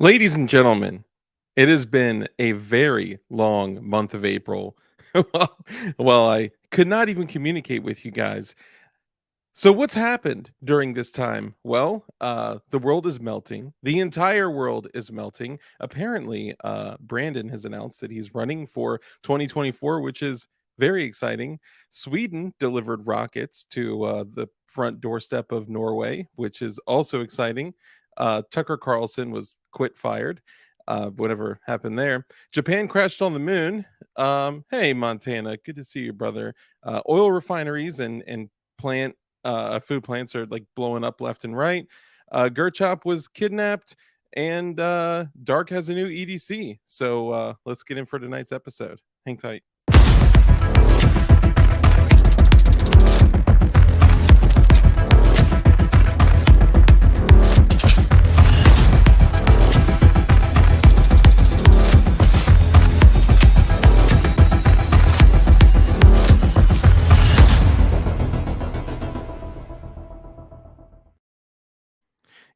Ladies and gentlemen, it has been a very long month of April. Well, I could not even communicate with you guys. So, what's happened during this time? Well, the world is melting. The entire world is melting. Apparently, Brandon has announced that he's running for 2024, which is very exciting. Sweden delivered rockets to the front doorstep of Norway, which is also exciting. Tucker Carlson was quit fired. Whatever happened there. Japan crashed on the moon. Hey, Montana, good to see you, brother. Oil refineries and plant food plants are like blowing up left and right. Gerchop was kidnapped, and Dark has a new EDC. So let's get in for tonight's episode. Hang tight.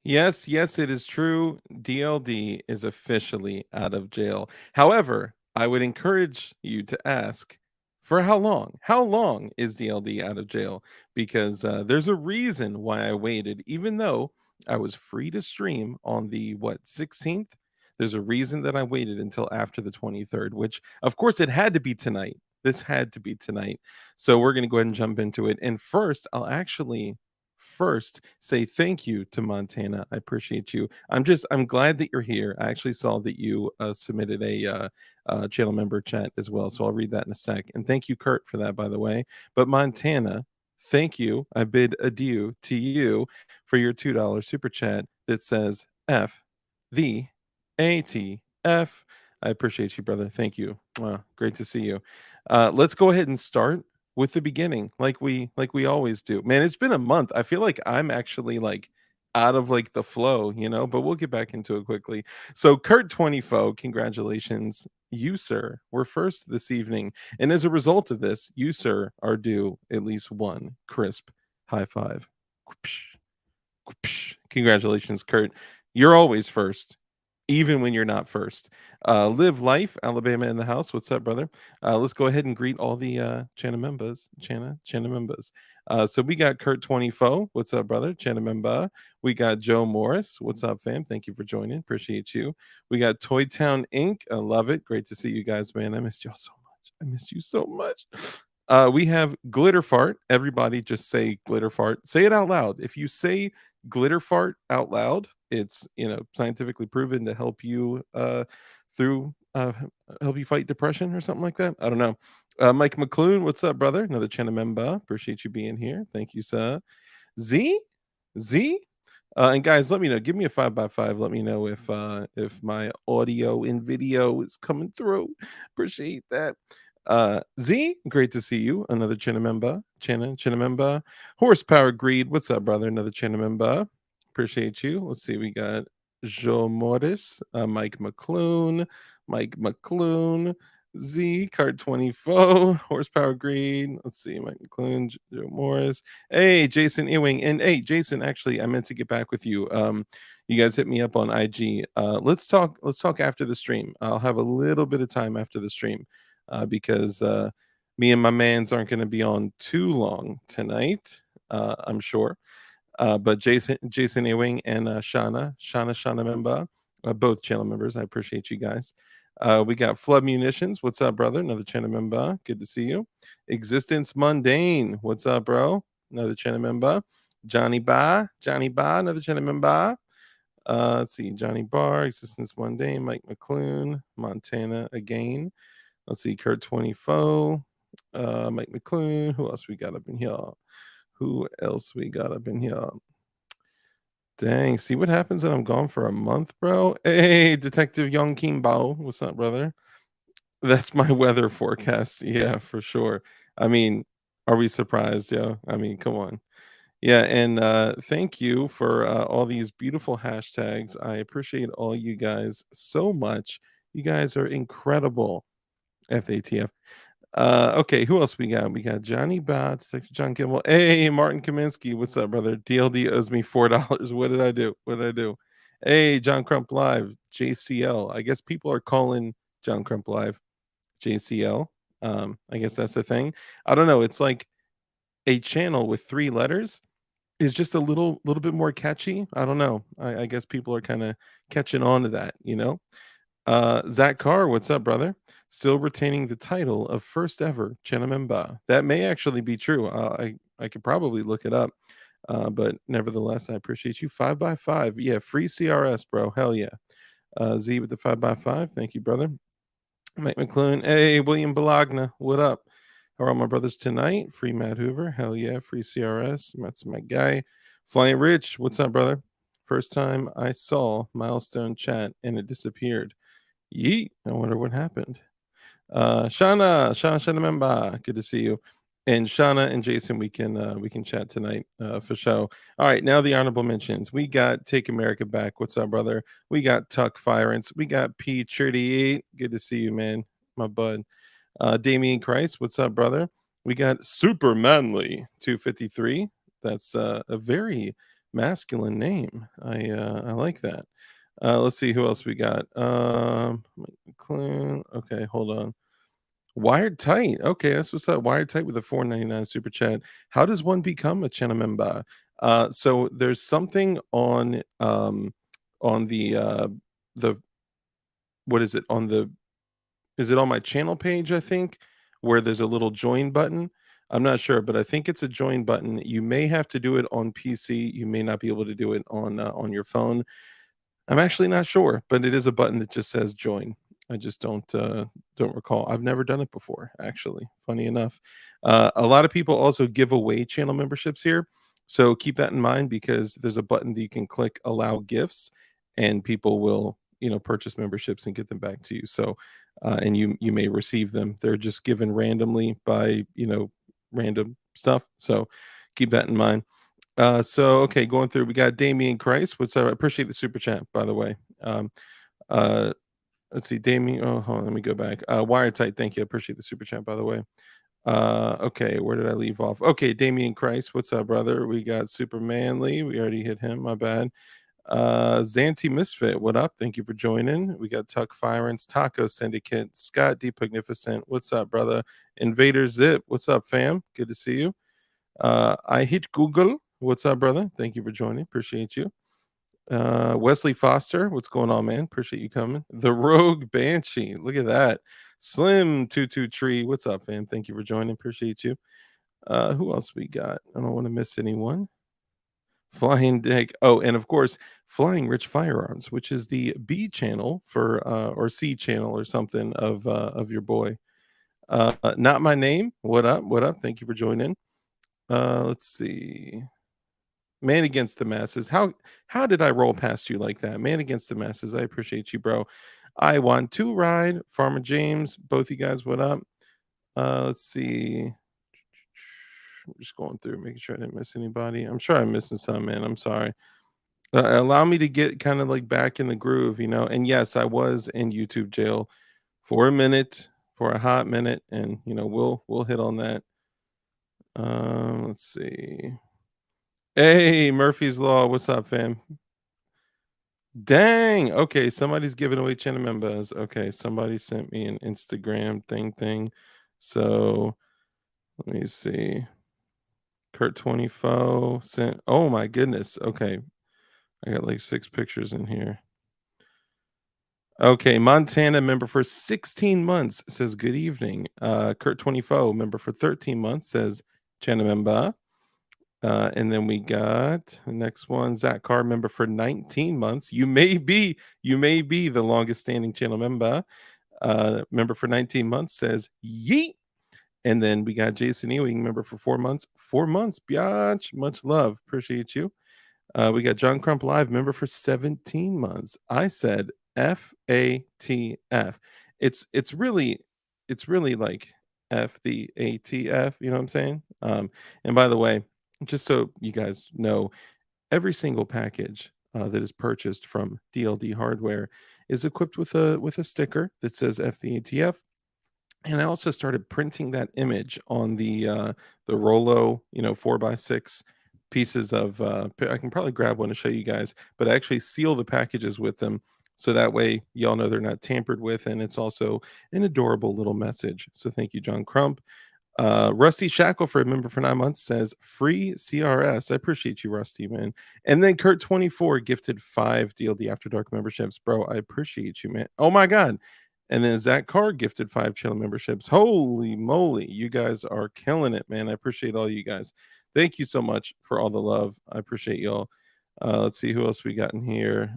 Yes, yes, it is true. DLD is officially out of jail. However, I would encourage you to ask for how long? How long is DLD out of jail? Because there's a reason why I waited, even though I was free to stream on the 16th. There's a reason that I waited until after the 23rd, which of course it had to be tonight. This had to be tonight. So we're going to go ahead and jump into it. And first, I'll actually first say thank you to Montana. I appreciate you. I'm glad that you're here. I actually saw that you submitted a channel member chat as well, so I'll read that in a sec. And thank you, Kurt, for that, by the way. But Montana, thank you. I bid adieu to you for your $2 super chat that says F the ATF. I appreciate you, brother. Thank you. Wow, great to see you. Let's go ahead and start with the beginning, like we always do. Man, it's been a month. I feel like I'm actually like out of like the flow, but we'll get back into it quickly. So, Kurt 20 congratulations. You, sir, were first this evening. And as a result of this, you, sir, are due at least one crisp high five. Congratulations, Kurt. You're always first, even when you're not first. Live life, Alabama in the house. What's up, brother? Let's go ahead and greet all the Chana members. Chana members. So we got Kurt 24. What's up, brother? Chana member. We got Joe Morris. What's up, fam? Thank you for joining. Appreciate you. We got Toy Town Inc. I love it. Great to see you guys, man. I missed y'all so much. I missed you so much. We have glitter fart. Everybody just say glitter fart. Say it out loud. If you say glitter fart out loud, it's scientifically proven to help you through help you fight depression or something like that. I don't know. Mike McClune, what's up, brother? Another channel member. Appreciate you being here. Thank you, sir. Z, Z. And guys, let me know. Give me a 5x5. Let me know if my audio and video is coming through. Appreciate that. Z, great to see you. Another channel member. Channel member. Horsepower Greed. What's up, brother? Another channel member. Appreciate you. Let's see. We got Joe Morris, Mike McClune, Z, Card 24, Horsepower Greed. Let's see, Mike McClune, Joe Morris. Hey, Jason Ewing. And hey, Jason, actually, I meant to get back with you. You guys hit me up on IG. Let's talk after the stream. I'll have a little bit of time after the stream because me and my mans aren't going to be on too long tonight, I'm sure. But Jason Ewing and Shauna member, both channel members. I appreciate you guys. We got Flood Munitions. What's up, brother? Another channel member. Good to see you. Existence Mundane. What's up, bro? Another channel member. Johnny Ba. Another channel member. Let's see. Johnny Barr, Existence Mundane, Mike McClune, Montana again. Let's see. Kurt 24, Mike McClune. Who else we got up in here? Dang, see what happens when I'm gone for a month, bro? Hey, Detective Young Kimbo. What's up, brother? That's my weather forecast. Yeah, for sure. I mean, are we surprised? Yeah. I mean, come on. Yeah, and thank you for all these beautiful hashtags. I appreciate all you guys so much. You guys are incredible. FATF. Okay, who else we got? We got Johnny Bot, John Kimball. Hey, Martin Kaminsky. What's up, brother? DLD owes me $4. What did I do? Hey, John Crump Live, JCL. I guess people are calling John Crump Live JCL. I guess that's the thing. I don't know. It's like a channel with 3 letters is just a little bit more catchy. I don't know. I guess people are kind of catching on to that, Zach Carr, what's up, brother? Still retaining the title of first ever Chenememba. That may actually be true. I could probably look it up. But nevertheless, I appreciate you. 5x5. Yeah, free CRS, bro. Hell yeah. Z with the 5x5. Thank you, brother. Mike McClune. Hey, William Bologna. What up? How are my brothers tonight? Free Matt Hoover. Hell yeah. Free CRS. That's my guy. Flying Rich. What's up, brother? First time I saw Milestone chat and it disappeared. Yeet. I wonder what happened. Shauna member. Good to see you. And Shauna and Jason, we can chat tonight for show. All right, now the honorable mentions. We got Take America Back. What's up, brother? We got Tuck Firearms. We got P38. Good to see you, man. My bud. Damien Christ. What's up, brother? We got Super Manly 253. That's a very masculine name. I like that. Let's see who else we got. Okay, hold on. Wired Tight. Okay, that's what's up. Wired Tight with a $4.99 super chat. How does one become a channel member? So there's something on the what is it on the is it on my channel page, I think, where there's a little join button. I'm not sure, but I think it's a join button. You may have to do it on PC. You may not be able to do it on your phone. I'm actually not sure, but it is a button that just says join. I just don't recall. I've never done it before, actually. Funny enough, a lot of people also give away channel memberships here, so keep that in mind because there's a button that you can click allow gifts, and people will purchase memberships and get them back to you. So, and you may receive them. They're just given randomly by random stuff. So keep that in mind. So okay, going through, we got Damian Christ. What's up? I appreciate the super chat, by the way. Uh, let's see, Damien. Oh, hold on, let me go back. Wiretight, thank you. I appreciate the super chat, by the way. Okay, where did I leave off? Okay, Damian Christ, what's up, brother? We got Super Manly. We already hit him, my bad. Zanti Misfit, what up? Thank you for joining. We got Tuck Firearms, Taco Syndicate, Scott D Magnificent. What's up, brother? Invader Zip, what's up, fam? Good to see you. I hit Google. What's up, brother? Thank you for joining. Appreciate you. Wesley Foster, what's going on, man? Appreciate you coming. The Rogue Banshee, look at that. Slim 22 Tree, what's up, fam? Thank you for joining. Appreciate you. Who else we got? I don't want to miss anyone. Flying Dick. Oh, and of course, Flying Rich Firearms, which is the B channel for or C channel or something of your boy. Not my name. What up? What up? Thank you for joining. Let's see. Man Against the Masses. How did I roll past you like that? Man Against the Masses. I appreciate you, bro. I want to ride. Farmer James. Both you guys, what up? Let's see. I'm just going through, making sure I didn't miss anybody. I'm sure I'm missing some, man. I'm sorry. Allow me to get kind of like back in the groove, And yes, I was in YouTube jail for a minute, for a hot minute, and we'll hit on that. Let's see. Hey, Murphy's Law, what's up, fam? Dang. Okay, somebody's giving away channel members. Okay, somebody sent me an Instagram thing. So let me see. Kurt 24 sent. Oh my goodness. Okay, I got like 6 pictures in here. Okay, Montana member for 16 months says good evening. Kurt 24 member for 13 months says channel member. And then we got the next one, Zach Carr member for 19 months. You may be the longest standing channel member. Member for 19 months says yeet. And then we got Jason Ewing member for 4 months. 4 months, biatch. Much love. Appreciate you. We got John Crump Live member for 17 months. I said FATF. It's really like F the ATF, you know what I'm saying? And by the way, just so you guys know, every single package that is purchased from DLD hardware is equipped with a sticker that says F the ATF. And I also started printing that image on the Rolo, 4x6 pieces of. I can probably grab one to show you guys, but I actually seal the packages with them, so that way y'all know they're not tampered with, and it's also an adorable little message. So thank you, John Crump. Rusty Shackelford, member for 9 months, says free CRS. I appreciate you, Rusty, man. And then Kurt 24 gifted 5 DLD After Dark memberships, bro. I appreciate you, man. Oh my god. And then Zach Carr gifted 5 channel memberships. Holy moly, you guys are killing it, man. I appreciate all you guys. Thank you so much for all the love. I appreciate y'all. Let's see who else we got in here.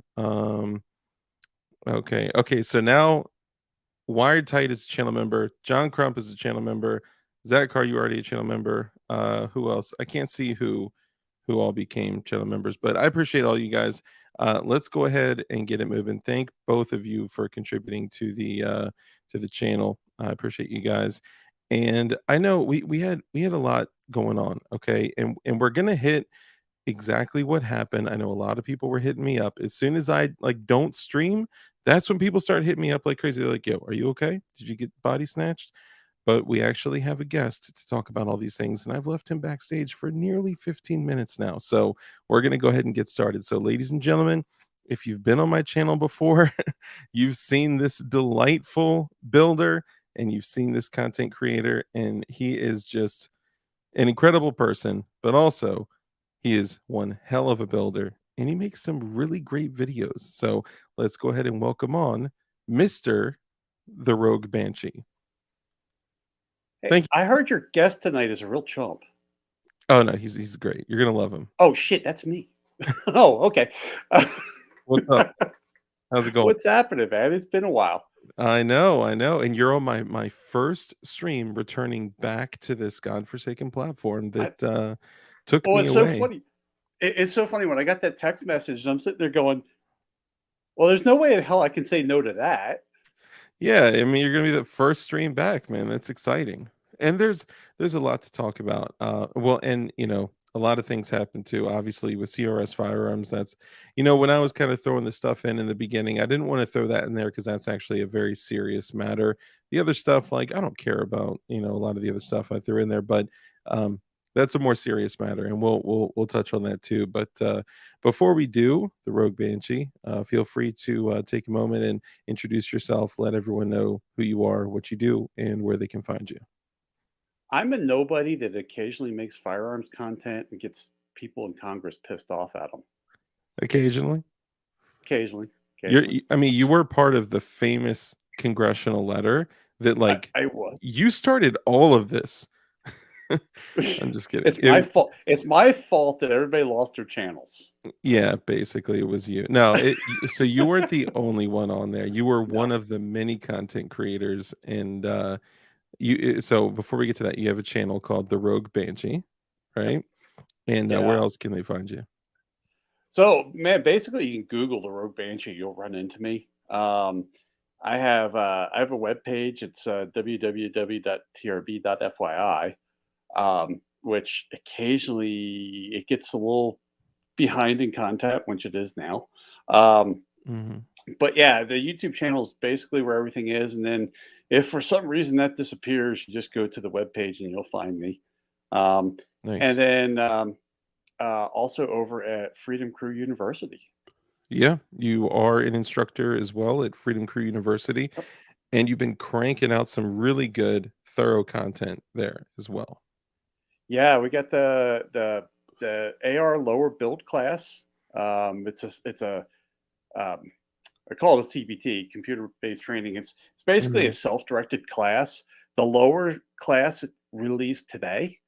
Okay. So now Wired Tight is a channel member. John Crump is a channel member. Zach Carr, you already a channel member. Who else? I can't see who all became channel members, but I appreciate all you guys. Let's go ahead and get it moving. Thank both of you for contributing to the channel. I appreciate you guys. And I know we had a lot going on, okay? And we're gonna hit exactly what happened. I know a lot of people were hitting me up. As soon as I don't stream, that's when people start hitting me up like crazy. They're like, yo, are you okay? Did you get body snatched? But we actually have a guest to talk about all these things, and I've left him backstage for nearly 15 minutes now. So we're going to go ahead and get started. So, ladies and gentlemen, if you've been on my channel before, you've seen this delightful builder and you've seen this content creator, and he is just an incredible person, but also he is one hell of a builder, and he makes some really great videos. So let's go ahead and welcome on Mr. The Rogue Banshee. Hey, Thank you. I heard your guest tonight is a real chump. Oh no, he's great. You're gonna love him. Oh shit, that's me. Oh, okay. What's up? How's it going? What's happening, man? It's been a while. I know, and you're on my first stream returning back to this godforsaken platform I, that, took oh, me it's so away. funny. It's so funny when I got that text message. And I'm sitting there going, "Well, there's no way in hell I can say no to that." Yeah, I mean, you're gonna be the first stream back, man. That's exciting. And there's a lot to talk about. Well, and a lot of things happen too. Obviously, with CRS Firearms, that's when I was kind of throwing the stuff in the beginning, I didn't want to throw that in there because that's actually a very serious matter. The other stuff, like I don't care about, a lot of the other stuff I threw in there, but um, that's a more serious matter, and we'll touch on that too. But before we do, the Rogue Banshee, feel free to take a moment and introduce yourself, let everyone know who you are, what you do, and where they can find you. I'm a nobody that occasionally makes firearms content and gets people in Congress pissed off at them. Occasionally, Occasionally, occasionally. I mean, you were part of the famous congressional letter that, like, I was. you started all of this. I'm just kidding. It's my fault. It's my fault that everybody lost their channels. Yeah, basically, it was you. No, so you weren't the only one on there. You were one No. of the many content creators, and so before we get to that, you have a channel called the Rogue Banshee, right? And where Yeah. else can they find you? So, man, basically, you can Google the Rogue Banshee. You'll run into me. I have a web page. It's www.trb.fyi, which occasionally it gets a little behind in content, which it is now. Um, Mhm. but yeah, the YouTube channel is basically where everything is. And then if for some reason that disappears, you just go to the web page and you'll find me. Um, and Nice. then also over at Freedom Crew University. Yeah, you are an instructor as well at Freedom Crew University, Yep. and you've been cranking out some really good, thorough content there as well. Yeah, we got the AR lower build class. It's a um, I call it a CBT, computer based training. It's basically a Mhm. self directed class. The lower class released today,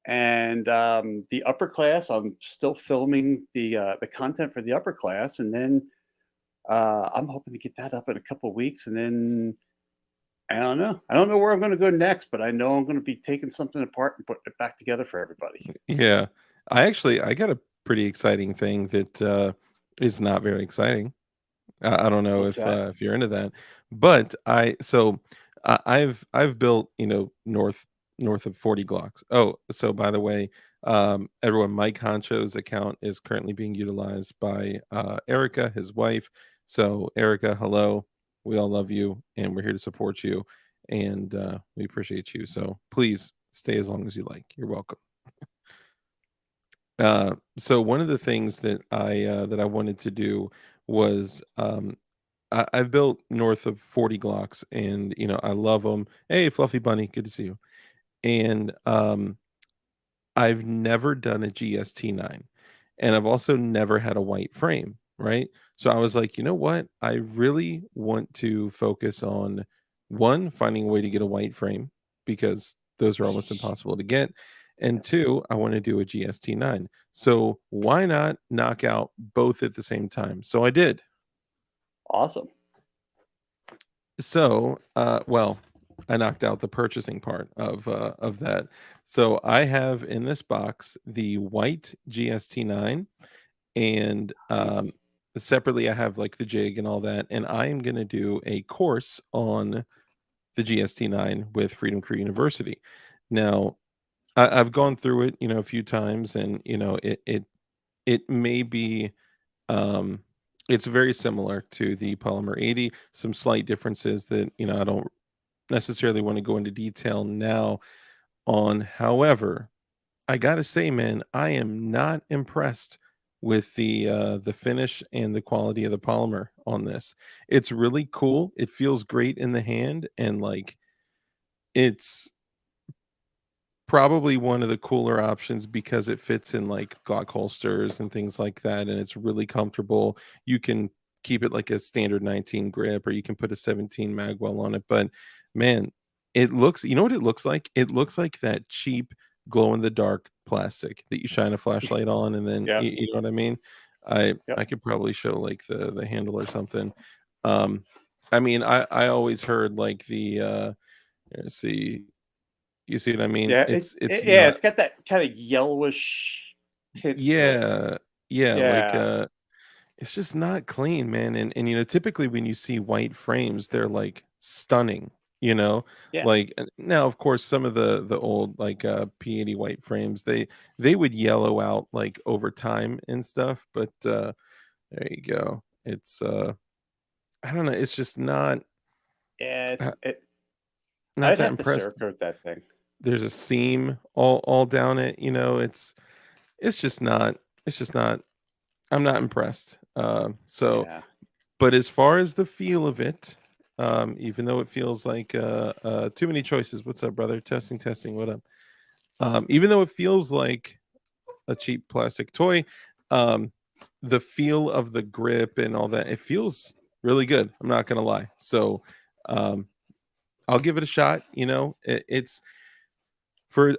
and the upper class, I'm still filming the content for the upper class, and then I'm hoping to get that up in a couple of weeks, and then I don't know. I don't know where I'm going to go next, but I know I'm going to be taking something apart and putting it back together for everybody. Yeah. I got a pretty exciting thing that, is not very exciting. I don't know What's that? if you're into that, but I've built, north of 40 Glocks. Oh, so by the way, everyone, Mike Honcho's account is currently being utilized by Erica, his wife. So Erica, hello. We all love you and we're here to support you and we appreciate you. So please stay as long as you like. You're welcome. So one of the things that I wanted to do was I've built north of 40 Glocks, and I love them. Hey, Fluffy Bunny, good to see you. And I've never done a GST9, and I've also never had a white frame, right? So I was like, you know what? I really want to focus on one, finding a way to get a white frame because those are almost impossible to get. And two, I want to do a GST9. So why not knock out both at the same time? So I did. Awesome. So, well, I knocked out the purchasing part of that. So I have in this box the white GST9, and Nice. separately I have like the jig and all that. And I am going to do a course on the GST9 with Freedom Crew University. Now, I've gone through it, a few times, and it may be um, it's very similar to the Polymer 80. Some slight differences that I don't necessarily want to go into detail now on. However, I gotta say, man, I am not impressed with the finish and the quality of the polymer on this. It's really cool. It feels great in the hand, and like it's probably one of the cooler options because it fits in like Glock holsters and things like that, and it's really comfortable. You can keep it like a standard 19 grip, or you can put a 17 magwell on it. But man, it looks, you know what it looks like? It looks like that cheap glow in the dark plastic that you shine a flashlight on, and then Yeah. you know what I mean? I Yep. could probably show like the handle or something. Um, I mean, I always heard like the let's see, you see what I mean? Yeah, It's yeah, not. it's got that kind of yellowish tint to it. Yeah, yeah, like Yeah, it's just not clean, man. And typically when you see white frames, they're like stunning, you know? yeah, Like now, of course, some of the old like P80 white frames, they would yellow out like over time and stuff, but there you go. It's I don't know, it's just yeah. uh, not I'd that have to impressed. Cerakote that thing. There's a seam all down it, it's just not it's just not I'm not impressed. So Yeah. but as far as the feel of it, even though it feels like too many choices. What's up, brother? Testing, testing. What up? Even though it feels like a cheap plastic toy, um, the feel of the grip and all that, it feels really good. I'm not gonna lie. So um, I'll give it a shot. It's for a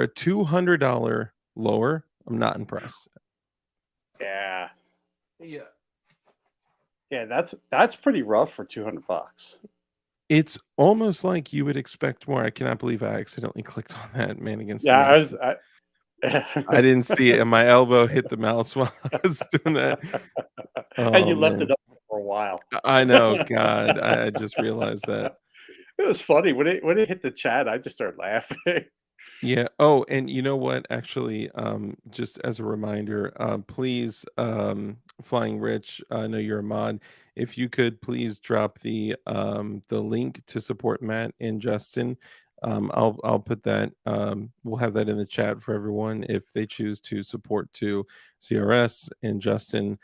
$200 lower. I'm not impressed. Yeah. Yeah. Yeah, that's pretty rough for 200 bucks. It's almost like you would expect more. I cannot believe I accidentally clicked on that Man Against the Yeah, Mask. I didn't see it, and my elbow hit the mouse while I was doing that. and Oh, you left it man. up for a while. I know, God, I just realized that. It was funny when it hit the chat. I just started laughing. Yeah. Oh, and you know what? Actually, just as a reminder, please, Flying Rich, I know you're a mod. If you could please drop the link to support Matt and Justin. I'll put that. We'll have that in the chat for everyone if they choose to support to CRS and Justin,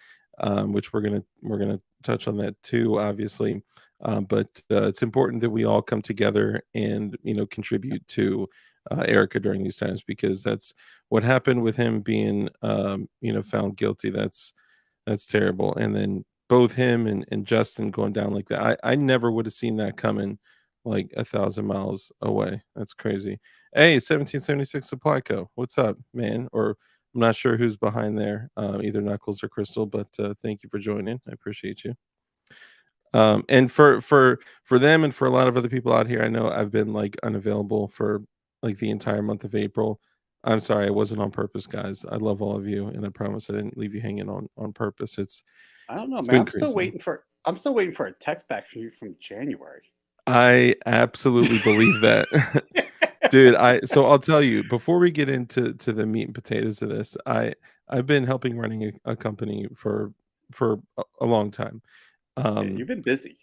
which we're gonna touch on that too, obviously. But it's important that we all come together and contribute to Erica during these times because that's what happened with him being found guilty. That's terrible. And then both him and Justin going down like that. I never would have seen that coming like 1,000 miles away. That's crazy. Hey, 1776 Supply Co. What's up, man? Or I'm not sure who's behind there, either Knuckles or Crystal, but thank you for joining. I appreciate you. And for them and for a lot of other people out here, I know I've been like unavailable for like the entire month of April. I'm sorry, I wasn't on purpose, guys. I love all of you, and I promise I didn't leave you hanging on purpose. I don't know, It's man. been crazy. I'm still waiting for a text back from you from January. I absolutely believe that. Dude, I'll tell you, before we get into the meat and potatoes of this, I've been helping running a company for a long time. Yeah, Um, you've been busy.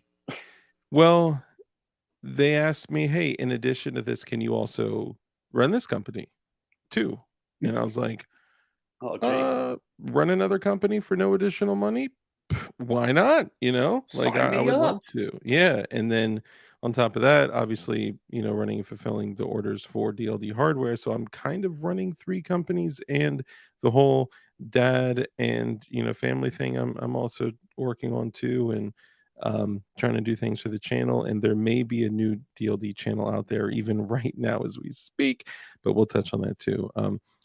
well, they asked me, "Hey, in addition to this, can you also run this company too?" And I was like, Oh, gee. run another company for no additional money? Why not? Like Sign I me would up. love to. Yeah. And then on top of that, obviously, running and fulfilling the orders for DLD hardware. So I'm kind of running three companies and the whole dad and family thing I'm also working on too and trying to do things for the channel. And there may be a new DLD channel out there even right now as we speak, but we'll touch on that too.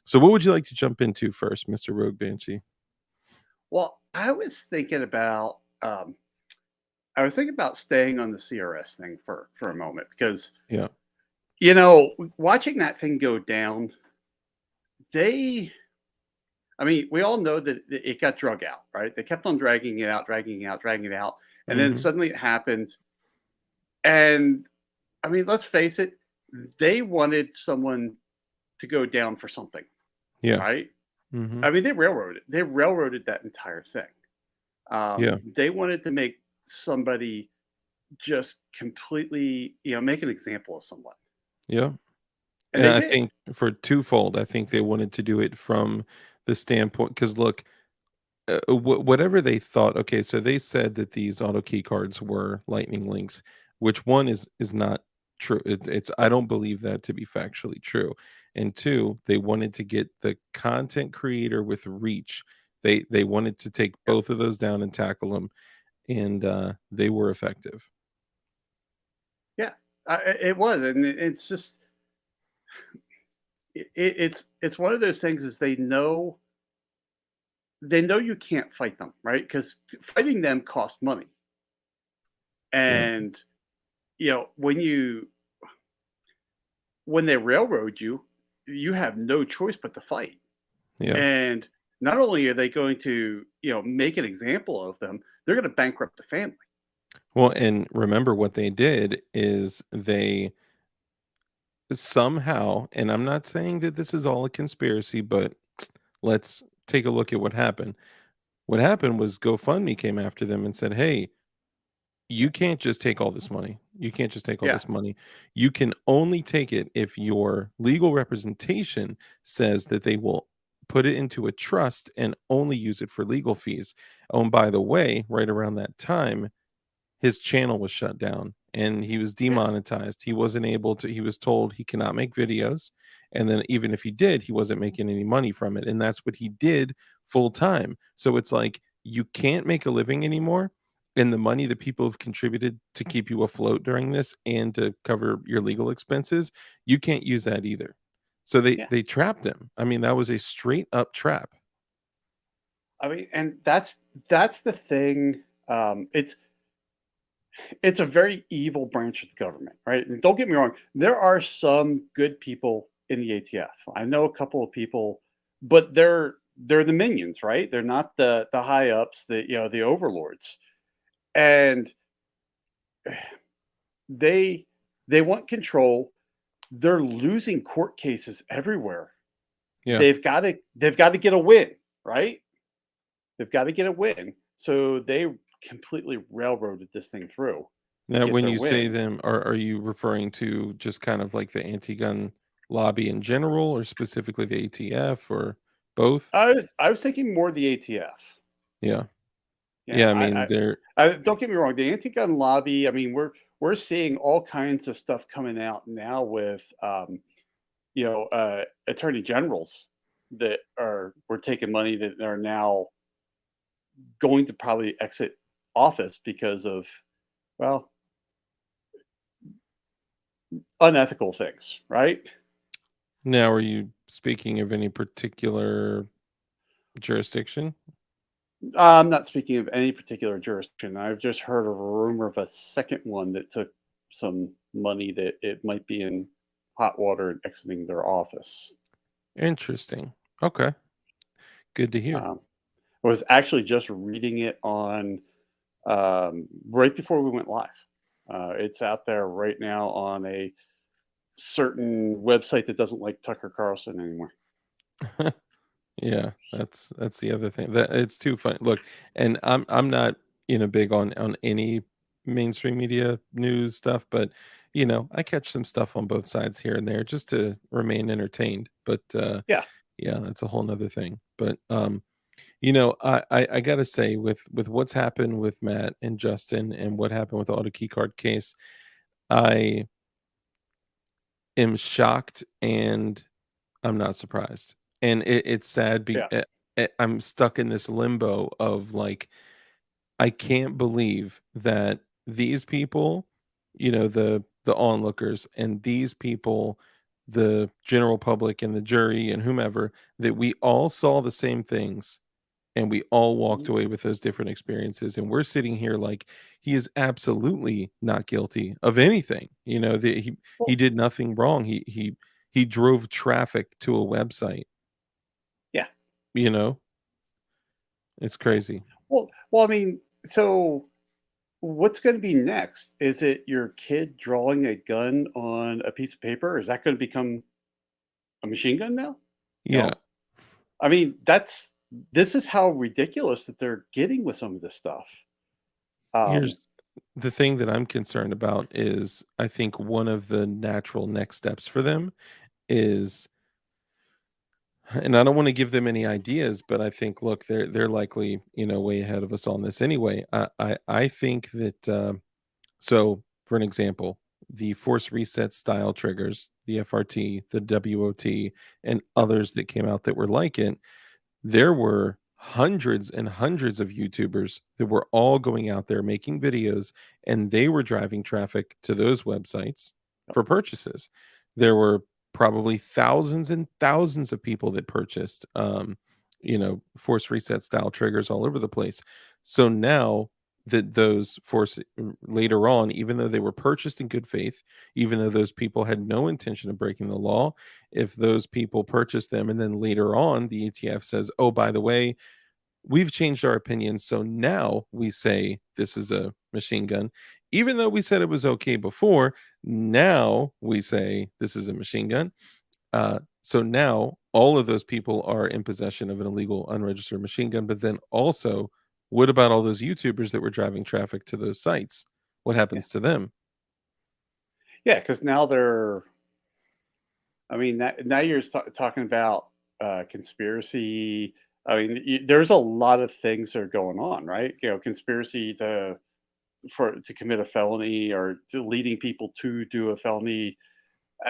So what would you like to jump into first, Mr. Rogue Banshee? Well, I was thinking about staying on the CRS thing for a moment because Yeah. watching that thing go down, they I mean, we all know that it got drug out, right? They kept on dragging it out, dragging it out, dragging it out, and then Hmm. suddenly it happened. And I mean, let's face it, they wanted someone to go down for something, Yeah. right? Hmm. I mean, they railroaded that entire thing. Yeah. They wanted to make somebody just completely, make an example of someone, Yeah. and And they I did. think for twofold, I think they wanted to do it from the standpoint because look, whatever they thought. Okay, so they said that these auto key cards were lightning links, which one is not true. It's I don't believe that to be factually true. And two, they wanted to get the content creator with reach. They wanted to take Yeah, both of those down and tackle them, and they were effective. yeah, it was, and it's just it's one of those things is they know you can't fight them, right? Because fighting them costs money. Yeah. And when they railroad you, you have no choice but to fight. Yeah. And not only are they going to, make an example of them, they're going to bankrupt the family. Well, and remember what they did is they somehow, and I'm not saying that this is all a conspiracy, but let's take a look at what happened. What happened was GoFundMe came after them and said, "Hey, you can't just take all this money. You can't just take all Yeah, this money. You can only take it if your legal representation says that they will put it into a trust and only use it for legal fees." Oh, and by the way, right around that time, his channel was shut down and he was yeah, demonetized. He wasn't able to, he was told he cannot make videos. And then even if he did, he wasn't making any money from it. And that's what he did full time. So it's like you can't make a living anymore. And the money that people have contributed to keep you afloat during this and to cover your legal expenses, you can't use that either. So they yeah. they trapped him. I mean, that was a straight up trap. I mean, and that's the thing. It's a very evil branch of the government, right? And don't get me wrong, there are some good people in the ATF. I know a couple of people, but they're the minions, right? They're not the high ups, the overlords, and they they want control. They're losing court cases everywhere. Yeah. They've got to get a win, right? They've got to get a win. So they completely railroaded this thing through to Now, get when their you say win. them, are you referring to just kind of like the anti-gun lobby in general, or specifically the ATF, or both? I was thinking more the ATF. Yeah, Yeah, yeah. I mean, they're don't get me wrong. The anti-gun lobby. I mean, we're seeing all kinds of stuff coming out now with attorney generals that are were taking money that are now going to probably exit office because of, well, unethical things, right? now. Are you speaking of any particular jurisdiction? I'm not speaking of any particular jurisdiction. I've just heard of a rumor of a second one that took some money that it might be in hot water and exiting their office. Interesting. Okay, good to hear. Um, I was actually just reading it on right before we went live. It's out there right now on a certain website that doesn't like Tucker Carlson anymore. Yeah, that's the other thing. That it's too funny. Look, and I'm not, big on any mainstream media news stuff, but I catch some stuff on both sides here and there just to remain entertained. But Yeah, yeah, that's a whole nother thing. But I gotta say, with what's happened with Matt and Justin and what happened with the auto key card case, I am shocked and I'm not surprised. And it's sad. yeah. I'm stuck in this limbo of like, I can't believe that these people, the onlookers, and these people, the general public and the jury and whomever, that we all saw the same things and we all walked Mhm. away with those different experiences. And we're sitting here like he is absolutely not guilty of anything. That he Well, did nothing wrong. He drove traffic to a website. yeah, You know, it's yeah. crazy. Well, I mean, so what's going to be next? Is it your kid drawing a gun on a piece of paper? Is that going to become a machine gun now? You Yeah. know, I mean, this is how ridiculous that they're getting with some of this stuff. Um, Here's the thing that I'm concerned about is I think one of the natural next steps for them is, and I don't want to give them any ideas, but I think look, they're likely, way ahead of us on this anyway. I think that so for an example, the force reset style triggers, the FRT, the WOT, and others that came out that were like it, there were hundreds and hundreds of YouTubers that were all going out there making videos, and they were driving traffic to those websites for purchases. There were probably thousands and thousands of people that purchased, force reset style triggers all over the place. So now that those force later on, even though they were purchased in good faith, even though those people had no intention of breaking the law, if those people purchased them and then later on the ATF says, "Oh, by the way, we've changed our opinion, so now we say this is a machine gun. Even though we said it was okay before, now we say this is a machine gun." So now all of those people are in possession of an illegal, unregistered machine gun. But then also, what about all those YouTubers that were driving traffic to those sites? What Yeah. happens to them? Yeah, because now they're. I mean, now you're talking about conspiracy. I mean, there's a lot of things that are going on, right? Conspiracy to commit a felony or to leading people to do a felony.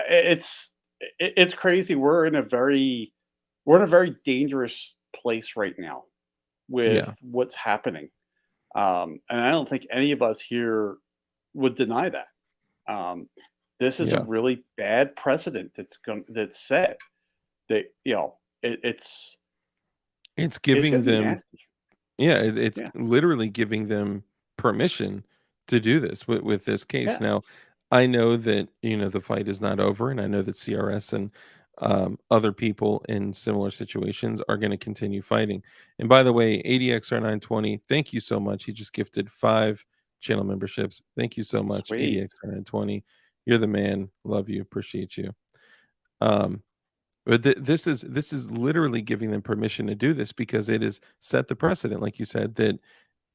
It's it's crazy. We're in a very dangerous place right now with Yeah, what's happening, and I don't think any of us here would deny that. Um, this is a yeah. really bad precedent that's set. That It's it's giving going to be them nasty. Yeah, it's Yeah. literally giving them permission to do this with this case. Now, Yes. I know that, the fight is not over, and I know that CRS and, other people in similar situations are gonna continue fighting. And by the way, ADXR920, thank you so much. He just gifted 5 channel memberships. Thank you so much, Sweet. ADXR920. You're the man. Love you. Appreciate you. Um but this is literally giving them permission to do this because it has set the precedent, like you said, that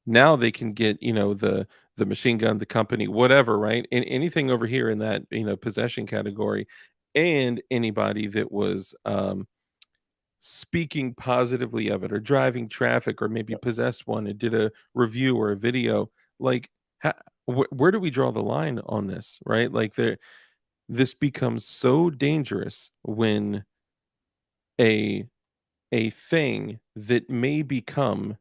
now they can get, the machine gun, the company, whatever, right? And anything over here in that, possession category, and anybody that was speaking positively of it or driving traffic or maybe Yep. possessed one and did a review or a video. Like, where do we draw the line on this, right? Like, this becomes so dangerous when a a thing that may become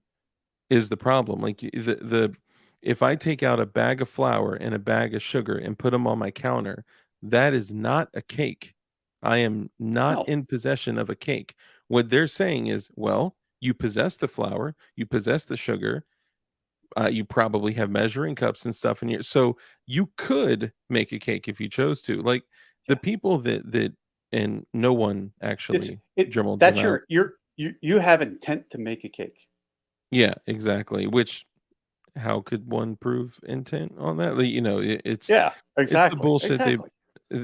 is the problem. Like, the if I take out a bag of flour and a bag of sugar and put them on my counter, that is not a cake. I am not No. in possession of a cake. What they're saying is, well, you possess the flour, you possess the sugar, you probably have measuring cups and stuff in your, so you could make a cake if you chose to. Like, the Yeah. people that and no one It's actually it. dribbled them That's out. you have intent to make a cake. Yeah, exactly. Which, how could one prove intent on that? Like, Yeah. it's the Exactly. bullshit Exactly.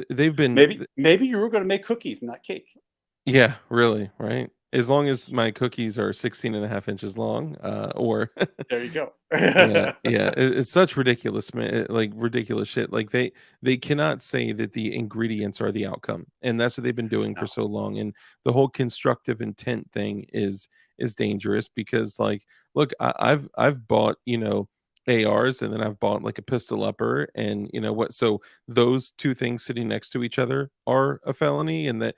they've been Maybe you were going to make cookies, not cake. yeah, really, right? As long as my cookies are 16 and a half inches long, or There you go. yeah, yeah, it's such ridiculous, man, like, ridiculous shit. Like, they cannot say that the ingredients are the outcome, and that's what they've been doing for No. so long. And the whole constructive intent thing is dangerous because, like, look, I've bought, ARs, and then I've bought, like, a pistol upper, and you know what, so those 2 things sitting next to each other are a felony, and that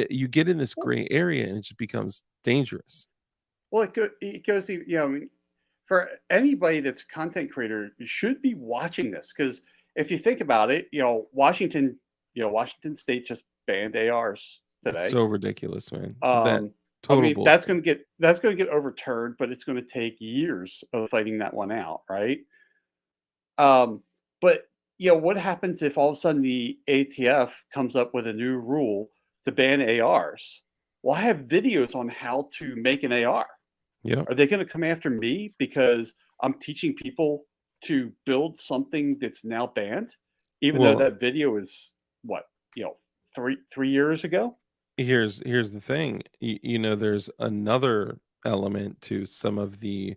you get in this gray area, and it just becomes dangerous. Well, it goes, I mean, for anybody that's a content creator, you should be watching this because if you think about it, Washington State just banned ARs It's today. so ridiculous, man. That Um, I total mean, bullshit. that's going to get overturned, but it's going to take years of fighting that one out, right? Um, but what happens if all of a sudden the ATF comes up with a new rule to ban ARs? Well, I have videos on how to make an AR. Yep. Are they going to come after me because I'm teaching people to build something that's now banned, even though Well, that video is what, you know, 3 years ago? here's the thing. There's another element to some of the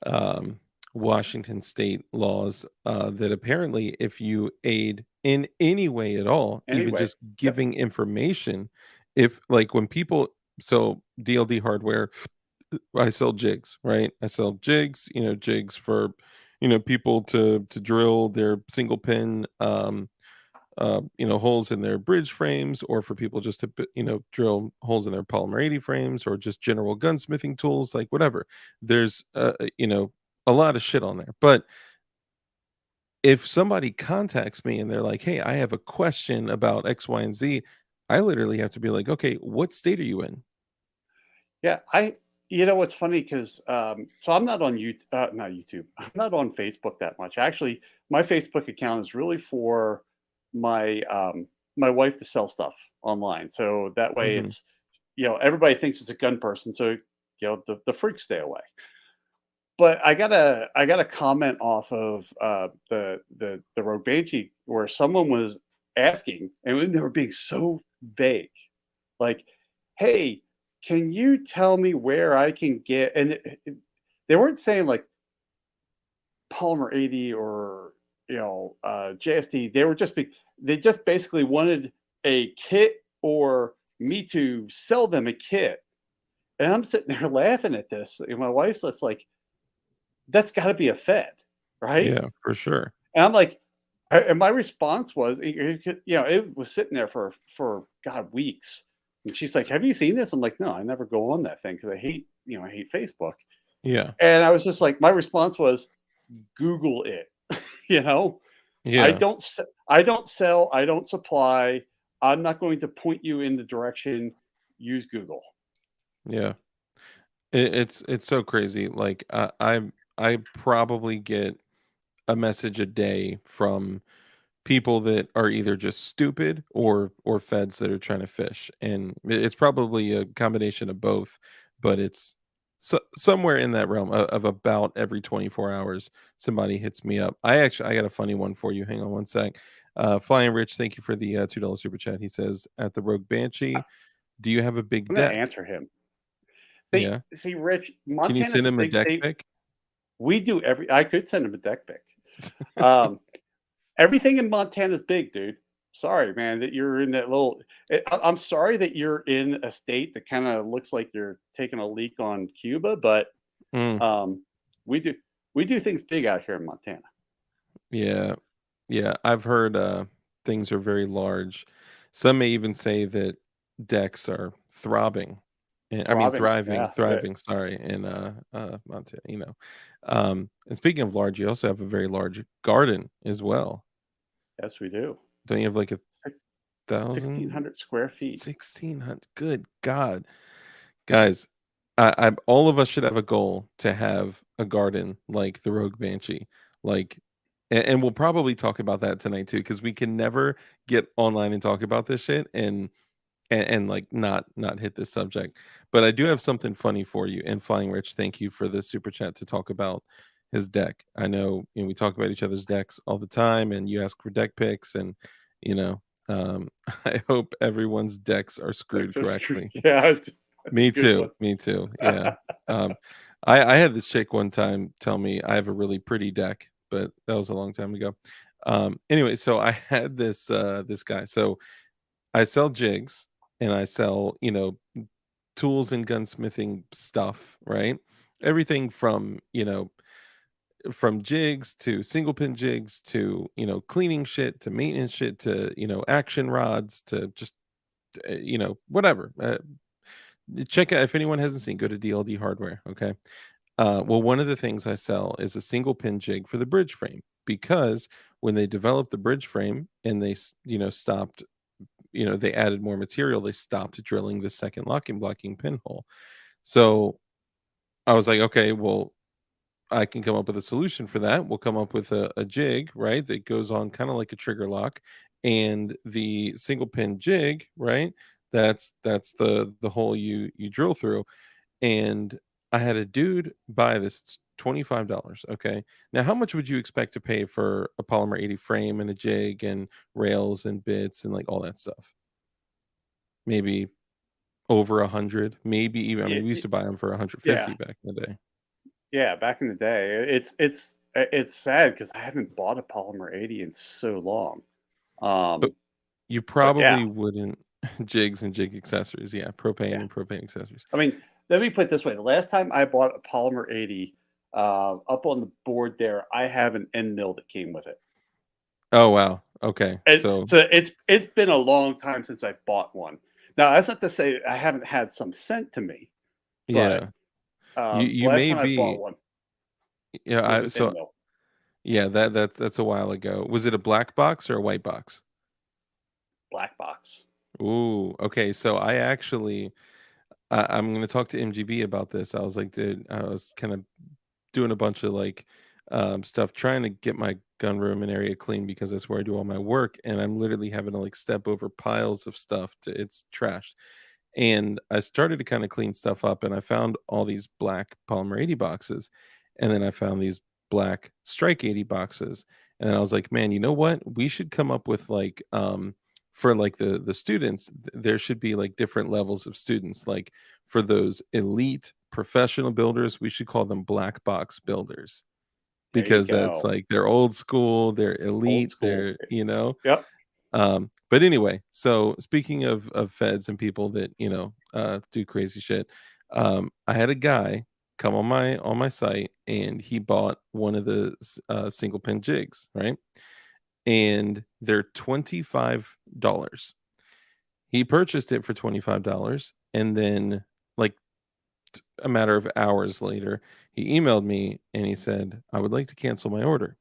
um, Washington state laws, that apparently, if you aid in any way at all, even Anyway, just yep, giving information, if, like, when people, so DLD hardware, I sell jigs, right? I sell jigs, jigs for, people to drill their single pin, holes in their bridge frames, or for people just to, drill holes in their polymer 80 frames, or just general gunsmithing tools, like, whatever. There's, a lot of shit on there. But if somebody contacts me and they're like, "Hey, I have a question about X, Y, and Z," I literally have to be like, "Okay, what state are you in?" yeah. You know what's funny? Because so I'm not on not YouTube. I'm not on Facebook that much. Actually, my Facebook account is really for my my wife to sell stuff online. So that way, Mhm. it's everybody thinks it's a gun person, so the freaks stay away. But I got a comment off of the Rogue Banshee where someone was asking, and they were being so vague, like, "Hey, can you tell me where I can get?" And they weren't saying like Polymer 80 or JSD. They just basically wanted a kit or me to sell them a kit. And I'm sitting there laughing at this, and my wife's just like, "That's got to be a Fed, right?" Yeah, for sure. And I'm like, and my response was, it was sitting there for God weeks. And she's like, "Have you seen this?" I'm like, "No, I never go on that thing because I hate Facebook." Yeah. And I was just like, my response was, "Google it." you know, Yeah. I don't sell, I don't supply. I'm not going to point you in the direction. Use Google. Yeah. It's so crazy. Like I probably get a message a day from people that are either just stupid or feds that are trying to fish, and it's probably a combination of both, but it's somewhere in that realm of about every 24 hours somebody hits me up. I got a funny one for you. Hang on one sec. Flying Rich, thank you for the $2 super chat. He says, at the Rogue Banshee, do you have a big I'm going to deck? answer him. They Yeah. see, Rich, Can you Montana's send a him a big deck state. pic? We do every. I could send him a deck pic. Um, Everything in Montana is big, dude. Sorry, man, that you're in that little. I'm sorry that you're in a state that kind of looks like you're taking a leak on Cuba, but Mm, um, we do we do things big out here in Montana. yeah. Yeah, I've heard, things are very large. Some may even say that decks are throbbing, I mean, Throbbing, yeah. thriving, sorry, in, Montana, and speaking of large, you also have a very large garden as well. Yes, we do. Don't you have, like, a Six- 1,000? 1,600 square feet. 1,600, good god. Guys, I all of us should have a goal to have a garden like the Rogue Banshee, like, and we'll probably talk about that tonight too, because we can never get online and talk about this shit and like not hit this subject. But I do Yeah. have something funny for you. And Flying Rich, thank you for the super chat to talk about his deck. I know, we talk about each other's decks all the time, and you ask for deck picks, and you know, I hope everyone's decks are screwed Thanks for correctly. yeah, that's a Me good one. too, me too, yeah. Um, I had this chick one time tell me I have a really pretty deck, but that was a long time ago. Anyway, so I had this guy. So I sell jigs and I sell, tools and gunsmithing stuff, right? Everything from jigs to single pin jigs to, cleaning shit to maintenance shit to, action rods to just, whatever. Check out if anyone hasn't seen, go to DLD Hardware. Okay. Well, one of the things I sell is a single pin jig for the bridge frame because when they developed the bridge frame and they, stopped, they added more material, they stopped drilling the second locking blocking pinhole. So I was like, okay, well, I can come up with a solution for that. We'll come up with a jig, right, that goes on kind of like a trigger lock, and the single pin jig, right? That's the hole you drill through. And I had a dude buy this. It's $25. Okay. Now, how much would you expect to pay for a polymer 80 frame and a jig and rails and bits and like all that stuff? Maybe over 100, maybe even. I Yeah, mean, we used to buy them for yeah, 150 back in the day. yeah. Back in the day, it's sad because I haven't bought a Polymer 80 in so long. But Um, you but yeah, probably wouldn't jigs and jig accessories. Yeah, propane yeah. and propane accessories. I mean, let me put it this way: the last time I bought a Polymer 80, up on the board there, I have an end mill that came with it. Oh wow. Okay. And So so it's been a long time since I bought one. Now that's not to say I haven't had some sent to me, but yeah, you the you last may time I bought be. one Yeah. was I an end so mill, yeah, that's a while ago. Was it a black box or a white box? black box. Ooh, okay. So I actually I'm gonna talk to MGB about this. I was like, dude, I was kind of doing a bunch of like stuff trying to get my gun room and area clean because that's where I do all my work, and I'm literally having to like step over piles of stuff to it's trashed. And I started to kind of clean stuff up, and I found all these black polymer 80 boxes, and then I found these black strike 80 boxes, and I was like, man, you know what, we should come up with like for like the students, there should be like different levels of students. Like for those elite professional builders, we should call them black box builders, There you because that's go. like they're old school, they're Old elite, school. they're, you know. Yep. But anyway, so speaking of feds and people that, you know, do crazy shit, I had a guy come on my site, and he bought one of the single pin jigs, right? And they're $25. He purchased it for $25, and then like a matter of hours later, he emailed me and he said, "I would like to cancel my order."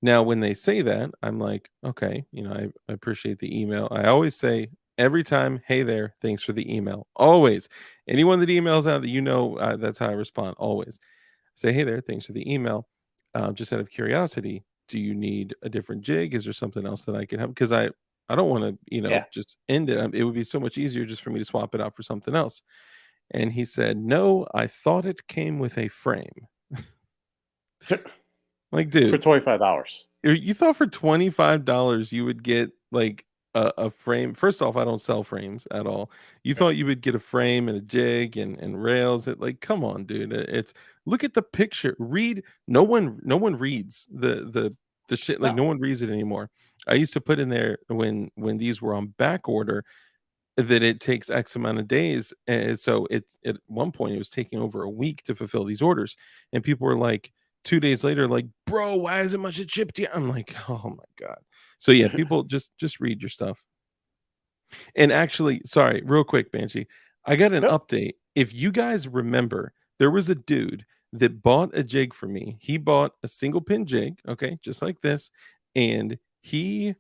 Now, when they say that, I'm like, okay, you know, I appreciate the email. I always say every time, "Hey there, thanks for the email." Always. Anyone that emails out that, you know, that's how I respond. Always say, "Hey there, thanks for the email. Just out of curiosity, do you need a different jig? Is there something else that I can help?" Because I don't want to, you know, Yeah. just end it. It would be so much easier just for me to swap it out for something else. And he said, "No, I thought it came with a frame." Like, For dude, $25. you thought for $25 you would get like a frame. First off, I don't sell frames at all. You Right. thought you would get a frame and a jig and rails. It like, come on, dude. It's look at the picture. Read. No one reads the shit. Like No. no one reads it anymore. I used to put in there when these were on back order that it takes X amount of days. And so it at one point it was taking over a week to fulfill these orders. And people were like 2 days later, like, bro, why isn't much it shipped yet? I'm like, oh my God. So yeah, people just read your stuff. And actually, sorry, real quick, Banshee, I got an Yep. update. If you guys remember, there was a dude that bought a jig for me. He bought a single pin jig, okay, just like this. And he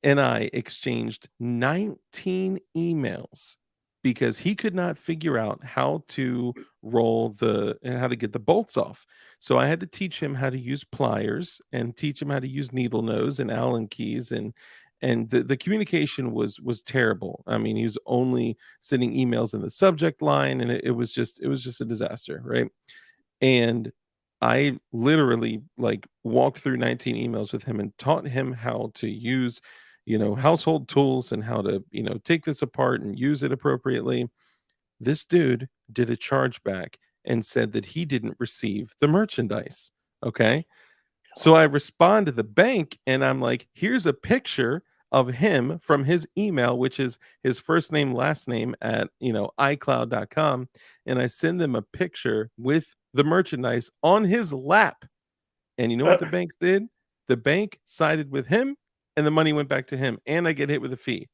and I exchanged 19 emails because he could not figure out how to how to get the bolts off. So I had to teach him how to use pliers and teach him how to use needle nose and Allen keys, and the communication was terrible. I mean, he was only sending emails in the subject line, and it was just a disaster, right? And I literally like walked through 19 emails with him and taught him how to use, you know, household tools and how to, you know, take this apart and use it appropriately. This dude did a chargeback and said that he didn't receive the merchandise. Okay. So I respond to the bank and I'm like, here's a picture of him from his email, which is his first name, last name at, you know, iCloud.com. And I send them a picture with the merchandise on his lap. And you know what the bank did? The bank sided with him and the money went back to him. And I get hit with a fee.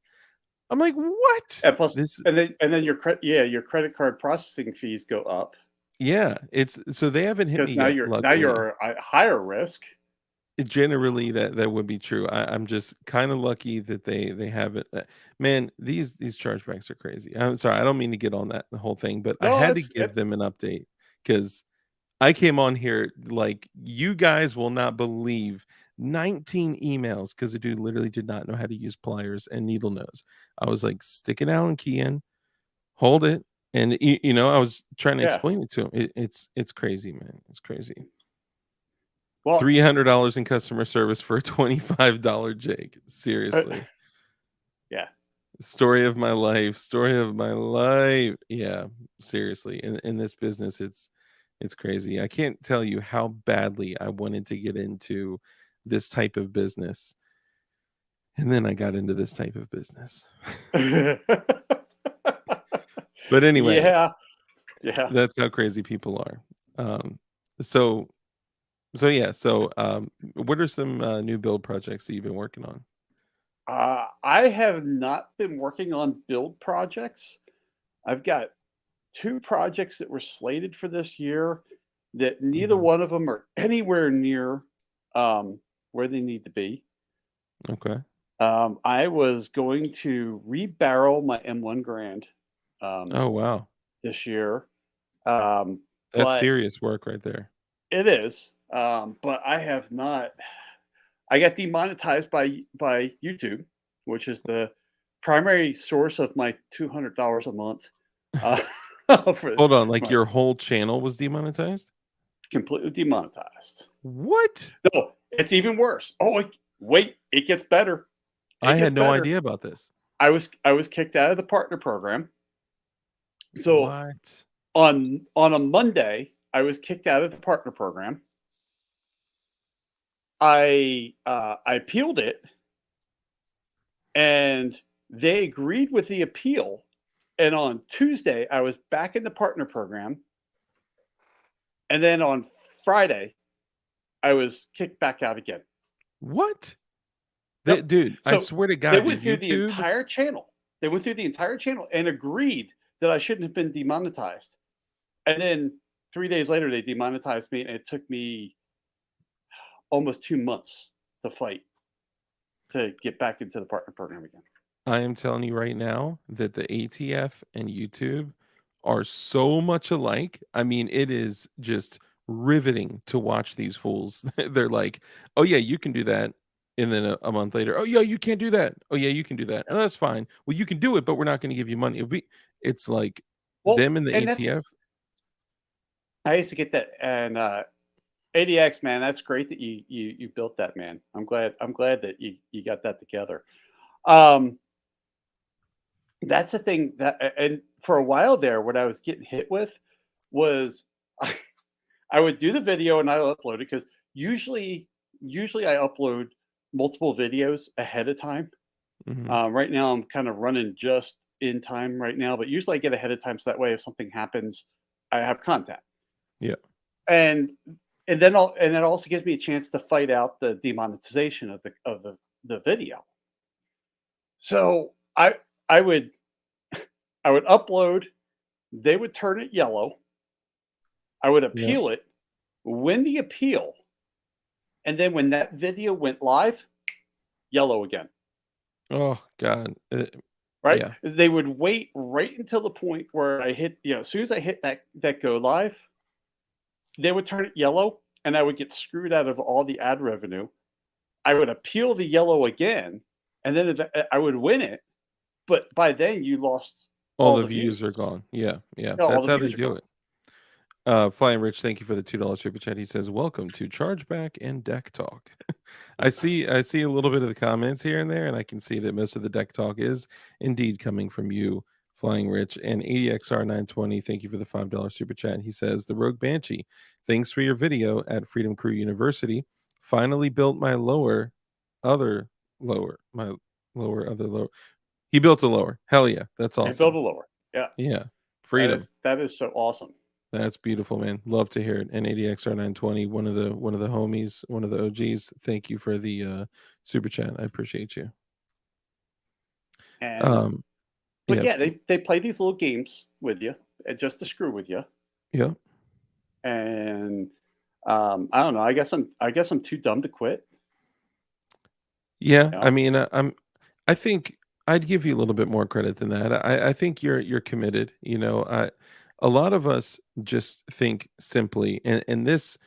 I'm like, what? And plus, This, and then your credit card processing fees go up yeah, it's so they haven't hit me because now yet, luckily. you're a higher risk. Generally, that would be true. I'm just kind of lucky that they have it. Man, these chargebacks are crazy. I'm sorry, I don't mean to get on that the whole thing, but I No, had to give them an update because I came on here like you guys will not believe 19 emails because the dude literally did not know how to use pliers and needle nose. I was like, stick an Allen key in, hold it, and you know, I was trying to yeah. explain it to him. It's crazy, man. It's crazy. Well, $300 in customer service for a $25 jig. uh, Seriously. yeah. Story of my life. Story of my life. Yeah, seriously. In this business, it's crazy. I can't tell you how badly I wanted to get into this type of business. And then I got into this type of business. But anyway, Yeah. Yeah. that's how crazy people are. Um, so so what are some new build projects that you've been working on? I have not been working on build projects. I've got 2 projects that were slated for this year that neither Mhm. one of them are anywhere near, where they need to be. Okay. I was going to rebarrel my M1 Grand, um, Oh, wow. this year. Um, That's but serious work right there. it is. But I have not. I got demonetized by YouTube, which is the primary source of my $200 a month. Uh, for Hold on, like, my your whole channel was demonetized? completely demonetized. What? No, it's even worse. Oh, wait, it gets better. I It had gets no better. idea about this. I was kicked out of the partner program. So What? on a Monday, I was kicked out of the partner program. I appealed it, and they agreed with the appeal. And on Tuesday, I was back in the partner program, and then on Friday, I was kicked back out again. What? Yep. Dude, I So swear to they God, went did through the YouTube entire channel. They went through the entire channel and agreed that I shouldn't have been demonetized. And then 3 days later, they demonetized me, and it took me almost 2 months to fight to get back into the partner program again. I am telling you right now that the ATF and YouTube are so much alike. I mean, it is just riveting to watch these fools. They're like, "Oh yeah, you can do that." And then a month later, "Oh yeah, you can't do that." "Oh yeah, you can do that." "Oh, that's fine." "Well, you can do it, but we're not going to give you money." It's like Well, them and the and that's ATF. I used to get that, and ADX, man, that's great that you built that, man. I'm glad that you got that together. Um, that's the thing and for a while there, what I was getting hit with was I, I would do the video and I'll upload it because usually I upload multiple videos ahead of time. Mhm. Right now, I'm kind of running just in time right now, but usually I get ahead of time so that way if something happens, I have content. Yeah. And and it also gives me a chance to fight out the demonetization of the video. So I would I would upload, they would turn it yellow, I would Yeah. appeal it, win the appeal, and then when that video went live, yellow again. Oh god. Right? Yeah. Is they would wait right until the point where I hit, as soon as I hit that go live, they would turn it yellow and I would get screwed out of all the ad revenue. I would appeal the yellow again, and then I would win it, but by then you lost All all the the views are views. gone. Yeah. Yeah. Yeah, all That's the how they views are do gone. it. Flying Rich, thank you for the $2 super chat. He says, "Welcome to Chargeback and Deck Talk." I see a little bit of the comments here and there, and I can see that most of the deck talk is indeed coming from you, Flying Rich. And ADXR 920, thank you for the $5 super chat. He says, "The Rogue Banshee, thanks for your video at Freedom Crew University. Finally built my other my lower. He built a lower. Hell yeah, that's They build awesome. a lower. Yeah, Yeah, that freedom." is that is so awesome. That's beautiful, man. Love to hear it. And ADXR 920, one of the homies, one of the OGs. Thank you for the super chat. I appreciate you. And Um, but yeah, yeah, they play these little games with you, just to screw with you. yeah, And I don't know. I guess I'm too dumb to quit. yeah. You I know? mean, I think I'd give you a little bit more credit than that. I think you're committed. A lot of us just think simply, and this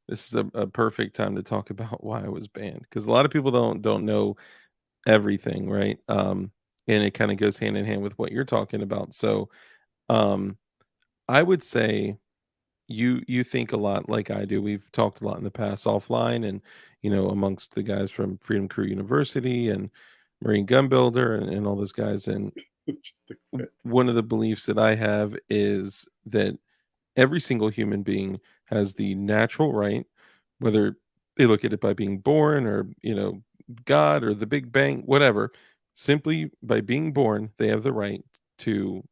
this is a perfect time to talk about why I was banned because a lot of people don't know everything, right? And it kind of goes hand in hand with what you're talking about. So, um, I would say you think a lot like I do. We've talked a lot in the past offline, and amongst the guys from Freedom Crew University and Marine Gun Builder and all those guys. And To quit. one of the beliefs that I have is that every single human being has the natural right, whether they look at it by being born or, God or the Big Bang, whatever. Simply by being born, they have the right to,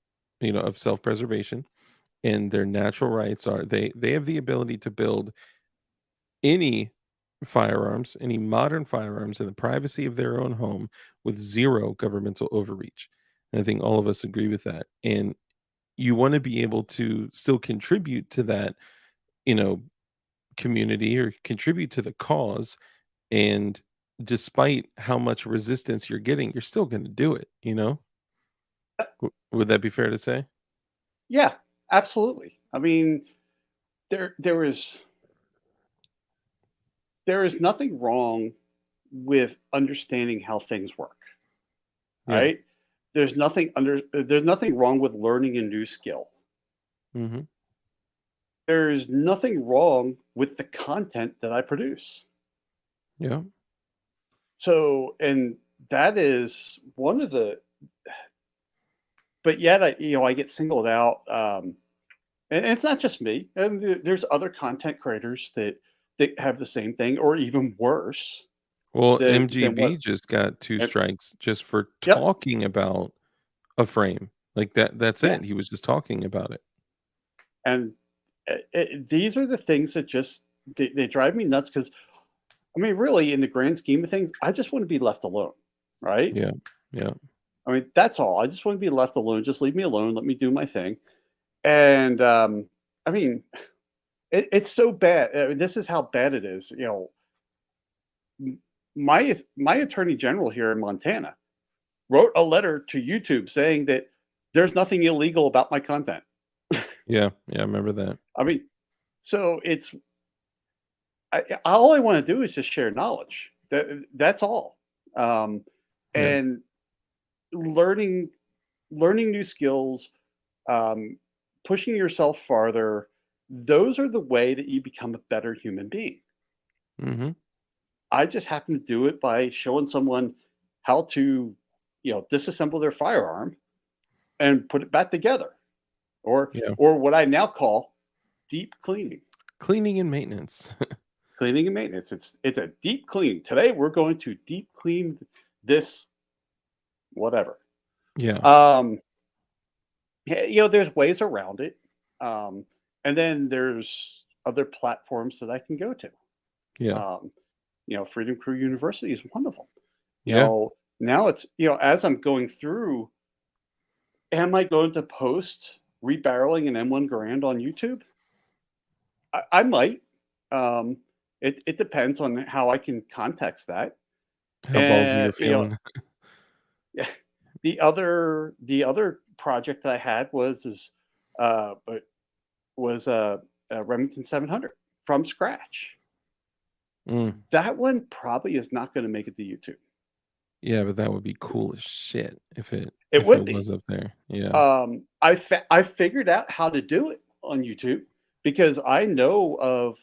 of self-preservation. And their natural rights are they have the ability to build any firearms, any modern firearms in the privacy of their own home with zero governmental overreach. And I think all of us agree with that. And you want to be able to still contribute to that, you know, community or contribute to the cause. And despite how much resistance you're getting, you're still going to do it, you know? Would that be fair to say? Yeah, absolutely. I mean, there is nothing wrong with understanding how things work, Yeah. right? There's nothing wrong with learning a new skill. Mhm. There's nothing wrong with the content that I produce. Yeah. So, and that is one of the, but yet I get singled out, and it's not just me. And there's other content creators that have the same thing, or even worse Well, than what. MGB just got 2 And, strikes just for yep, talking about a frame. Like, that's yeah, it. He was just talking about it. and these are the things that just they drive me nuts because I mean, really, in the grand scheme of things, I just want to be left alone, right? Yeah. Yeah. I mean, that's all. I just want to be left alone. Just leave me alone. Let me do my thing. And I mean, it's so bad. I mean, this is how bad it is. M- my attorney general here in Montana wrote a letter to YouTube saying that there's nothing illegal about my content. Yeah. Yeah, I remember that. I mean, so all I want to do is just share knowledge. That's all. Um, Yeah. and learning new skills, um, pushing yourself farther. Those are the way that you become a better human being. Mhm. I just happen to do it by showing someone how to, disassemble their firearm and put it back together, or Yeah. what I now call deep cleaning. Cleaning and maintenance. Cleaning and maintenance. It's a deep clean. Today we're going to deep clean this whatever. Yeah. Um, yeah, there's ways around it. Um, and then there's other platforms that I can go to. Yeah. Um, Freedom Crew University is one of them. Yeah. Now it's, as I'm going through, am I going to post rebarreling an M1 Garand on YouTube? I might. Um, it depends on how I can context that. How ballsy And you're feeling. the other project that I had uh, was a Remington 700 from scratch. Mm. That one probably is not going to make it to YouTube. Yeah, but that would be cool as shit It if would it be. was up there. Yeah. I figured out how to do it on YouTube because I know of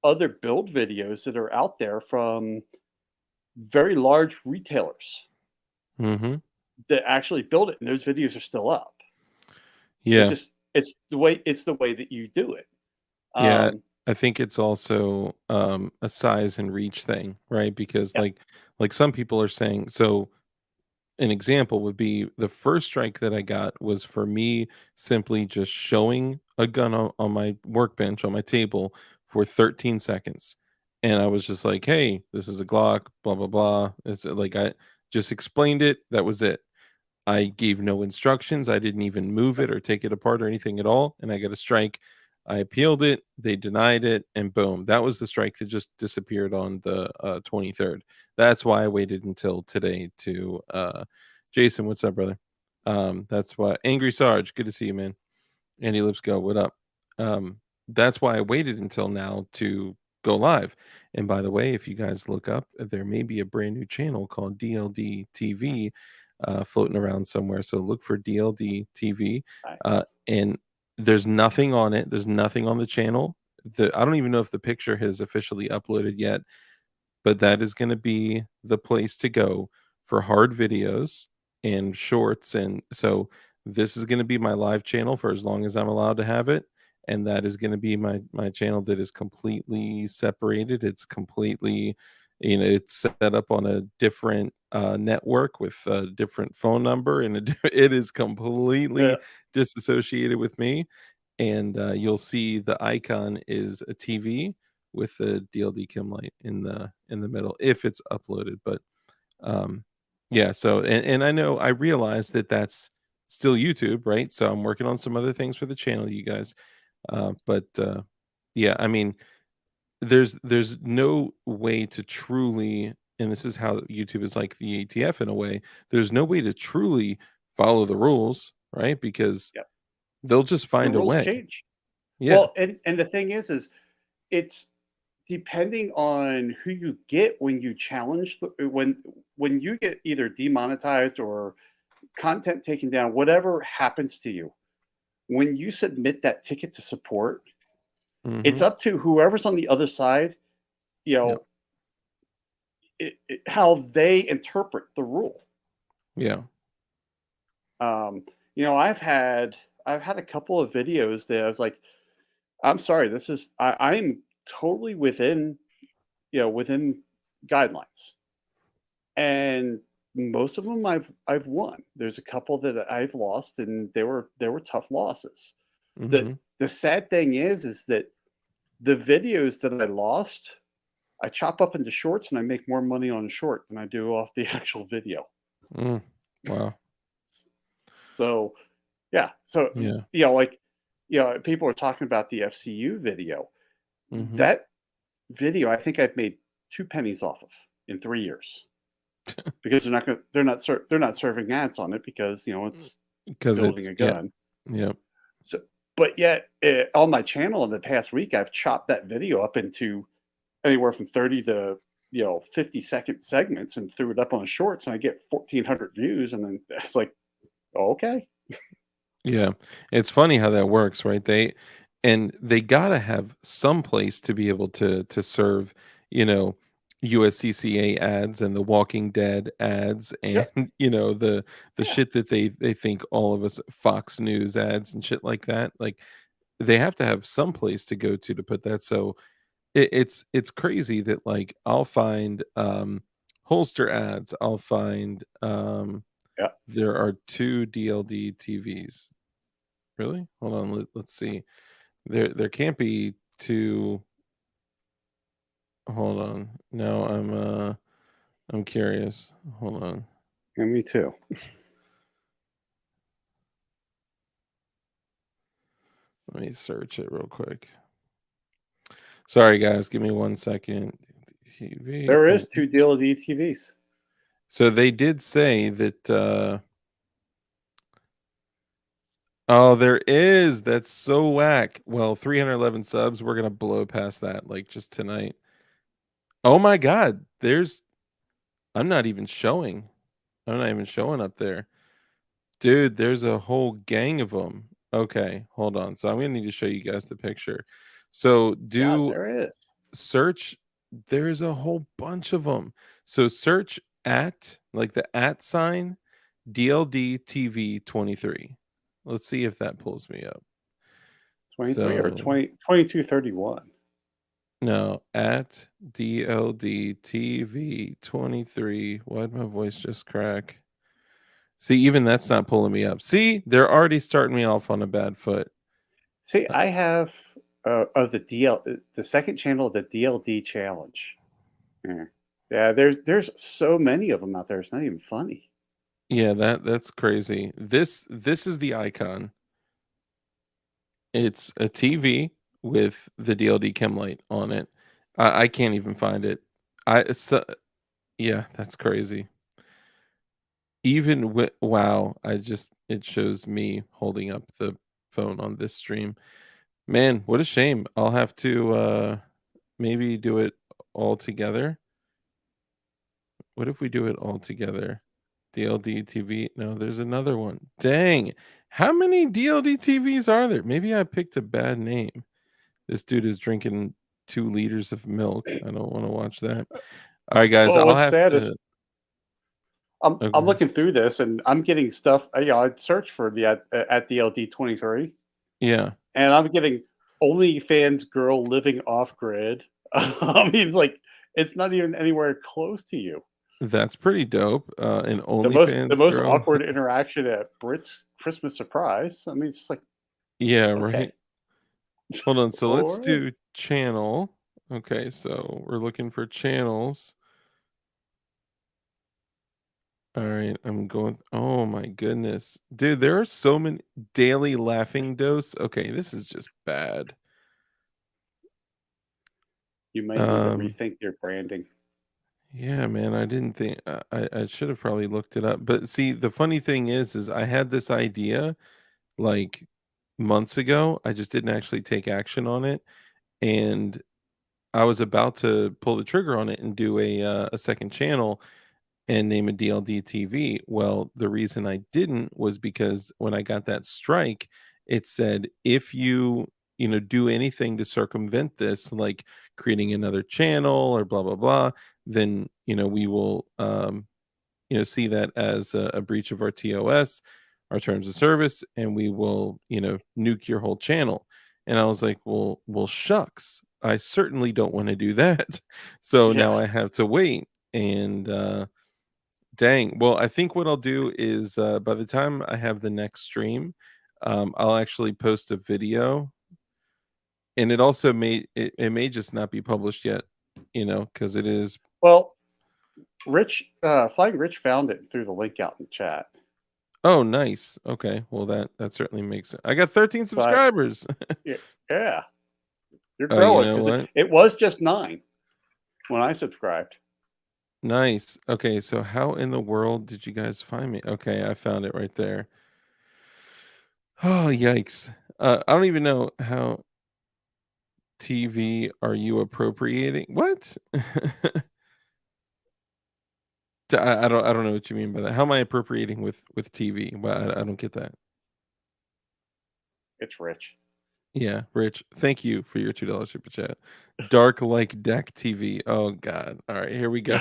other build videos that are out there from very large retailers Mhm. that actually build it, and those videos are still up. It's Yeah. just it's the way that you do it. Yeah. Um, I think it's also, a size and reach thing, right? Because, yeah, like some people are saying so an example would be the first strike that I got was for me simply just showing a gun on my workbench on my table for 13 seconds. And I was just like, hey, this is a Glock, blah, blah, blah. It's like I just explained it. That was it. I gave no instructions. I didn't even move it or take it apart or anything at all. And I got a strike. I appealed it. They denied it. And boom, that was the strike that just disappeared on the 23rd. That's why I waited until today to Jason, what's up, brother? That's why Angry Sarge, good to see you, man. Andy Lipscomb, what up? That's why I waited until now to go live. And by the way, if you guys look up, there may be a brand new channel called DLD TV floating around somewhere. So look for DLD TV. nice. And there's nothing on it. There's nothing on the channel. I don't even know if the picture has officially uploaded yet, but that is going to be the place to go for hard videos and shorts. And so this is going to be my live channel for as long as I'm allowed to have it. And that is going to be my channel that is completely separated. It's completely, it's set up on a different network with a different phone number, and it is Yeah, completely disassociated with me. And you'll see the icon is a TV with the DLD Kim light in the middle if it's uploaded. But yeah, so and I know I realize that that's still YouTube, right? So I'm working on some other things for the channel, you guys. But yeah, I mean, there's no way to truly, and this is how YouTube is like the ATF in a way. There's no way to truly follow the rules, right? Because Yep. they'll just The find a rules way. change. Yeah. Well, and the thing is it's depending on who you get when you challenge when you get either demonetized or content taken down, whatever happens to you, when you submit that ticket to support, it's Mhm. up to whoever's on the other side, you Yeah. know, how they interpret the rule. Yeah. Um, I've had a couple of videos that I was like, I'm sorry, I'm totally within within guidelines, and most of them I've won. There's a couple that I've lost, and they were tough losses. The Mhm. the sad thing is that the videos that I lost, I chop up into shorts and I make more money on a short than I do off the actual video. Mm. Wow. So yeah, so Yeah. like people are talking about the FCU video. Mhm. That video, I think I've made two pennies off of in 3 years because they're not serving ads on it because it's Because building it's a yeah. gun. Yeah. So, but yet on my channel in the past week, I've chopped that video up into anywhere from 30 to 50-second segments and threw it up on shorts, and I get 1,400 views, and then it's like, oh, okay, Yeah. It's funny how that works, right? They gotta have some place to be able to serve, you know, USCCA ads and the Walking Dead ads and, yep, the yeah, shit that they think all of us Fox News ads and shit like that. Like, they have to have some place to go to put that. So it's crazy that, like, I'll find, holster ads, I'll find, yeah. there are 2 DLD TVs. Really? Hold on, let's see. There can't be 2. Hold on. No, I'm curious. Hold on. And me too. Let me search it real quick. Sorry guys, give me 1 second. TV. There Oh, is two DLD TVs. so they did say that oh, there is. That's so whack. Well, 311 subs, we're gonna blow past that like just tonight. Oh my god, there's I'm not even showing. I'm not even showing up there. Dude, there's a whole gang of them. Okay, hold on. So I'm gonna need to show you guys the picture. So Yeah, do there is. search. There's a whole bunch of them. So search at like the at sign DLD TV 23. Let's see if that pulls me up. 23 or So 2231. no, at DLD TV 23. Why'd my voice just crack? See, even that's not pulling me up. See, they're already starting me off on a bad foot. See, Uh, I have of the second channel of the DLD challenge. Yeah. Yeah, there's so many of them out there. It's not even funny. yeah, that's crazy. This is the icon. It's a TV with the DLD chem light on it. I can't even find it. Yeah, that's crazy. Even with wow, it shows me holding up the phone on this stream. Man, what a shame. I'll have to maybe do it all together. What if we do it all together? DLD TV. No, there's another one. Dang. How many DLD TVs are there? Maybe I picked a bad name. This dude is drinking 2 liters of milk. I don't want to watch that. All right, guys, Well, I'll what's have sad is to I'm okay. looking through this and I'm getting stuff. I'd search for the at DLD 23, Yeah, and I'm getting OnlyFans girl living off grid. I mean, it's not even anywhere close to you. that's pretty dope. An The OnlyFans most girl. awkward interaction at Brit's Christmas surprise. I mean, it's just like, Yeah, okay, right. Hold on. So all let's right. do channel. Okay, so we're looking for channels. All right, I'm going. Oh my goodness. Dude, there are so many daily laughing dose. Okay, this is just bad. You might need to Um, rethink your branding. Yeah, man, I didn't think I should have probably looked it up. But see, the funny thing is I had this idea like months ago. I just didn't actually take action on it, and I was about to pull the trigger on it and do a second channel and name a DLD TV. Well, the reason I didn't was because when I got that strike, it said if you do anything to circumvent this, like creating another channel or blah blah blah, then we will see that as a breach of our TOS, our terms of service, and we will nuke your whole channel. And I was like, well, shucks. I certainly don't want to do that. So Yeah. now I have to wait. And dang. Well, I think what I'll do is by the time I have the next stream, I'll actually post a video, and it may just not be published yet, because it is. Well, Flying Rich found it through the link out in the chat. Oh, nice. Okay. Well, that certainly makes sense. I got 13 So I, subscribers. yeah, you're Oh, you growing know because it, what? it was just 9 when I subscribed. Nice. Okay, so how in the world did you guys find me? Okay, I found it right there. Oh, yikes. I don't even know how TV are you appropriating? What? I don't know what you mean by that. How am I appropriating with TV? Well, I don't get that. It's Rich. Yeah, Rich, thank you for your $2 super chat. Dark like deck TV. Oh God. All right, here we go.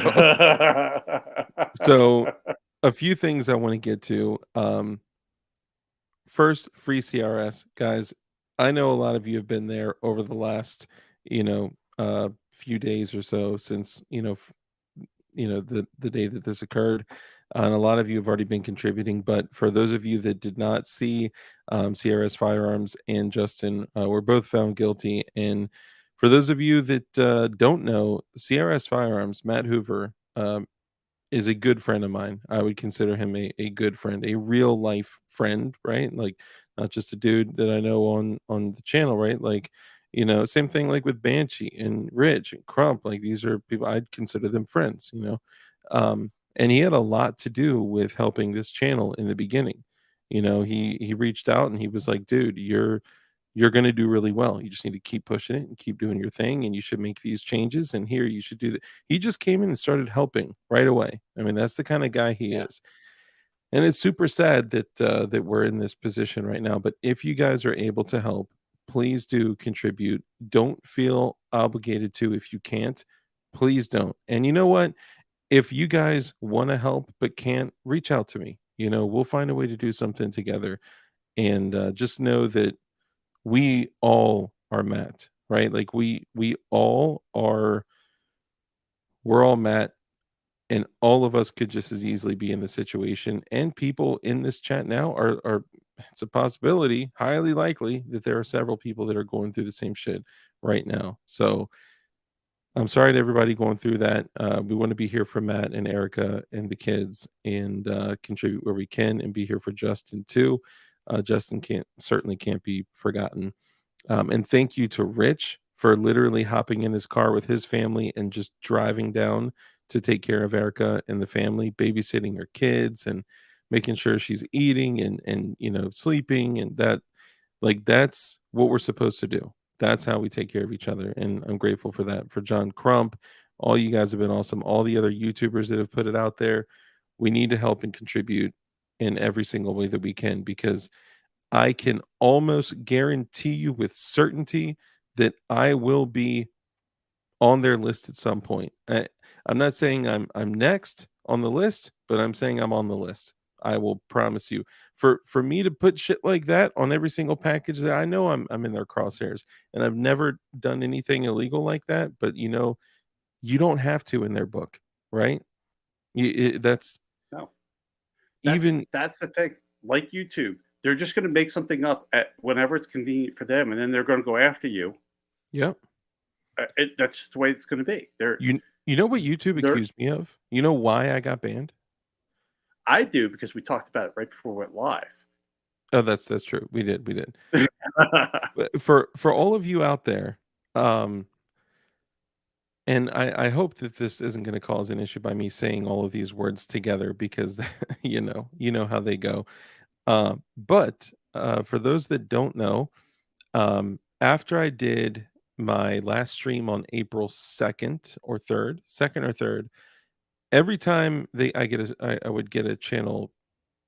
So a few things I want to get to. First, free CRS, guys. I know a lot of you have been there over the last, few days or so since the day that this occurred, and a lot of you have already been contributing. But for those of you that did not see, CRS Firearms and Justin were both found guilty. And for those of you that don't know, CRS Firearms, Matt Hoover, is a good friend of mine. I would consider him a good friend, a real life friend, right? Like not just a dude that I know on the channel, right? Like, same thing like with Banshee and Rich and Crump. Like these are people I'd consider them friends. And he had a lot to do with helping this channel in the beginning. He reached out and he was like, dude, you're going to do really well. You just need to keep pushing it and keep doing your thing. And you should make these changes. And here you should do that. He just came in and started helping right away. I mean, that's the kind of guy he Yeah, is. And it's super sad that we're in this position right now. But if you guys are able to help, please do contribute. Don't feel obligated to if you can't. Please don't. And you know what? If you guys want to help but can't, reach out to me. We'll find a way to do something together. And just know that we all are Matt, right? Like we all are we're all Matt, and all of us could just as easily be in the situation. And people in this chat now are it's a possibility, highly likely, that there are several people that are going through the same shit right now. So I'm sorry to everybody going through that. We want to be here for Matt and Erica and the kids, and contribute where we can, and be here for Justin too. Justin certainly can't be forgotten. And thank you to Rich for literally hopping in his car with his family and just driving down to take care of Erica and the family, babysitting her kids and making sure she's eating and sleeping, and that's what we're supposed to do. That's how we take care of each other. And I'm grateful for that. For John Crump, all you guys have been awesome. All the other YouTubers that have put it out there, we need to help and contribute in every single way that we can, because I can almost guarantee you with certainty that I will be on their list at some point. I'm not saying I'm next on the list, but I'm saying I'm on the list. I will promise you. For me to put shit like that on every single package, that I know I'm in their crosshairs, and I've never done anything illegal like that. But you don't have to in their book, right? That's no, that's even. that's the thing. Like YouTube, they're just going to make something up at whenever it's convenient for them, and then they're going to go after you. Yep. That's just the way it's going to be. You know what YouTube They're accused me of? You know why I got banned? I do because we talked about it right before we went live. Oh, that's true. We did. But for all of you out there, um, And I hope that this isn't gonna cause an issue by me saying all of these words together because, you know how they go. But for those that don't know, after I did my last stream on April 2nd or 3rd, every time I would get a channel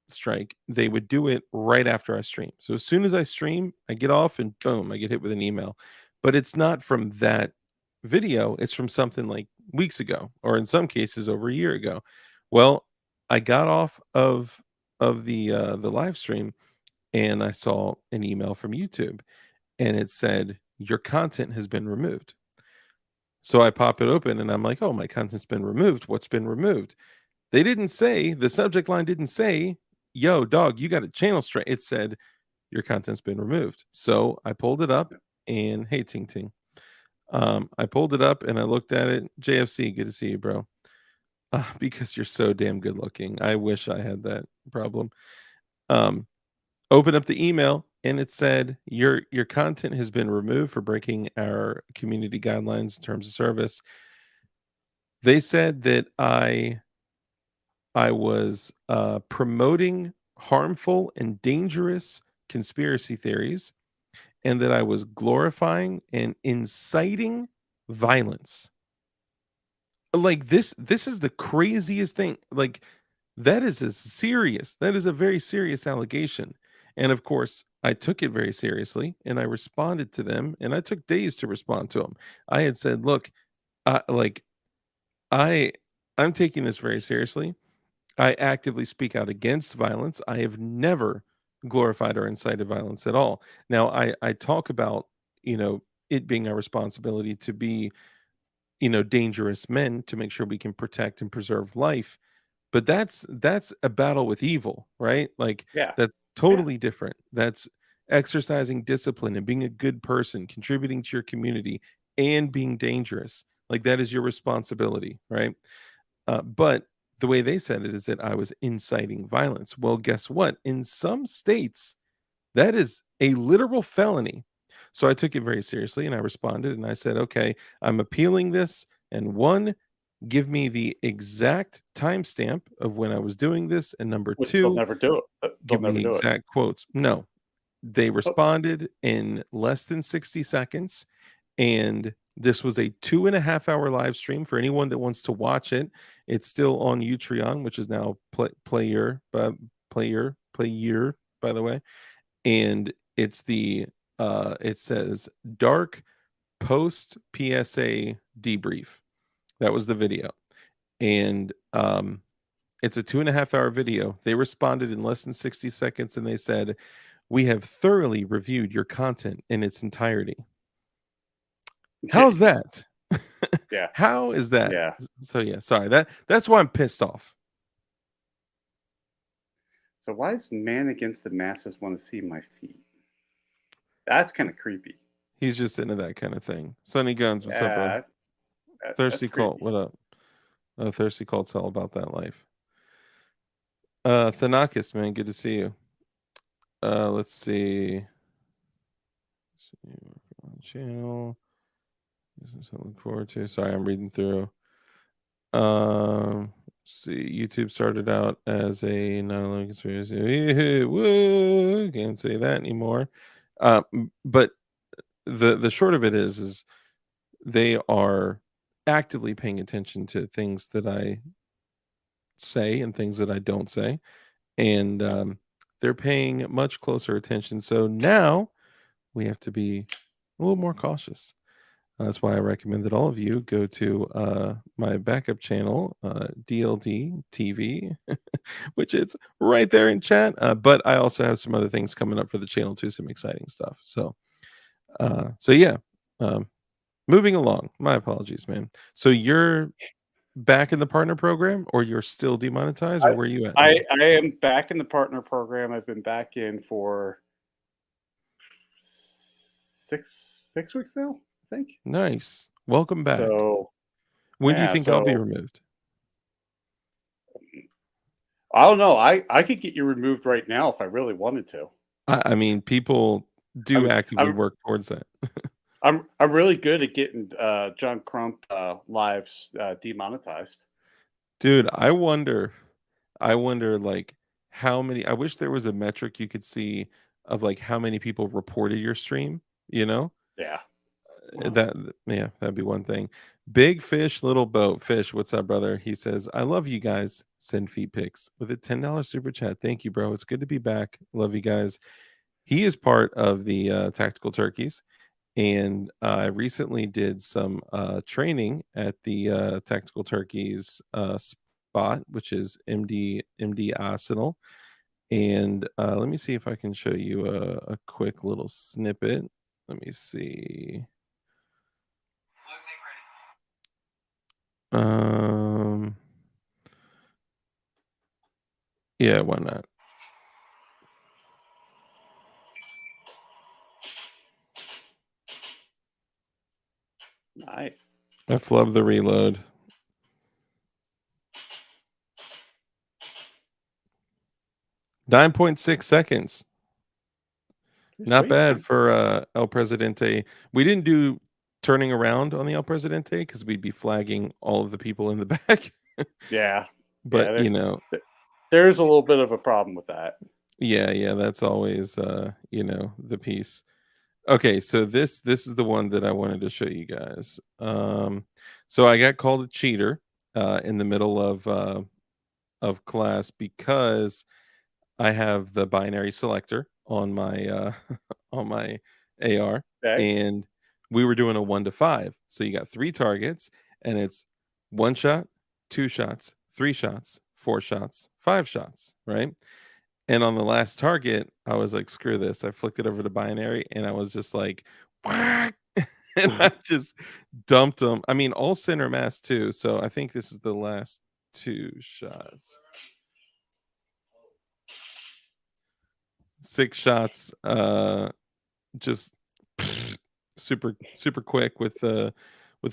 strike, they would do it right after I stream. So as soon as I stream, I get off and boom, I get hit with an email. But it's not from that video, it's from something like weeks ago, or in some cases over a year ago. Well, I got off of the live stream and I saw an email from YouTube and it said your content has been removed. So I pop it open and I'm like, "Oh, my content's been removed. What's been removed?" They didn't say, the subject line didn't say, "Yo, dog, you got a channel strike." It said, "Your content's been removed." So I pulled it up and hey, Ting Ting. I pulled it up and I looked at it. JFC, good to see you, bro. Because you're so damn good looking. I wish I had that problem. Um, Open up the email and it said, your content has been removed for breaking our community guidelines in terms of service. They said that I was promoting harmful and dangerous conspiracy theories, and that I was glorifying and inciting violence. Like this is the craziest thing. Like that is a very serious allegation. And of course, I took it very seriously and I responded to them and I took days to respond to them. I had said, "Look, like I I'm taking this very seriously. I actively speak out against violence. I have never glorified or incited violence at all." Now, I talk about, it being our responsibility to be, dangerous men to make sure we can protect and preserve life, but that's a battle with evil, right? Like, Yeah, that's yeah, totally different. That's exercising discipline and being a good person, contributing to your community, and being dangerous. Like, that is your responsibility, right? But the way they said it is that I was inciting violence. Well, guess what? In some states, that is a literal felony. So I took it very seriously and I responded and I said, "Okay, I'm appealing this. And one, give me the exact timestamp of when I was doing this. And number which they'll two, never do it. They'll give me never the do it. exact quotes." No, they Oh, responded in less than 60 seconds, and this was a 2.5-hour live stream for anyone that wants to watch it. It's still on Utreon, which is now player, by the way, and it's it says "Dark Post PSA Debrief." That was the video, and it's a 2.5-hour video. They responded in less than 60 seconds, and they said, "We have thoroughly reviewed your content in its entirety." How's that? yeah, How is that? yeah. So yeah, sorry. That's why I'm pissed off. So why does man against the masses want to see my feet? That's kind of creepy. He's just into that kind of thing. Sunny Guns, what's up, bud? Yeah, that's Thirsty Cult, creepy. what up? Thirsty Cult's all about that life. Thanakis, man, good to see you. Let's see. Channel. This is something to look forward to. Sorry, I'm reading through. Let's see. YouTube started out as a non conspiracy. Woo, can't say that anymore. But the short of it is they are actively paying attention to things that I say and things that I don't say, and Yeah. they're paying much closer attention. So now we have to be a little more cautious. That's why I recommend that all of you go to my backup channel, DLD TV, which is right there in chat. But I also have some other things coming up for the channel too, some exciting stuff. So yeah, um, moving along. My apologies, man. So you're back in the partner program, or you're still demonetized, or where are you at now? I am back in the partner program. I've been back in for 6 weeks now, I think. Nice. Welcome back. So When do you yeah, think I'll be so removed? I don't know. I could get you removed right now if I really wanted to. I mean, people I do mean, actively I'm work towards that. I'm really good at getting John Crump lives demonetized. Dude, I wonder, like, how many I wish there was a metric you could see of, like, how many people reported your stream, you know? Yeah. Wow. That yeah, that'd be one thing. Big Fish, Little Boat. Fish, what's up, brother? He says, "I love you guys. Send feet pics." With a $10 super chat. Thank you, bro. It's good to be back. Love you guys. He is part of the, Tactical Turkeys, and I recently did some, training at the, Tactical Turkeys, spot, which is MD Arsenal, and, let me see if I can show you a quick little snippet. Let me see. Um, yeah, why not? Nice. I love the reload. 9.6 seconds. Pretty Not sweet, bad man. for, El Presidente. We didn't do turning around on the El Presidente because 'cause we'd be flagging all of the people in the back. Yeah. But, Yeah. you know, There's a little bit of a problem with that. yeah, that's always, the piece. Okay, so this is the one that I wanted to show you guys. So I got called a cheater, in the middle of class because I have the binary selector on my on my AR, Okay. and we were doing a 1 to 5. So you got 3 targets and it's 1 shot, 2 shots, 3 shots, 4 shots, 5 shots, right? And on the last target, I was like, screw this. I flicked it over to binary and I was just like, whack, and I just dumped them. I mean, all center mass too. So I think this is the last 2 shots. 6 shots, just super quick with the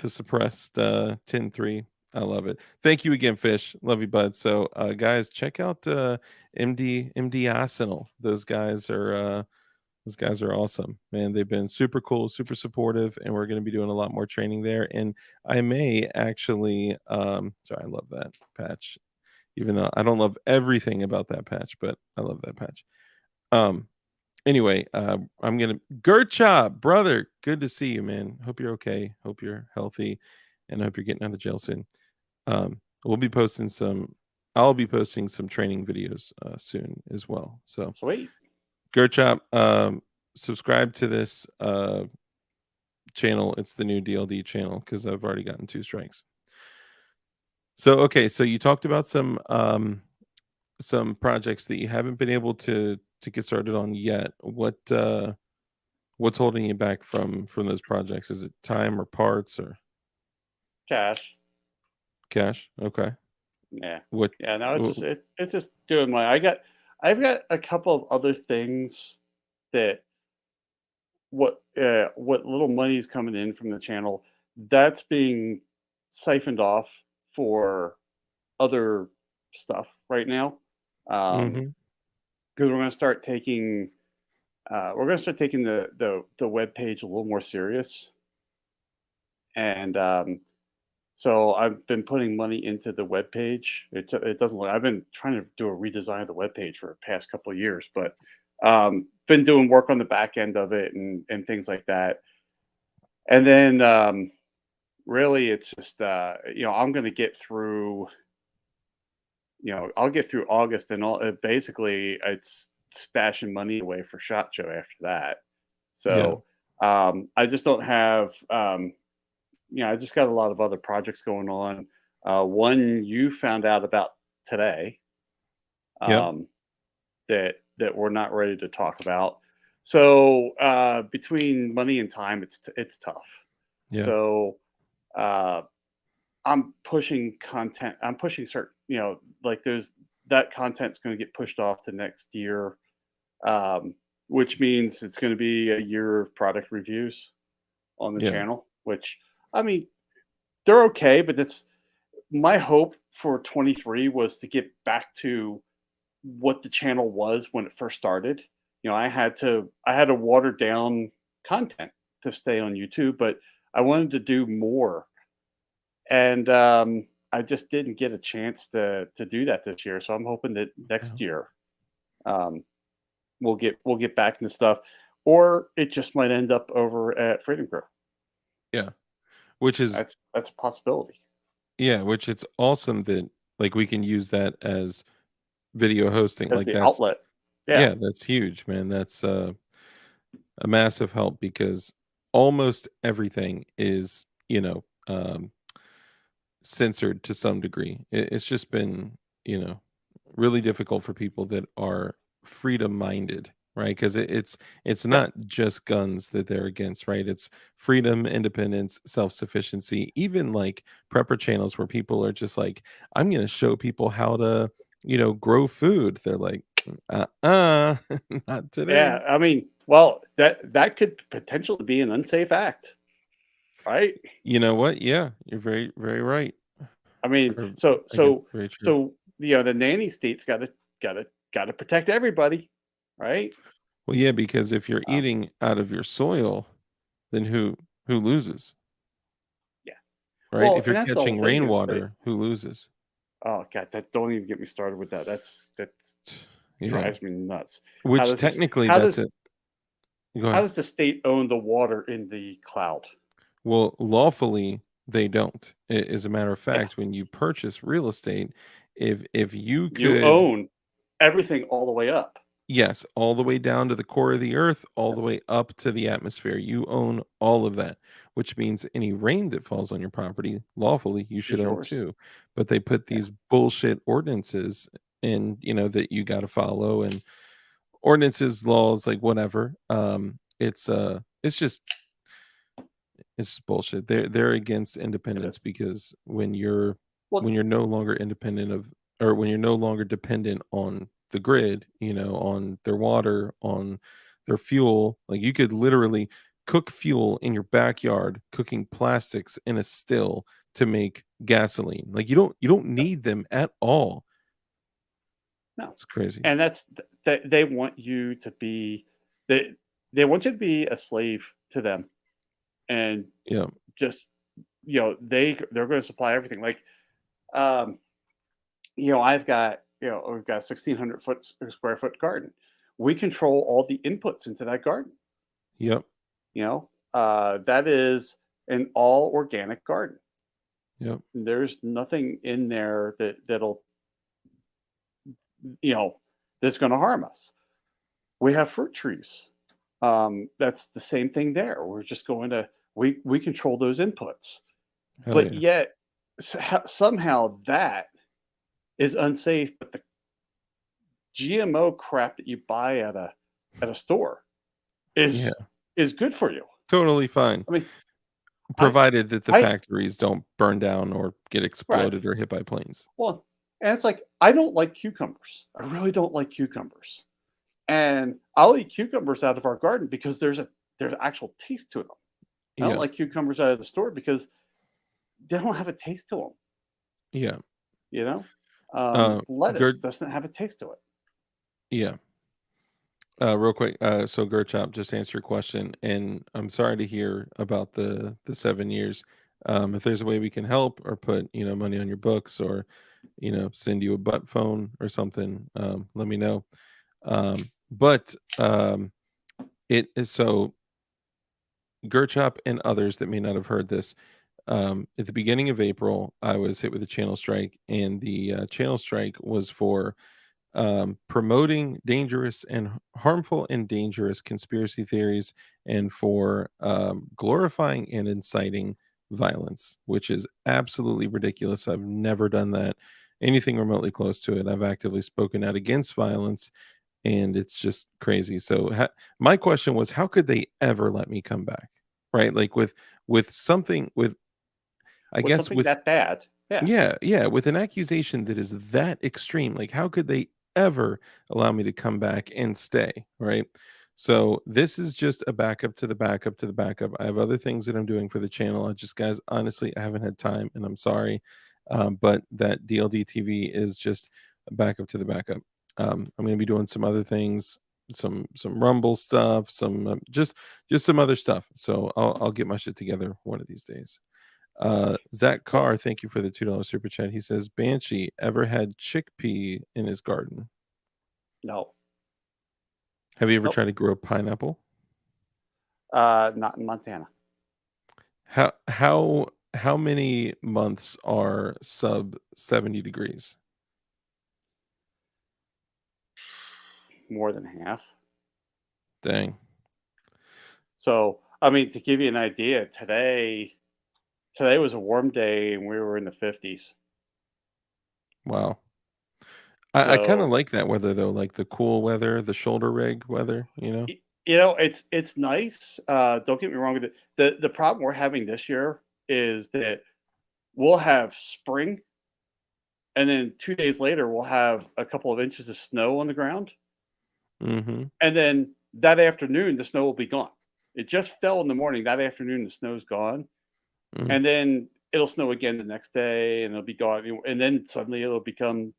suppressed 10-3. I love it. Thank you again, Fish. Love you, bud. So guys, check out MD Arsenal. Those guys are awesome, man. They've been super cool, super supportive, and we're going to be doing a lot more training there. And I may actually, sorry, I love that patch, even though I don't love everything about that patch, but I love that patch. Um, Anyway, I'm gonna Gercha, brother, good to see you, man. Hope you're okay. Hope you're healthy, and I hope you're getting out of jail soon. We'll be posting some. I'll be posting some training videos soon as well. So, Sweet. Gercha, subscribe to this channel. It's the new DLD channel because I've already gotten 2 strikes. So, okay, so you talked about some projects that you haven't been able to get started on yet. What's holding you back from those projects? Is it time or parts or Cash. cash? Okay. Yeah. What Yeah. No, it's w just it's just doing my. I've got a couple of other things that what little money is coming in from the channel that's being siphoned off for other stuff right now. Mhm. Because we're gonna start taking the web page a little more serious, and so I've been putting money into the web page. It doesn't look. I've been trying to do a redesign of the web page for the past couple of years, but been doing work on the back end of it and things like that. And then really, it's just I'm going to get through. I'll get through August, and basically it's stashing money away for Shot Show after that. Yeah. So I just don't have. I just got a lot of other projects going on. One you found out about today, Yep. um, that we're not ready to talk about. So between money and time, it's tough. Yeah. So uh, I'm pushing content. I'm pushing certain, like there's that content's going to get pushed off to next year, which means it's going to be a year of product reviews on the Yeah. channel. Which I mean, they're okay, but that's my hope for 23 was to get back to what the channel was when it first started. I had to water down content. to stay on YouTube, but I wanted to do more, and I just didn't get a chance to do that this year. So I'm hoping that Yeah. next year um, we'll get back into stuff, or it just might end up over at Freedom Grow. Yeah. Which is That's a possibility yeah, which it's awesome that, like, we can use that as video hosting, as like, the that's outlet. Yeah, yeah, that's huge, man, that's, a massive help because almost everything is, censored to some degree. It's just been, really difficult for people that are freedom minded, right? Because it's yeah, not just guns that they're against, right? It's freedom, independence, self sufficiency, even like prepper channels where people are just like, I'm going to show people how to, grow food. They're like, not yeah. today. I mean, well, that could potentially be an unsafe act, right? You know what? Yeah, you're very, very right. I mean, Or so I guess so very true. so the nanny state's got to protect everybody, right? Well, yeah, because if you're Um, eating out of your soil, then who loses, yeah. right? Well, If and you're that's the whole catching thing is that, rainwater, who loses? oh god, that don't even get me started with that. That's Yeah, drives me nuts. How which does this? technically How that's does it. Go how ahead. does the state own the water in the cloud? Well, lawfully they don't. As a matter of Yeah, fact, when you purchase real estate, if you you could own everything all the way up. yes, all the way down to the core of the earth, all the way up to the atmosphere. You own all of that, which means any rain that falls on your property lawfully you should Is own yours. too. But they put Yeah. these bullshit ordinances in, that you got to follow and ordinances, laws, like whatever. It's just it's bullshit. They're against It independence is. because when Well, you're no longer independent of or when you're no longer dependent on the grid, on their water, on their fuel, like you could literally cook fuel in your backyard, cooking plastics in a still to make gasoline. Like you don't need them at all. no. It's crazy. And that's they want you to be they they want you to be a slave to them, and Yeah. just they're going to supply everything. Like um, I've got we've got a 1,600 square foot garden. We control all the inputs into that garden. Yep. That is an all organic garden. Yep. There's nothing in there that'll you know that's going to harm us. We have fruit trees. That's the same thing there. We're just going to we control those inputs, Hell but yeah. yet somehow that is unsafe. But the GMO crap that you buy at a store Yeah. is good for you. Totally fine. I mean, I Provided that the I factories don't burn down or get right. exploded or hit by planes. Well, and it's like I don't like cucumbers. I really don't like cucumbers, and I'll eat cucumbers out of our garden because there's actual taste to them. I don't Yeah, like cucumbers out of the store because they don't have a taste to them. yeah. You know, lettuce Gert doesn't have a taste to it. yeah. Real quick, so Gerchop, just to answer your question, and I'm sorry to hear about the 7 years. If there's a way we can help or put, money on your books or, send you a butt phone or something, let me know. Um, but it is so Gerchop and others that may not have heard this. At the beginning of April, I was hit with a channel strike, and the channel strike was for promoting dangerous and harmful and dangerous conspiracy theories and for glorifying and inciting violence, which is absolutely ridiculous. I've never done that, anything remotely close to it. I've actively spoken out against violence, and it's just crazy. So, my question was, how could they ever let me come back? Right, like with something with I With guess something with that bad, yeah, yeah, yeah, with an accusation that is that extreme, like how could they ever allow me to come back and stay, right? So this is just a backup to the backup to the backup. I have other things that I'm doing for the channel. I just guys, honestly, I haven't had time, and I'm sorry, but that DLD TV is just a backup to the backup. I'm going to be doing some other things some Rumble stuff, some just some other stuff. So I'll get my shit together one of these days. Zach Well, Carr, thank you for the $2 super chat. He says, Banshee ever had chickpea in his garden? no, Have you ever nope, tried to grow a pineapple? not in Montana. How many months are sub 70 degrees? More than half. Dang. So, I mean, to give you an idea, today was a warm day and we were in the 50s. Wow. I kind of So, like that weather though, like the cool weather, the shoulder rig weather, you know? it's nice. Don't get me wrong with it. The problem we're having this year is that we'll have spring, and then 2 days later we'll have a couple of inches of snow on the ground, Mhm. and then that afternoon the snow will be gone. It just fell in the morning. That afternoon the snow's gone, Mhm. and then it'll snow again the next day, and it'll be gone, and then suddenly it'll become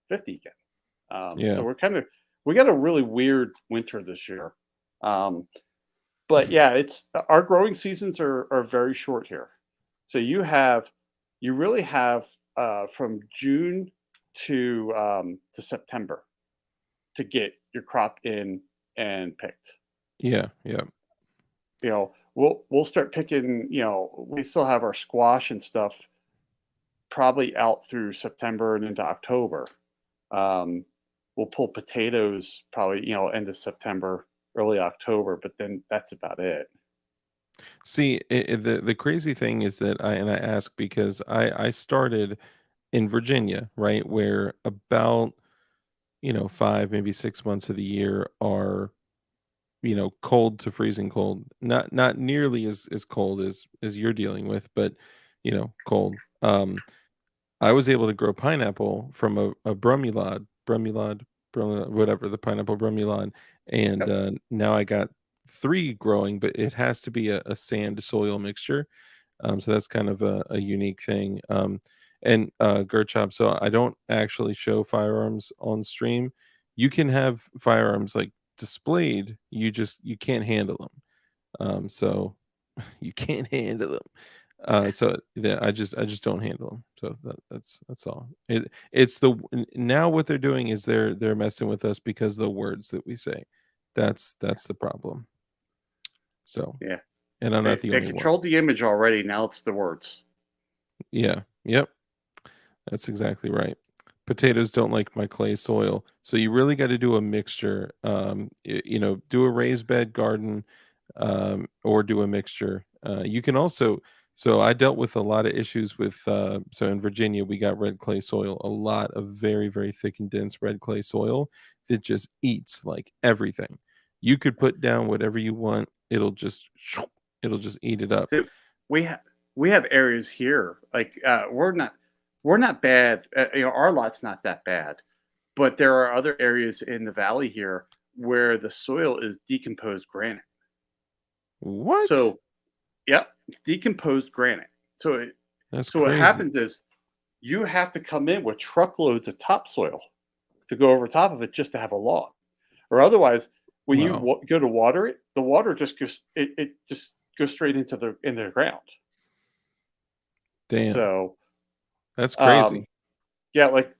50 again. So Yeah. we got a really weird winter this year. Um, but yeah, it's our growing seasons are very short here. So you really have from June to September to get your crop in and picked. Yeah, yeah. We'll start picking. We still have our squash and stuff probably out through September and into October. Um, we'll pull potatoes probably end of September, early October, but then that's about it. See, the crazy thing is that I ask because I started in Virginia, right, where about, 5, maybe 6 months of the year are, cold to freezing cold. Not nearly as cold as you're dealing with, but, cold. I was able to grow pineapple from a brumulod, whatever, the pineapple brumulod, and, Yep. now I got 3 growing, but it has to be a sand soil mixture, so that's kind of a unique thing, and, Gerchop, so I don't actually show firearms on stream. You can have firearms, like, displayed, you can't handle them, so you can't handle them. So yeah, I just don't handle them. So that's all. It's now what they're doing is they're messing with us because the words that we say. That's the problem. So, Yeah. and I'm not the They only one. controlled the image already. Now it's the words. Yeah. Yep. That's exactly right. Potatoes don't like my clay soil. So you really got to do a mixture. Do a raised bed garden, or do a mixture. You can also, so I dealt with a lot of issues with, so in Virginia, we got red clay soil, a lot of very, very thick and dense red clay soil that just eats like everything. You could put down whatever you want, it'll just eat it up. So we have we have areas here like we're not bad. Our lot's not that bad, but there are other areas in the valley here where the soil is decomposed granite. What? So yep, it's decomposed granite. So That's so what crazy. happens is you have to come in with truckloads of topsoil to go over top of it just to have a lawn, or otherwise, when you Wow. go to water it, the water just it just goes straight into the ground. Damn. So That's um, crazy. yeah, like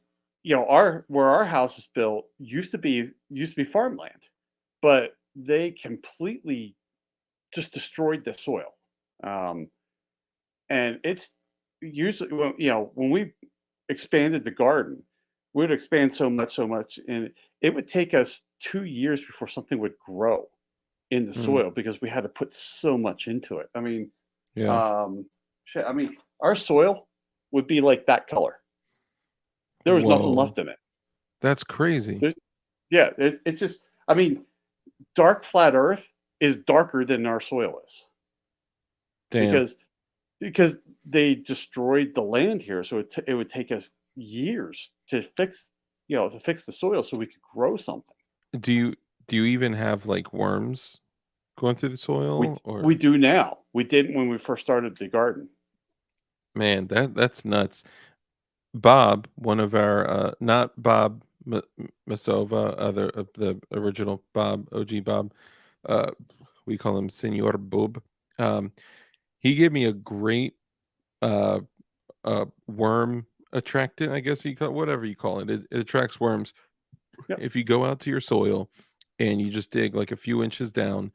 our where our house is built used to be farmland, but they completely just destroyed the soil. Um, and it's usually when we expanded the garden, we would expand so much, and it would take us 2 years before something would grow in the Mm, soil because we had to put so much into it. I mean, yeah. um, shit. I mean, our soil would be like that color. There was nothing Whoa. left in it. That's crazy. There's, yeah, it's just. I mean, dark flat Earth is darker than our soil is Damn. because because they destroyed the land here, so it would take us years to fix the soil so we could grow something. Do you do you even have, like, worms going through the soil We or do now. We didn't when we first started the garden. man, that's nuts. Bob, one of our, not Bob Masova, the original Bob, OG Bob. Uh, we call him Senor Boob. Um, he gave me a great uh, worm attractant, I guess you call it, whatever you call it. It attracts worms. Yep. If you go out to your soil and you just dig like a few inches down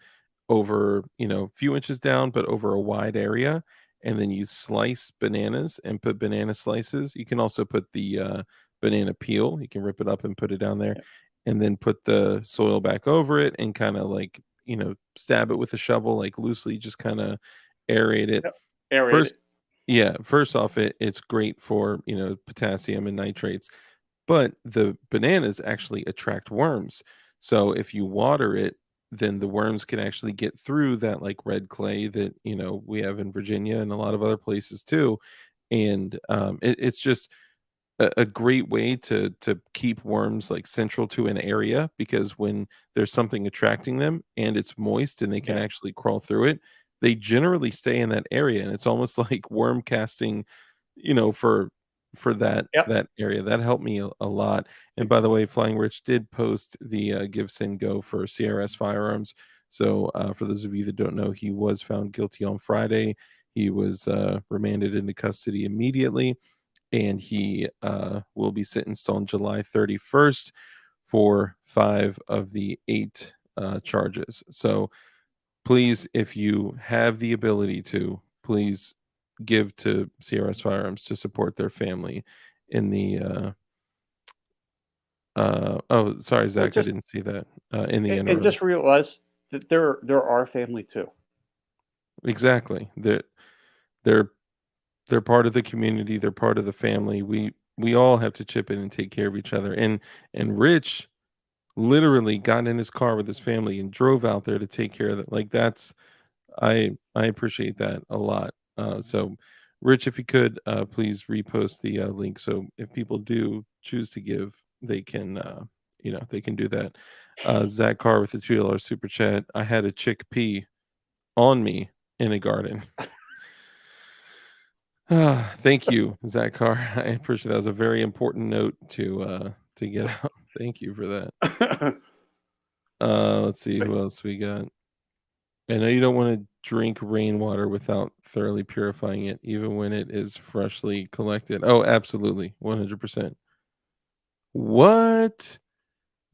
over, a few inches down, but over a wide area, and then you slice bananas and put banana slices. You can also put the banana peel. You can rip it up and put it down there, Yep. and then put the soil back over it and kind of like, stab it with a shovel, like loosely, just kind of aerate it. Yep. Aerate First, it. yeah, first off, it's great for, potassium and nitrates, but the bananas actually attract worms. So if you water it, then the worms can actually get through that like red clay that, we have in Virginia and a lot of other places too. And it's just a great way to keep worms like central to an area, because when there's something attracting them and it's moist and they can Yeah. actually crawl through it, they generally stay in that area, and it's almost like worm casting, for Yep. that area. That helped me a lot. And See, by the way, Flying Rich did post the give send go for CRS Firearms. So for those of you that don't know, he was found guilty on Friday. He was remanded into custody immediately, and he will be sentenced on July 31st for 5 of the 8 charges. So please, if you have the ability to, please give to CRS Firearms to support their family in the oh, sorry, well, Zach, I just didn't see that in the and interim. just realize that there are family too. Exactly. They're they're part of the community, they're part of the family. We all have to chip in and take care of each other. And Rich literally got in his car with his family and drove out there to take care of it. Like that's I appreciate that a lot. So Rich, if you could please repost the link, so if people do choose to give, they can they can do that. Zach Carr with the $2 super chat. I had a chickpea on me in a garden. Thank you, Zach Carr. I appreciate that. Was a very important note to get out. Thank you for that. Let's see But who else we got. I know you don't want to drink rainwater without thoroughly purifying it, even when it is freshly collected. Oh, absolutely, 100%. What?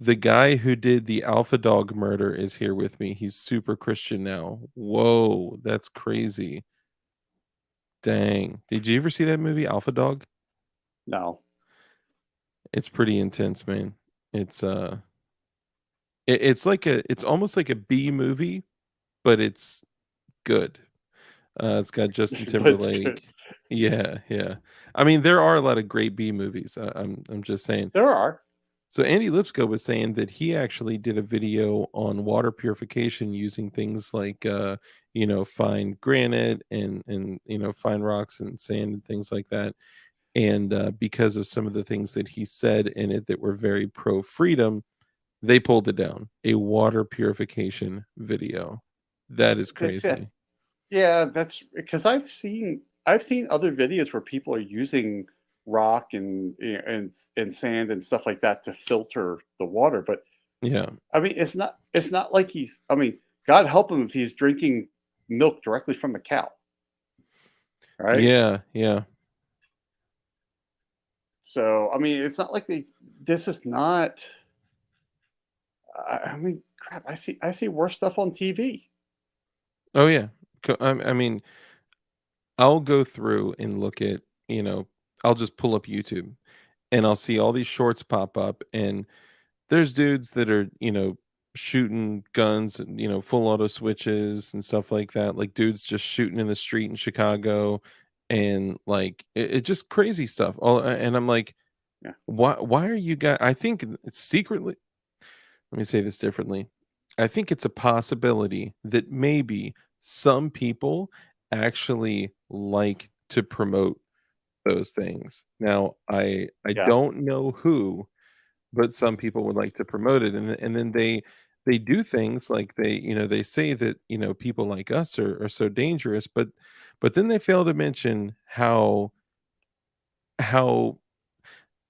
The guy who did the Alpha Dog murder is here with me. He's super Christian now. Whoa, that's crazy. Dang. Did you ever see that movie, Alpha Dog? no, It's pretty intense, man. It's it's almost like a B movie, but it's good. It's got Justin but it's good. Timberlake. Yeah, yeah. I mean, there are a lot of great B movies. I'm just saying. There are. So Andy Lipscomb was saying that he actually did a video on water purification using things like fine granite and fine rocks and sand and things like that. And because of some of the things that he said in it that were very pro freedom, they pulled it down. A water purification video. That is That's crazy. yes. Yeah, that's because I've seen other videos where people are using rock and sand and stuff like that to filter the water. But Yeah. I mean, it's not like he's. I mean, God help him if he's drinking milk directly from a cow, right? Yeah, yeah. So I mean, it's not like they. This is not. I mean, crap. I see worse stuff on TV. Oh, yeah. I mean, I'll go through and look at, I'll just pull up YouTube and I'll see all these shorts pop up, and there's dudes that are, shooting guns and, full auto switches and stuff like that. Like dudes just shooting in the street in Chicago, and like it just crazy stuff. And I'm like, Yeah, why are you guys, I think it's secretly, let me say this differently. I think it's a possibility that maybe some people actually like to promote those things. Now, I yeah. don't know who, but some people would like to promote it, and then they do things like they say that, people like us are so dangerous, but then they fail to mention how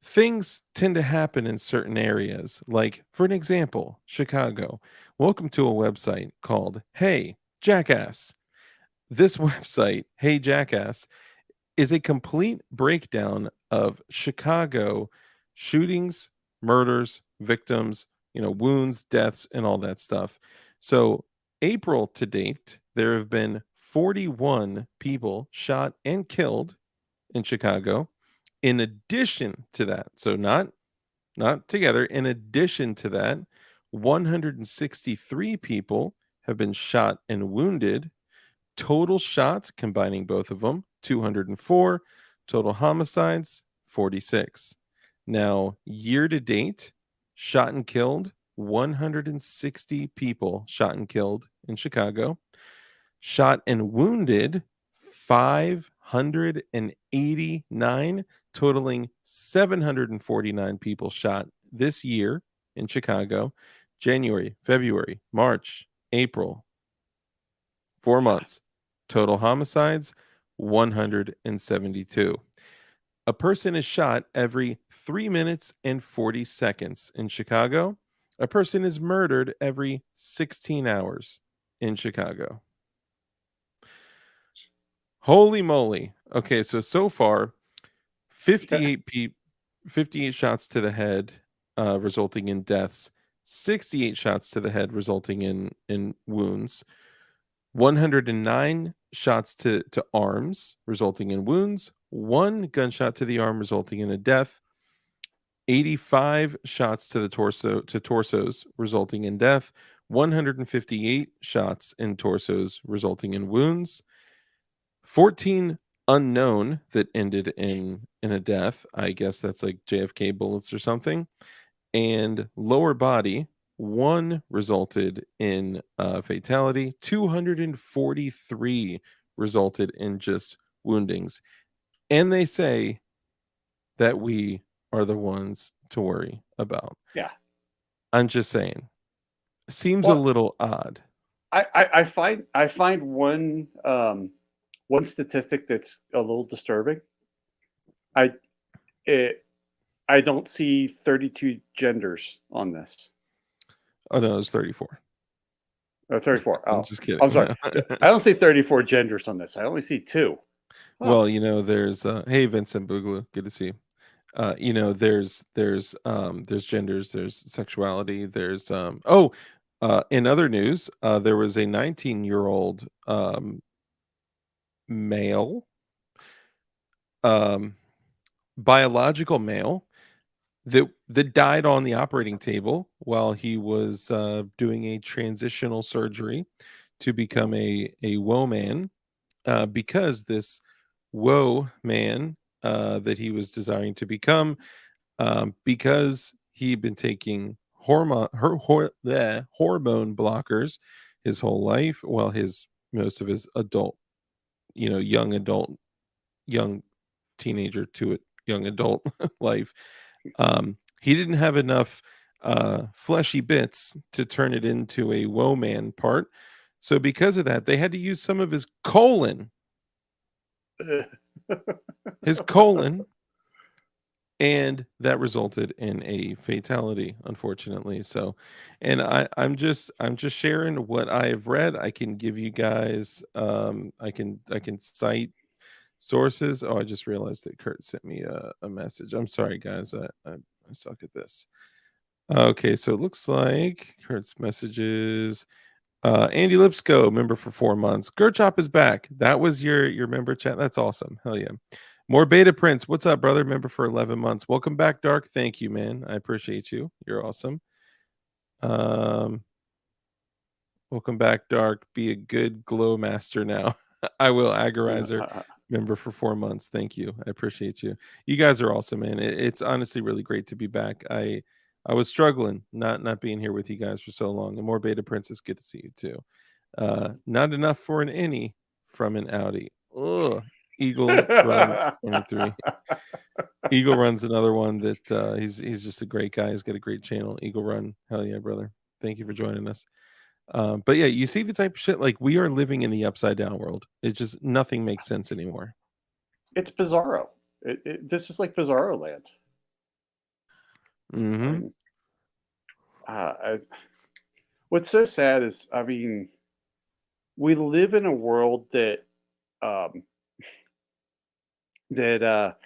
things tend to happen in certain areas. Like, for an example, Chicago. Welcome to a website called Hey Jackass. This website, Hey Jackass, is a complete breakdown of Chicago shootings, murders, victims, wounds, deaths, and all that stuff. So, April to date, there have been 41 people shot and killed in Chicago. In addition to that, so not together, in addition to that, 163 people have been shot and wounded. Total shots, combining both of them, 204. Total homicides, 46. Now, year to date, shot and killed, 160 people shot and killed in Chicago. Shot and wounded, 589, totaling 749 people shot this year in Chicago. January, February, March, April, 4 months. Total homicides, 172. A person is shot every 3 minutes and 40 seconds in Chicago. A person is murdered every 16 hours in Chicago. Holy moly. Okay, so far, 58 shots to the head, resulting in deaths, 68 shots to the head, resulting in wounds, 109 shots to arms, resulting in wounds, 1 gunshot to the arm, resulting in a death, 85 shots to the torsos, resulting in death, 158 shots in torsos, resulting in wounds, 14 unknown that ended in a death. I guess that's like JFK bullets or something. And lower body, 1 resulted in fatality, 243 resulted in just woundings. And they say that we are the ones to worry about. Yeah. I'm just saying. Seems a Well, little odd. I find one statistic that's a little disturbing. I it, I don't see 32 genders on this. Oh no, it's 34. Oh, 34. I'm Oh, just I'm kidding. sorry. I don't see 34 genders on this. I only see 2. Oh, Well, there's hey Vincent Boogaloo, good to see you. There's genders, there's sexuality, there's in other news, there was a 19-year-old male, um biological male that died on the operating table while he was doing a transitional surgery to become a woe man, because this woe man that he was desiring to become, because he'd been taking hormone blockers his whole life, well, his most of his adult, young adult, young teenager to it, young adult life. He didn't have enough fleshy bits to turn it into a woe man part. So because of that, they had to use some of his colon, and that resulted in a fatality, unfortunately. So, and I'm just sharing what I've read. I can give you guys, I can cite sources. Oh, I just realized that Kurt sent me a message. I'm sorry, guys. I suck at this. Okay, so it looks like Kurt's messages. Andy Lipsco, member for 4 months. Gerchop is back. That was your member chat. That's awesome. Hell yeah. More Beta Prince. What's up, brother? Member for 11 months. Welcome back, Dark. Thank you, man. I appreciate you. You're awesome. Um, Welcome back, Dark. Be a good glow master now. I will. Agorizer, member for 4 months. Thank you. I appreciate you. You guys are awesome, man. It's honestly really great to be back. I was struggling not being here with you guys for so long. And more Beta Princess, good to see you too. Not enough for an innie from an Audi. Ugh. Eagle Run 23. Eagle Run's another one that he's just a great guy. He's got a great channel. Eagle Run. Hell yeah, brother. Thank you for joining us. But yeah, you see the type of shit, like, we are living in the upside down world. It's just nothing makes sense anymore. it's bizarro. This is like bizarro land. I Mhm. mean, I, what's so sad is, I mean, we live in a world that um, that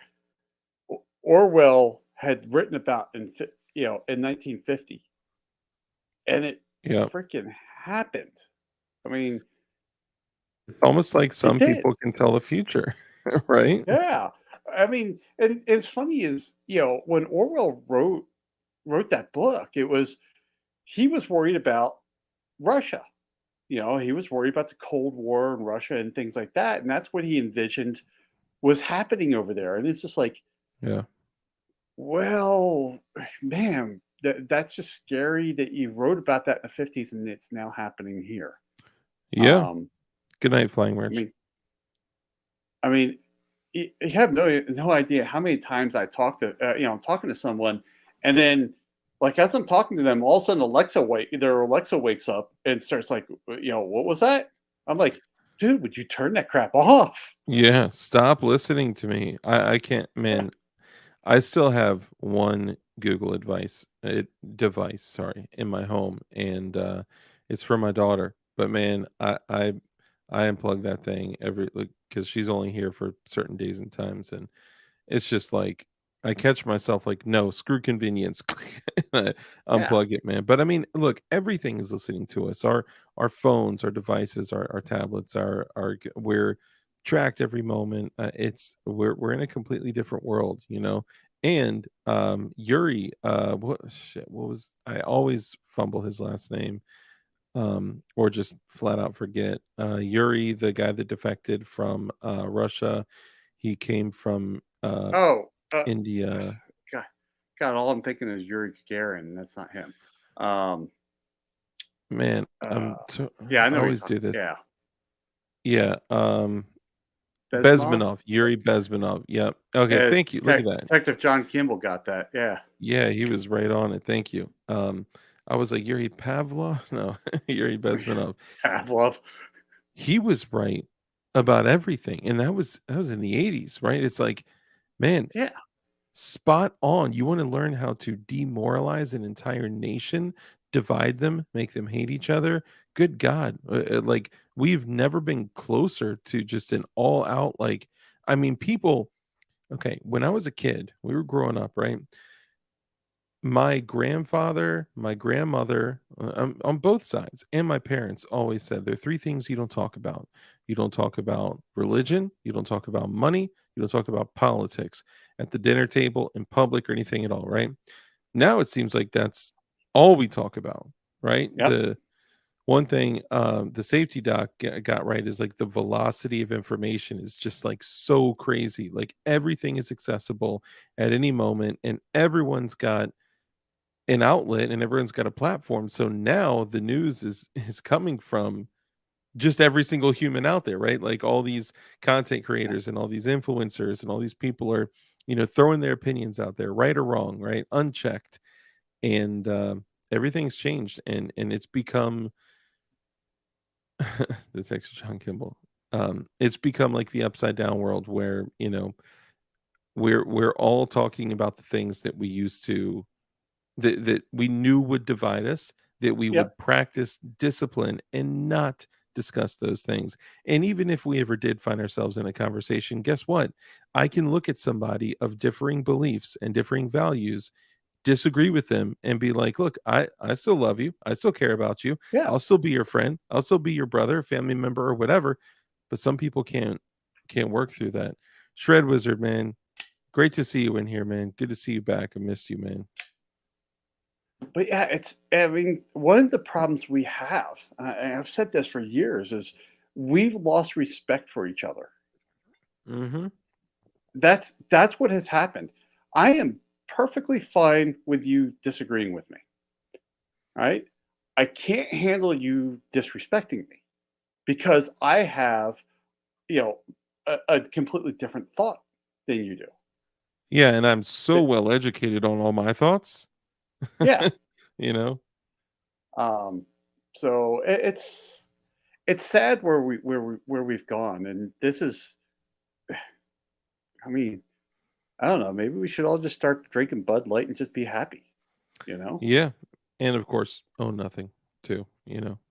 Orwell had written about in 1950, and it Yep. freaking happened. I mean, It's almost like it some did. people can tell the future, right? Yeah. I mean, and it's funny is, when Orwell wrote that book, he was worried about Russia. He was worried about the Cold War and Russia and things like that, and that's what he envisioned was happening over there. And it's just like, Yeah. well, man, that's just scary that you wrote about that in the 50s and it's now happening here. Yeah. Um, Good night, Flying I Merch. mean, I mean, you have no idea how many times I talk to I'm talking to someone, and then like as I'm talking to them, all of a sudden their Alexa wakes up and starts like, what was that? I'm like, dude, would you turn that crap off? Yeah, stop listening to me. I can't, man. I still have one Google device, sorry, in my home, and it's for my daughter. But man, I unplug that thing every like because she's only here for certain days and times, and it's just like I catch myself like, "No, screw convenience." I Yeah, unplug it, man. But I mean, look, everything is listening to us. Our phones, our devices, our tablets, we're tracked every moment. We're in a completely different world, you know? And, Yuri, what was I always fumble his last name, or just flat out forget. Yuri, the guy that defected from, Russia, he came from, oh, India. God, God, all I'm thinking is Yuri Gagarin, and that's not him. Um, Man, uh, I yeah, I know what you're always talking. do this. Yeah, Yeah, Bezmenov. Bezmenov, Yuri Bezmenov, yep. Okay, Yeah, thank you, look at that. Detective John Kimball got that. Yeah, Yeah, he was right on it, thank you. I was like, Yuri Pavlov? No, Yuri Bezmenov. Pavlov. He was right about everything, and that was in the '80s, right? It's like, man, Yeah, spot on. You wanna learn how to demoralize an entire nation, divide them, make them hate each other? Good God. Like, we've never been closer to just an all out, like I mean, people okay, when I was a kid, we were growing up, right? My grandfather, my grandmother, on both sides, and my parents always said there are 3 things you don't talk about. You don't talk about religion, you don't talk about money, you don't talk about politics at the dinner table, in public, or anything at all, right? Now it seems like that's all we talk about, right? yep, The one thing, the safety doc got right is, like, the velocity of information is just, like, so crazy, like, everything is accessible at any moment, and everyone's got an outlet and everyone's got a platform. So now the news is coming from just every single human out there, right? Like all these content yeah, creators and all these influencers and all these people are, throwing their opinions out there, right or wrong, right? Unchecked. And everything's changed and it's become the text of John Kimball. It's become like the upside down world where, we're all talking about the things that we used to that we knew would divide us, that we yep, would practice discipline and not discuss those things. And even if we ever did find ourselves in a conversation, guess what? I can look at somebody of differing beliefs and differing values, disagree with them, and be like, look, I still love you. I still care about you. yeah. I'll still be your friend. I'll still be your brother, family member, or whatever. But some people can't work through that. Shred Wizard, man. Great to see you in here, man. Good to see you back. I missed you, man. But yeah, I mean, one of the problems we have, and I've said this for years, is we've lost respect for each other. Mhm. That's what has happened. I am perfectly fine with you disagreeing with me, right? I can't handle you disrespecting me because I have, you know, a completely different thought than you do. Yeah, and I'm so That well educated on all my thoughts, yeah. you know? Um, so it's sad where we've gone, and this is, I mean, I don't know. Maybe we should all just start drinking Bud Light and just be happy. you know? Yeah, and of course, own nothing too,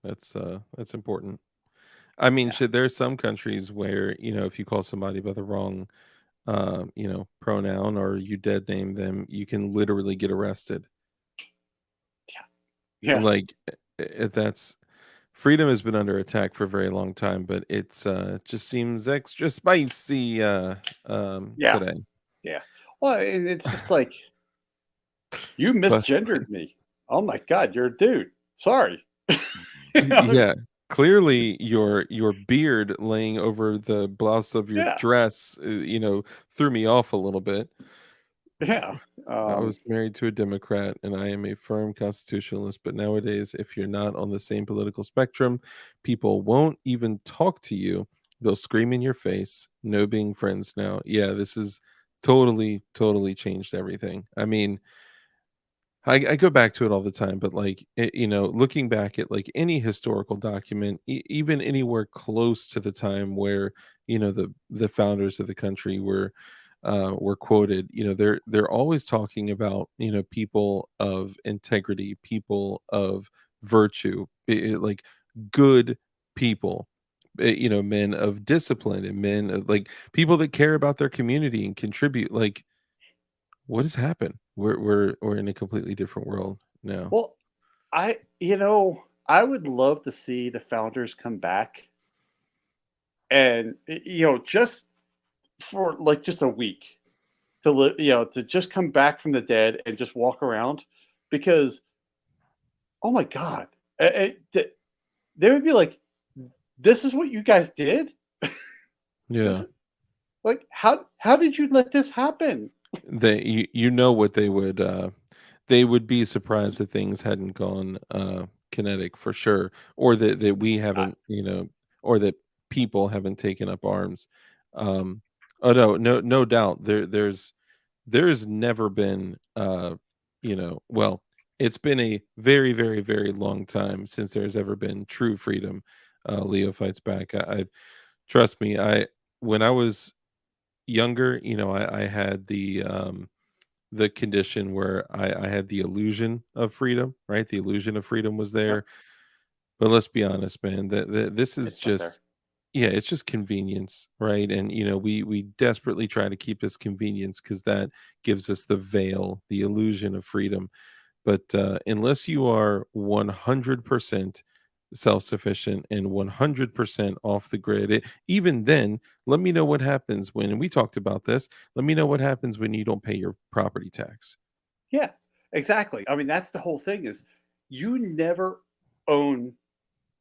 that's important. I mean, Yeah. shit, there's some countries where, if you call somebody by the wrong, pronoun or you dead name them, you can literally get arrested. Yeah. Yeah. Like, that's freedom has been under attack for a very long time, but it just seems extra spicy, Yeah. today. Yeah. Well, and it's just like, you But misgendered me. Oh my god, you're a dude. Sorry. You know? yeah, clearly your beard laying over the blouse of your Yeah. dress, threw me off a little bit. Yeah. I Um, was married to a Democrat and I am a firm constitutionalist, but nowadays, if you're not on the same political spectrum, people won't even talk to you. They'll scream in your face. No being friends now. Yeah, this is totally, totally changed everything. I mean, I go back to it all the time, but like looking back at like any historical document, even anywhere close to the time where the founders of the country were quoted, they're always talking about people of integrity, people of virtue, like good people. Men of discipline and men of, like, people that care about their community and contribute. Like, what has happened? We're in a completely different world now. well, I would love to see the founders come back and, just for like just a week to to just come back from the dead and just walk around because, oh my god, they would be like, "This is what you guys did? This Yeah. is like, how did you let this happen?" What they would be surprised that things hadn't gone kinetic for sure, or that we I haven't, or that people haven't taken up arms. Um oh no doubt there's never been well, it's been a very, very, very long time since there's ever been true freedom. Leo fights back. I trust me, I when I was younger, I had the condition where I had the illusion of freedom, right? The illusion of freedom was Yep, there. But let's be honest, man, this is it's not there. just, yeah, it's just convenience, right? And we desperately try to keep this convenience because that gives us the veil, the illusion of freedom. But unless you are 100% self-sufficient and 100% off the grid, even then, let me know what happens when, and we talked about this, let me know what happens when you don't pay your property tax. Yeah, exactly. I mean, that's the whole thing is you never own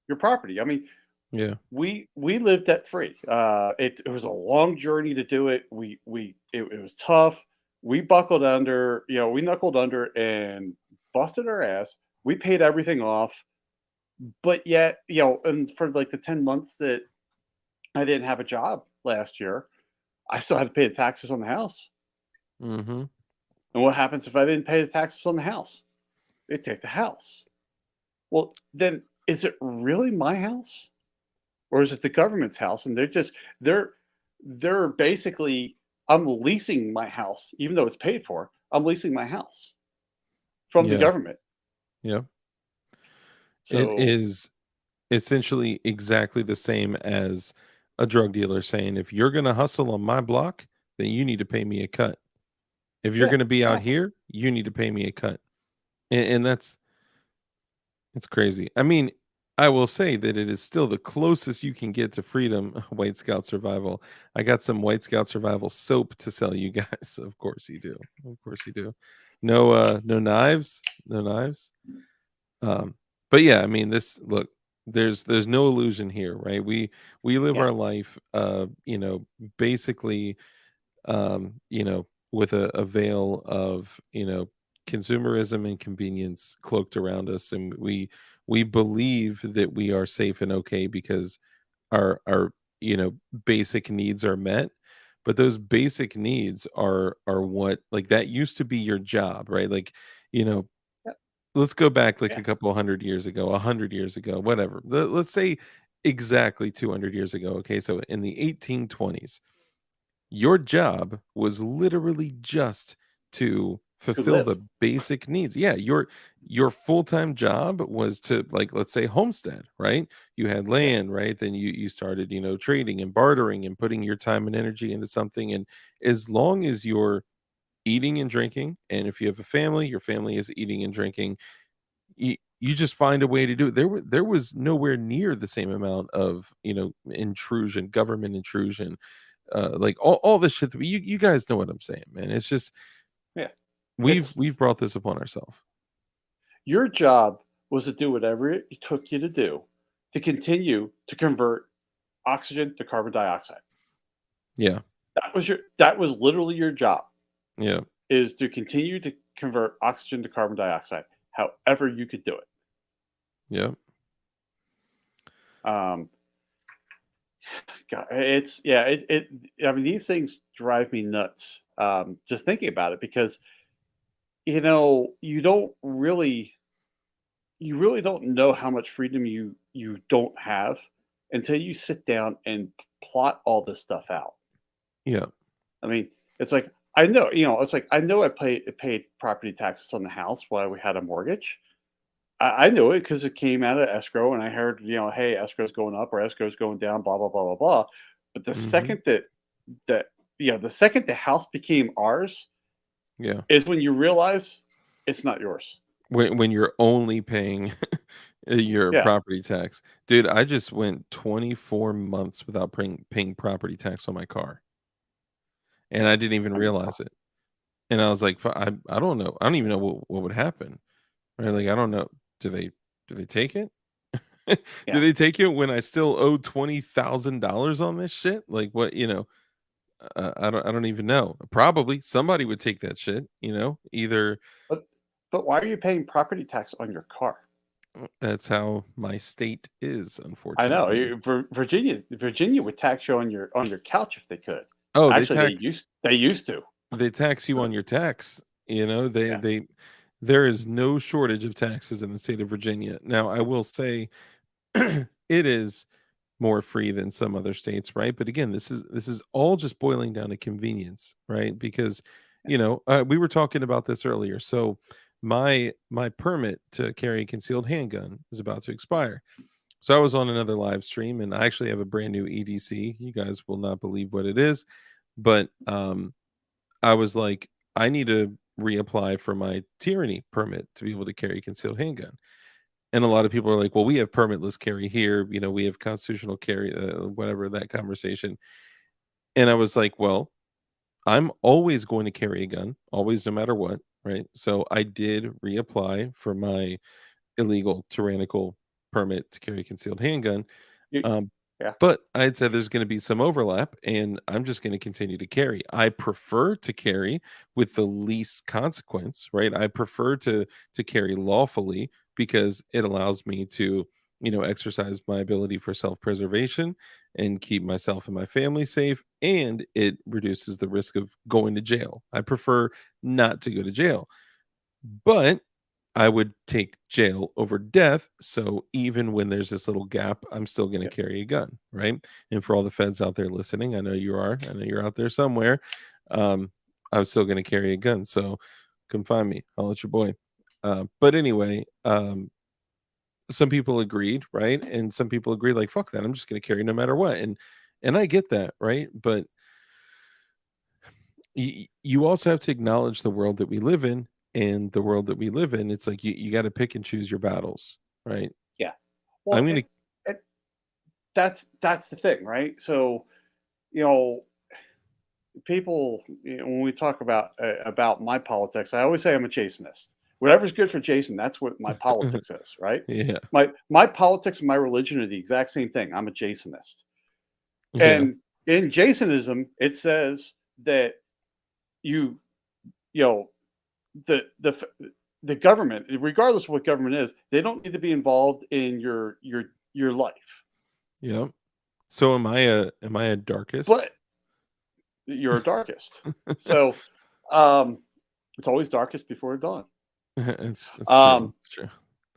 your property. I mean, Yeah. we lived debt free. It was a long journey to do it. It was tough. We buckled under, we knuckled under and busted our ass. We paid everything off, but yet, and for like the 10 months that I didn't have a job last year, I still had to pay the taxes on the house. Mhm. And what happens if I didn't pay the taxes on the house? They take the house. Well, then is it really my house? Or is it the government's house? And they're they're basically, I'm leasing my house, even though it's paid for. I'm leasing my house from the Yeah. government. Yeah. It So is essentially exactly the same as a drug dealer saying, "If you're gonna hustle on my block, then you need to pay me a cut. If you're yeah, gonna be out exactly. here, you need to pay me a cut." And that's it's crazy. I mean, I will say that it is still the closest you can get to freedom, White Scout survival. I got some White Scout survival soap to sell you guys. Of course you do. Of course you do. No knives. No knives. Um, but yeah, I mean, this look, there's no illusion here, right? We live Yeah, our life, basically, with a veil of, consumerism and convenience cloaked around us, and we believe that we are safe and okay because our basic needs are met. But those basic needs are what, like, that used to be your job, right? Like, you know yeah, let's go back like yeah, a couple 100 years ago, 100 years ago, whatever. Let's say exactly 200 years ago. Okay, so in the 1820s, your job was literally just to to fulfill live. the basic needs. Yeah, your full-time job was to, like, let's say, homestead, right? You had Yeah, land, right? Then you started, trading and bartering and putting your time and energy into something, and as long as you're eating and drinking, and if you have a family, your family is eating and drinking, you just find a way to do it. There was nowhere near the same amount of, intrusion, government intrusion, like all this shit that you guys know what I'm saying, man. It's just yeah. we've It's we've brought this upon ourselves. your job was to do whatever it took you to do to continue to convert oxygen to carbon dioxide. Yeah, That was literally your job, yeah, is to continue to convert oxygen to carbon dioxide, however you could do it. yeah, Um, God, it's yeah, it. I mean, these things drive me nuts. Just thinking about it because you don't you really don't know how much freedom you don't have until you sit down and plot all this stuff out. yeah. I mean, it's like I know, it's like I know I paid property taxes on the house while we had a mortgage. I knew it because it came out of escrow, and I heard, hey, escrow's going up or escrow's going down, blah blah blah blah blah. But the Mhm. second that the second the house became ours Yeah. is when you realize it's not yours. When you're only paying your Yeah, property tax. Dude, I just went 24 months without paying property tax on my car, and I didn't even I mean, realize it. And I was like, I don't know. I don't even know what would happen." Right? Like, I don't know. Do they do they take it? Do yeah. they take it when I still owe $20,000 on this shit? Like, what, I don't even know. Probably somebody would take that shit, either But why are you paying property tax on your car? that's how my state is, I know unfortunately. Virginia would tax you on your couch if they could. Oh, Actually, they used to. they tax you on your tax, Yeah, there is no shortage of taxes in the state of Virginia. Now, I will say it is more free than some other states, right? But again, this is all just boiling down to convenience, right? Because yeah, we were talking about this earlier. So my permit to carry a concealed handgun is about to expire. So I was on another live stream, and I actually have a brand new EDC. You guys will not believe what it is, but I was like, I need to reapply for my tyranny permit to be able to carry a concealed handgun. And a lot of people are like, well, we have permitless carry here. We have constitutional carry, whatever that conversation. And I was like, well, I'm always going to carry a gun, always, no matter what. Right. So I did reapply for my illegal tyrannical permit to carry a concealed handgun. you, Um, yeah. but I'd said there's going to be some overlap, and I'm just going to continue to carry. I prefer to carry with the least consequence, right? I prefer to carry lawfully because it allows me to, exercise my ability for self-preservation and keep myself and my family safe, and it reduces the risk of going to jail. I prefer not to go to jail. But I would take jail over death, so even when there's this little gap, I'm still gonna Yeah. carry a gun, right? And for all the feds out there listening, I know you are, I know you're out there somewhere, um, I'm still gonna carry a gun, so come find me, I'll let your boy. But anyway, some people agreed, right? And some people agreed, like, "Fuck that, I'm just gonna carry no matter what," and I get that, right? But you also have to acknowledge the world that we live in, and the world that we live in, it's like you got to pick and choose your battles, right? Yeah. I'm Well, gonna that's the thing, right? So, you know, people, when we talk about my politics, I always say I'm a Jasonist. Whatever's good for Jason, that's what my politics is, right? yeah, My politics and my religion are the exact same thing. I'm a Jasonist, yeah, and in Jasonism, it says that you you know the government, regardless of what government is, they don't need to be involved in your life. yeah. So am I a darkest? But you're darkest. So um, it's always darkest before dawn. It's true. Um, It's true.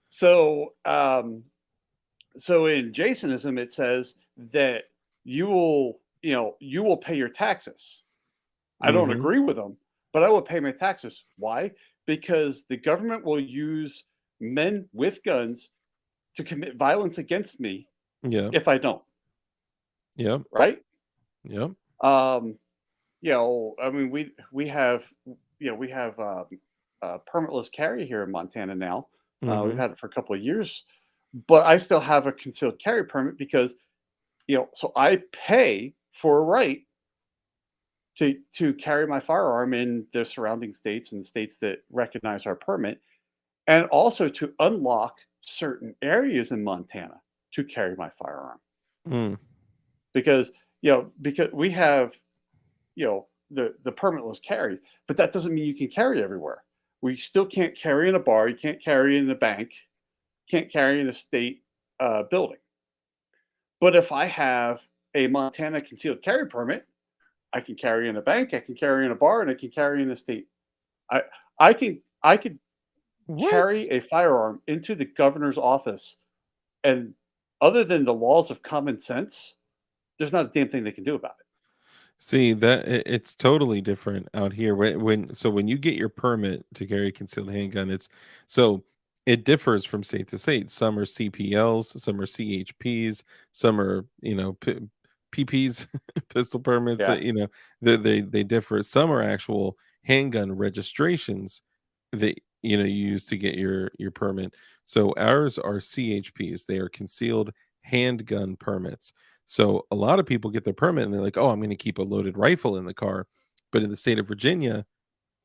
so um, so in Jasonism, it says that you will pay your taxes. I don't Hmm. agree with them, but I will pay my taxes. Why? Because the government will use men with guns to commit violence against me Yeah. if I don't, Yep. right? Yep. Um, I mean, we have, we have permitless carry here in Montana now. We've Mhm. had it for a couple of years, but I still have a concealed carry permit because, so I pay for a right to carry my firearm in the surrounding states and the states that recognize our permit, and also to unlock certain areas in Montana to carry my firearm Mm. because because we have the permitless carry, but that doesn't mean you can carry everywhere. We still can't carry in a bar. You can't carry in a bank. Can't carry in a state building. But if I have a Montana concealed carry permit, I can carry in a bank. I can carry in a bar, and I can carry in a state. I I could What? carry a firearm into the governor's office, and other than the laws of common sense, there's not a damn thing they can do about it. See, it's totally different out here. When you get your permit to carry a concealed handgun, so it differs from state to state. Some are CPLs, some are CHPs, some are PPs, pistol permits. Yeah, They differ. Some are actual handgun registrations that you use to get your permit. So ours are CHPs. They are concealed handgun permits. So a lot of people get their permit and they're like, "Oh, I'm going to keep a loaded rifle in the car." But in the state of Virginia,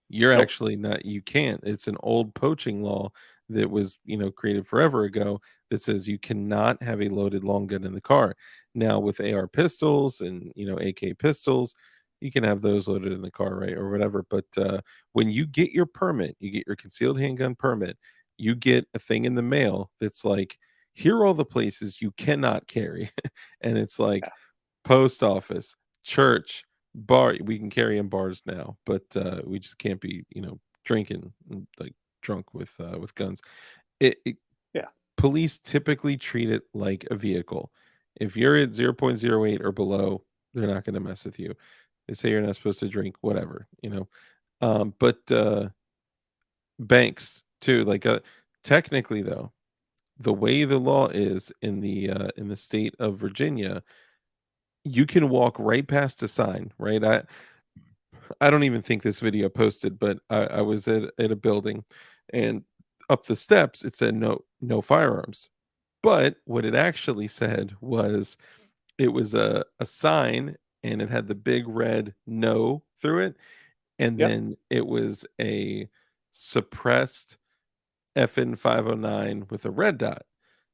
you're nope, actually not you can't. It's an old poaching law that was, created forever ago that says you cannot have a loaded long gun in the car. Now with AR pistols and, AK pistols, you can have those loaded in the car, right? Or whatever. But when you get your permit, you get your concealed handgun permit, you get a thing in the mail that's like, here are all the places you cannot carry. And it's like yeah, post office, church, bar. We can carry in bars now, but we just can't be, drinking like drunk with guns. It yeah, Police typically treat it like a vehicle. If you're at 0.08 or below, they're not going to mess with you. They say you're not supposed to drink, whatever. But banks too, like technically though, the way the law is in the state of Virginia, you can walk right past a sign, right? I don't even think this video posted, but I was at a building, and up the steps it said no firearms. But what it actually said was it was a sign, and it had the big red no through it, and yep, then it was a suppressed FN 509 with a red dot.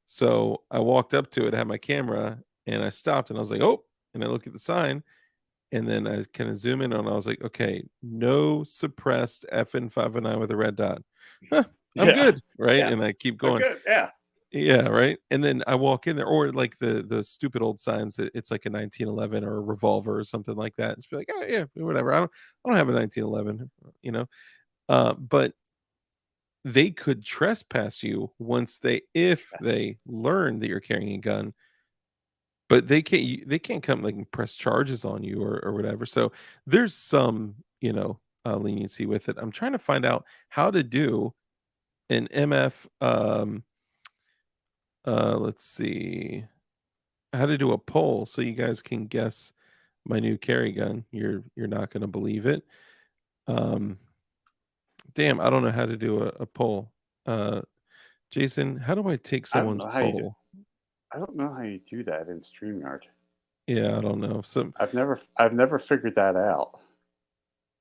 So I walked up to it, had my camera, and I stopped and I was like, "Oh," and I looked at the sign, and then I kinda zoom in and I was like, "Okay, no suppressed FN 509 with a red dot. Huh, I'm yeah, good," right? yeah. And I keep Oh, going. good. Yeah, Yeah, right? And then I walk in there or like the stupid old signs that it's like a 1911 or a revolver or something like that. It's be like, "Oh, yeah, whatever. I don't have a 1911," you know? But they could trespass you once if yes. they learn that you're carrying a gun, but they can't come, like, and press charges on you or whatever. So, there's some, leniency with it. I'm trying to find out how to do an MF, let's see, how to do a poll so you guys can guess my new carry gun. You're not gonna believe it. Um, damn, I don't know how to do a poll. Uh, Jason, how do I take I don't someone's know how you do. poll? I don't know how you do that in StreamYard. Yeah, I don't know. I've never figured that out.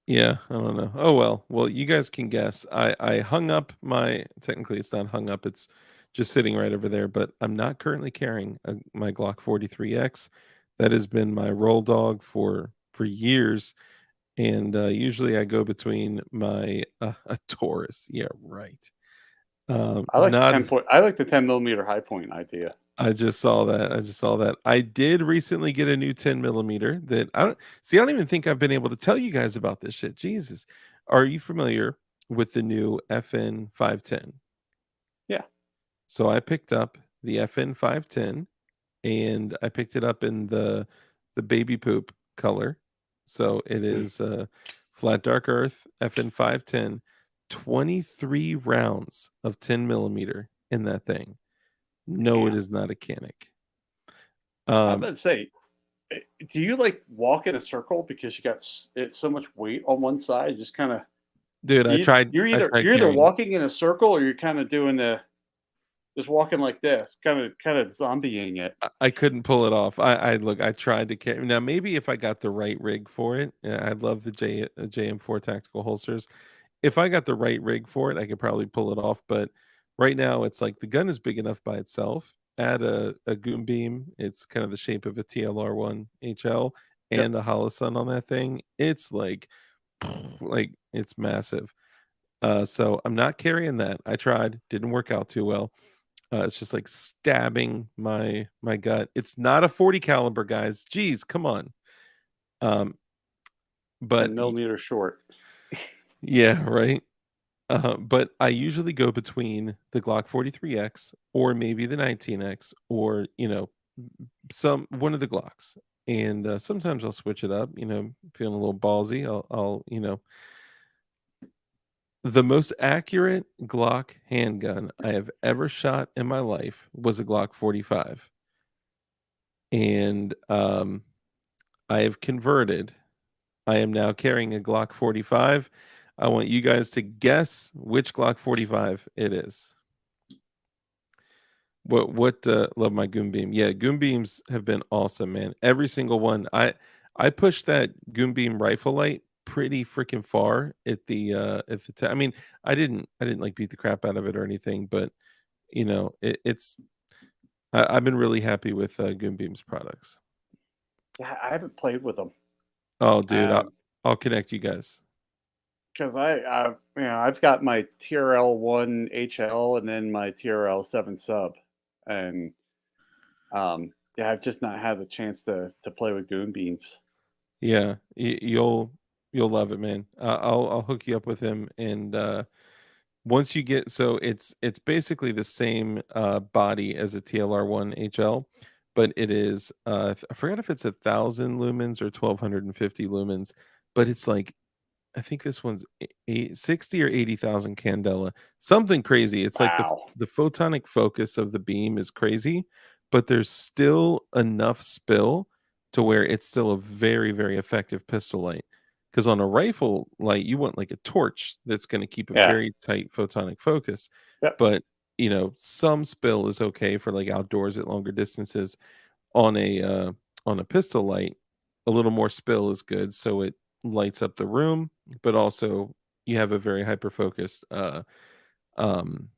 Yeah, I don't know. Oh well. Well, you guys can guess. I hung up my technically it's not hung up. It's just sitting right over there, but I'm not currently carrying my Glock 43X. That has been my roll dog for years, and usually I go between my a Taurus. Yeah, right. Not I like the 10 millimeter high point idea. I just saw that. I just saw that. I did recently get a new 10 millimeter that I don't see. I don't even think I've been able to tell you guys about this shit. Jesus. Are you familiar with the new FN 510? Yeah. So I picked up the FN 510 and I picked it up in the baby poop color. So it Mm. is Flat Dark Earth, FN 510, 23 rounds of 10 millimeter in that thing. No, it Damn. is not a Canic. I was Um, about to say, do you like walk in a circle because you got it's so much weight on one side? You just kind of dude, I tried you're either carrying. walking in a circle or you're kind of doing the just walking like this, kind of zombieing it. I couldn't pull it off. I look, I tried to carry. Now maybe if I got the right rig for it, I love the JM4 tactical holsters. If I got the right rig for it, I could probably pull it off. But right now, it's like the gun is big enough by itself. Add a goon beam. It's kind of the shape of a TLR1 HL Yep. and a holosun on that thing. It's like it's massive. So I'm not carrying that. I tried, didn't work out too well. It's just like stabbing my gut. It's not a 40 caliber, guys. Jeez, come on. Um, but 10 millimeter short. yeah, right. But I usually go between the Glock 43X or maybe the 19X or some one of the Glocks. And sometimes I'll switch it up. Feeling a little ballsy. I'll. The most accurate Glock handgun I have ever shot in my life was a Glock 45. And I have converted. I am now carrying a Glock 45. I want you guys to guess which Glock 45 it is. Love my goon beam. Yeah, goon beams have been awesome, man. Every single one. I pushed that goon beam rifle light pretty freaking far I mean, I didn't like beat the crap out of it or anything, but I've been really happy with goon beam's products. Yeah, I haven't played with them. Oh, dude, I'll connect you guys. Because I've got my TRL1 HL and then my TRL7 sub, and yeah, I've just not had the chance to play with goon beams. Yeah, you'll love it, man. I'll hook you up with him, and once you get so it's basically the same body as a TLR1 HL, but it is I forgot if it's 1,000 lumens or 1,250 lumens, but it's like I think this one's 60 or 80,000 candela, something crazy. It's like Wow. the photonic focus of the beam is crazy, but there's still enough spill to where it's still a very, very effective pistol light. Because on a rifle light, you want like a torch that's going to keep a Yeah. very tight photonic focus. Yep. But some spill is okay for like outdoors at longer distances. On a pistol light, a little more spill is good, so it lights up the room, but also you have a very hyper focused um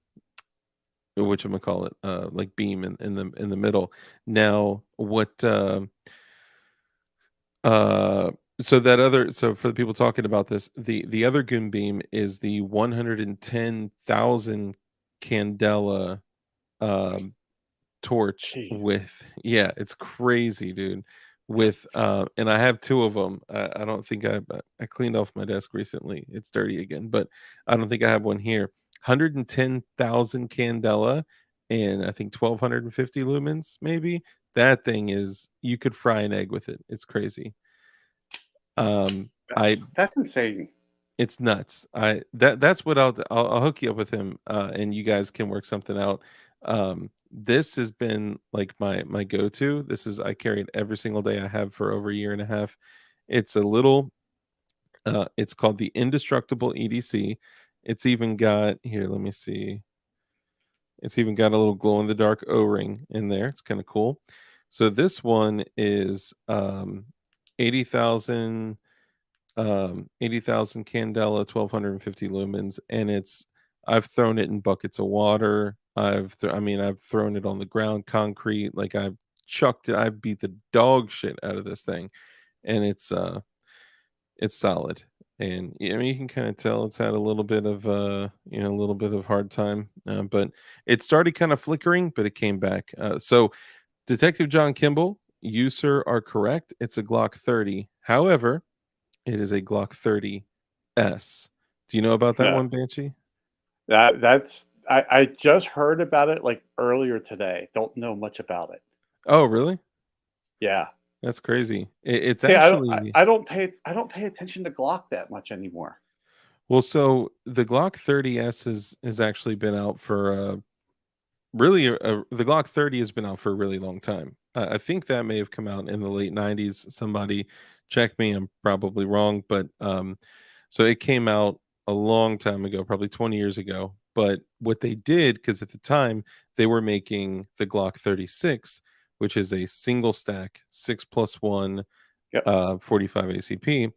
whatchamacallit, like beam in the middle. Now what uh so for the people talking about this, the other goon beam is the 110,000 candela um torch Jeez. with yeah, it's crazy, dude. With and I have two of them. I don't think I cleaned off my desk recently. It's dirty again, but I don't think I have one here. 110,000 candela and I think 1,250 lumens, maybe. That thing is you could fry an egg with it. It's crazy. I That's insane. It's nuts. That's what I'll hook you up with him, and you guys can work something out. This has been like my go-to. This is I carry it every single day. I have for over a year and a half. It's a little. It's called the Indestructible EDC. It's even got here. Let me see. It's even got a little glow in the dark O-ring in there. It's kind of cool. So this one is 80,000 80,000 candela, 1,250 lumens, and I've thrown it in buckets of water. I've thrown it on the ground, concrete, like I've chucked it. I've beat the dog shit out of this thing, and it's solid. And I mean, you can kind of tell it's had a little bit of a little bit of hard time, but it started kind of flickering, but it came back. So Detective John Kimball, you sir are correct. It's a Glock 30. However, it is a Glock 30S. Do you know about that Yeah. one, Banshee? That's I just heard about it like earlier today. Don't know much about it. Oh, really? Yeah. That's crazy. It's See, actually I don't pay attention to Glock that much anymore. well, so the Glock 30S has actually been out for really the Glock 30 has been out for a really long time. I think that may have come out in the late 90s. Somebody check me, I'm probably wrong, but so it came out a long time ago, probably 20 years ago. But what they did, because at the time they were making the Glock 36, which is a single stack 6+1 Yep. 45 ACP,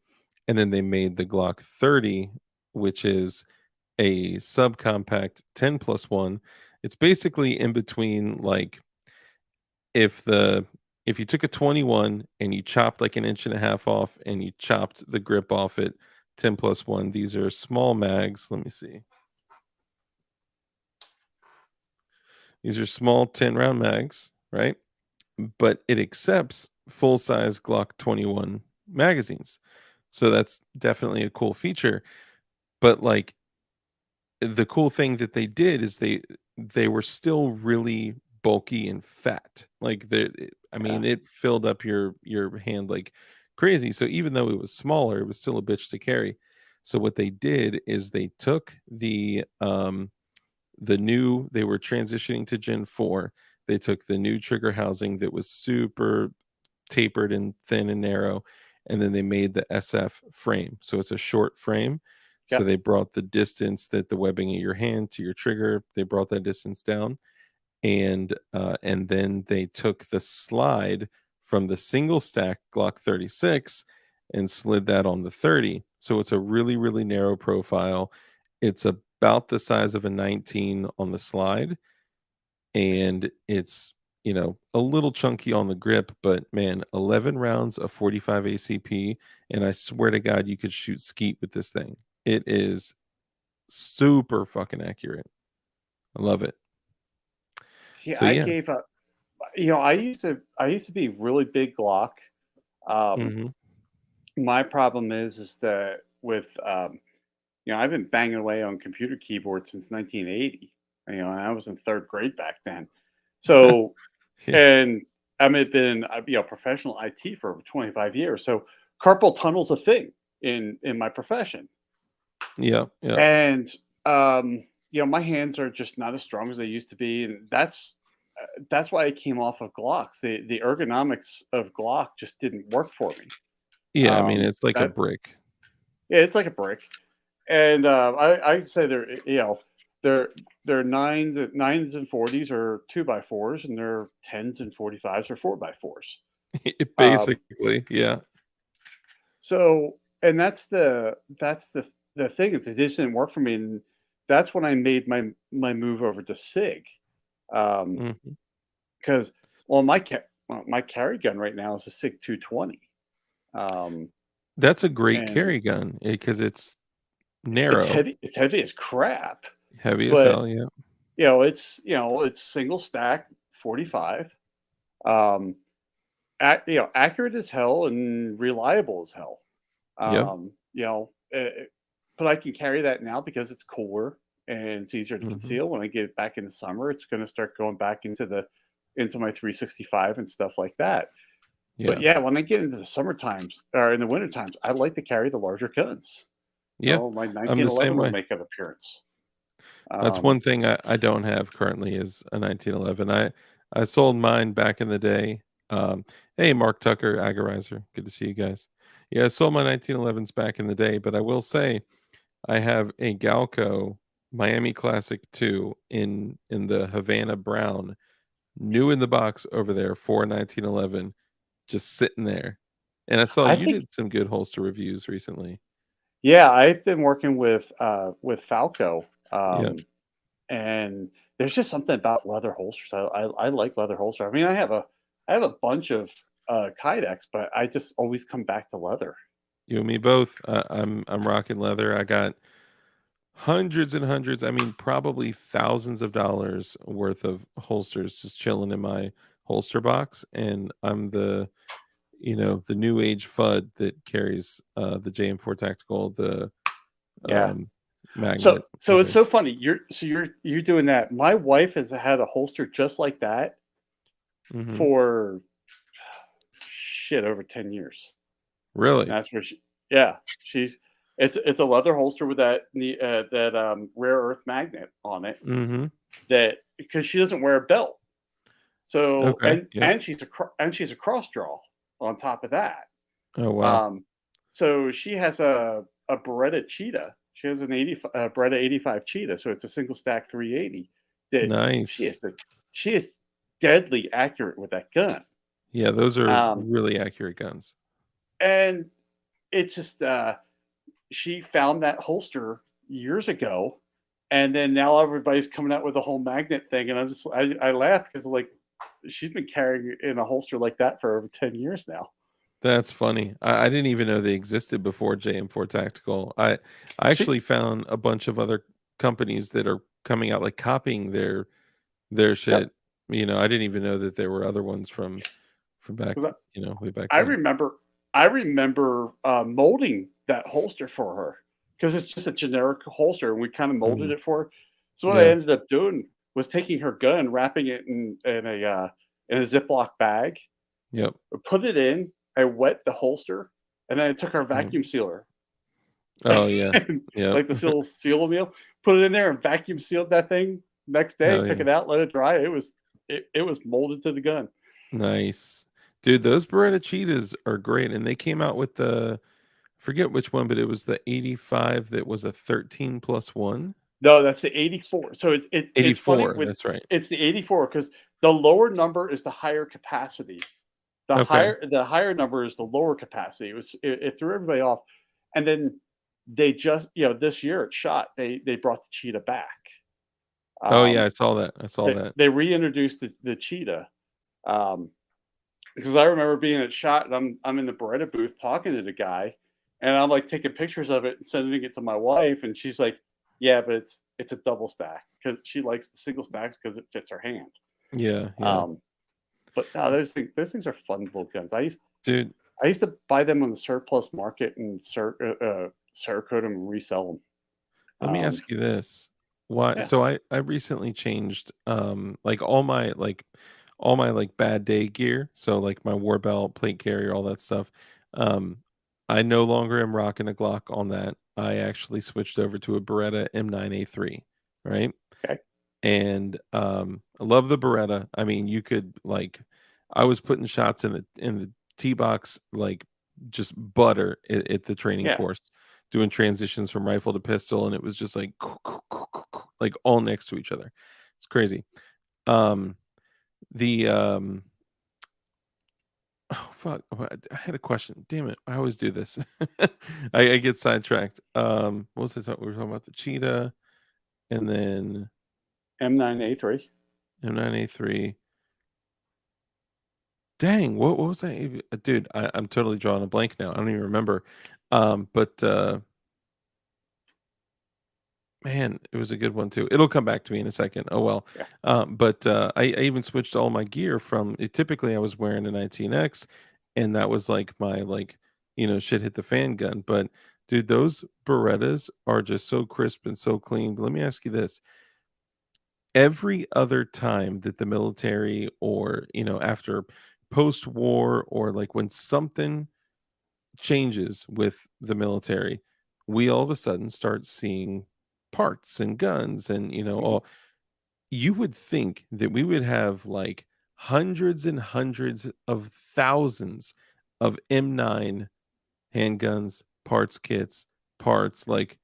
and then they made the Glock 30, which is a subcompact 10+1. It's basically in between, like, if the if you took a 21 and you chopped like an inch and a half off and you chopped the grip off it 10+1. These are small mags. Let me see. These are small 10 round mags, right? But it accepts full size Glock 21 magazines. So that's definitely a cool feature. But like, the cool thing that they did is they were still really bulky and fat. Like, I Yeah. mean, it filled up your hand like crazy. So even though it was smaller, it was still a bitch to carry. So what they did is they took the new they were transitioning to Gen 4. They took the new trigger housing that was super tapered and thin and narrow, and then they made the SF frame. So it's a short frame. So Yep. they brought the distance that the webbing of your hand to your trigger, they brought that distance down, and then they took the slide from the single stack Glock 36 and slid that on the 30. So it's a really, really narrow profile. It's about the size of a 19 on the slide, and it's, a little chunky on the grip, but man, 11 rounds of 45 ACP, and I swear to God, you could shoot skeet with this thing. It is super fucking accurate. I love it. See, So I yeah. gave up. I used to be really big Glock. Um, Mhm. my problem is that with I've been banging away on computer keyboards since 1980. And I was in third grade back then. So, Yeah. and I've been professional IT for over 25 years. So carpal tunnel's a thing in my profession, Yeah, yeah. and my hands are just not as strong as they used to be, and that's why I came off of Glocks. The ergonomics of Glock just didn't work for me. Yeah, I mean, it's like a That brick. Yeah, it's like a brick. And I'd say they're they're nines and 40s are 2x4s, and they're 10s and 45s are 4x4s. Um, Basically, yeah. so and that's the thing is it just didn't work for me, and that's when I made my move over to Sig. Um, Mhm. because my carry gun right now is a Sig 220. Um, That's a great and carry gun, because it's it's narrow, heavy. It's heavy as crap, heavy as but hell, yeah. it's single stack 45, um accurate as hell and reliable as hell. Yep. um you know eh, eh, but I can carry that now because it's cooler and it's easier to Mhm. conceal. When I get it back in the summer, it's going to start going back into my 365 and stuff like that. But Yeah. yeah, when I get into the summer times or in the winter times, I like to carry the larger guns. Yeah. My I'm the same 1911 will way. make an appearance. That's um one thing I don't have currently is a 1911. I sold mine back in the day. Hey, Mark Tucker, Agorizer, good to see you guys. Yeah, I sold my 1911s back in the day, but I will say I have a Galco Miami Classic 2 in the Havana Brown, new in the box over there for 1911, just sitting there. And I saw I you think did some good holster reviews recently. Yeah, I've been working with Falco, Yeah. and there's just something about leather holsters. I like leather holster. I mean, I have a bunch of Kydex, but I just always come back to leather. You and me both. I'm rocking leather. I got hundreds and hundreds, I mean, probably thousands of dollars worth of holsters just chilling in my holster box, and I'm the new age FUD that carries, the JM4 Tactical, the, Yeah. um, So magnet, so it's everything. so funny. You're doing that. My wife has had a holster just like that Mhm. for she had over 10 years. Really? And that's where yeah, it's a leather holster with that rare earth magnet on it Mhm. that because she doesn't wear a belt. So Okay. Yep. and she's a cross draw on top of that. Oh, wow. Um, so she has a Beretta Cheetah. She has a Beretta 85 Cheetah, so it's a single stack 380 that she Nice. is she is deadly accurate with that gun. Yeah, those are Um, really accurate guns. and it's just she found that holster years ago, and then now everybody's coming out with a whole magnet thing, and I laugh because like she's been carrying it in a holster like that for over 10 years now. That's funny. I didn't even know they existed before JM4 Tactical. I She actually found a bunch of other companies that are coming out, like, copying their Yep. shit. I didn't even know that there were other ones from back, 'Cause way back I then. remember molding that holster for her because it's just a generic holster, and we kind of molded Mhm. it for her. So what I Yeah. ended up doing was taking her gun, wrapping it in a Ziploc bag, Yep. put it in, I wet the holster, and then I took our Mhm. vacuum sealer, Oh, yeah. and, Yep. like the seal meal, put it in there and vacuum sealed that thing. Next day, Hell took yeah. it out, let it dry. It was molded to the gun. Nice. Dude, those Beretta Cheetahs are great, and they came out with forget which one, but it was the 85 that was a 13+1? No, that's the 84. So it's funny 84, with that's right. it's the 84 because the lower number is the higher capacity. Okay. The higher number is the lower capacity. It threw everybody off. And then they just, this year at SHOT, they brought the cheetah back. Oh, yeah, Um, I saw that, I so saw that. they reintroduced the cheetah. Um, because I remember being at SHOT and I'm in the Beretta booth talking to the guy, and I'm like taking pictures of it and sending it to my wife, and she's like, "Yeah, but it's a double stack because she likes the single stacks because it fits her hand." Yeah, yeah. Um, but no, those things are fun little guns. Dude, I used to buy them on the surplus market and Cerakote them and resell them. let me ask you this. Why Yeah, so I recently changed, like, all my, like, bad day gear, so, like, my war belt, plate carrier, all that stuff. Um, I no longer am rocking a Glock on that. I actually switched over to a Beretta M9A3, right? okay, And, I love the Beretta. I mean, you could, like, I was putting shots in the tee box, like, just butter at the training yeah. course, doing transitions from rifle to pistol, and it was just like like, all next to each other. It's crazy. Um, the, oh, fuck, I had a question. Damn it, I always do this. I get sidetracked. What was I talking we were talking about the cheetah, and then M9A3. M9A3. Dang, what was I dude, I'm totally drawing a blank now. I don't even remember. But man, it was a good one too. It'll come back to me in a second. Oh well. Yeah. But I even switched all my gear from typically I was wearing a 19X, and that was like my, like, shit hit the fan gun. But dude, those Berettas are just so crisp and so clean. But let me ask you this. Every other time that the military, or, after post-war, or like when something changes with the military, we all of a sudden start seeing parts and guns, and Mhm. all. You would think that we would have like hundreds and hundreds of thousands of M9 handguns, parts kits, parts. Like,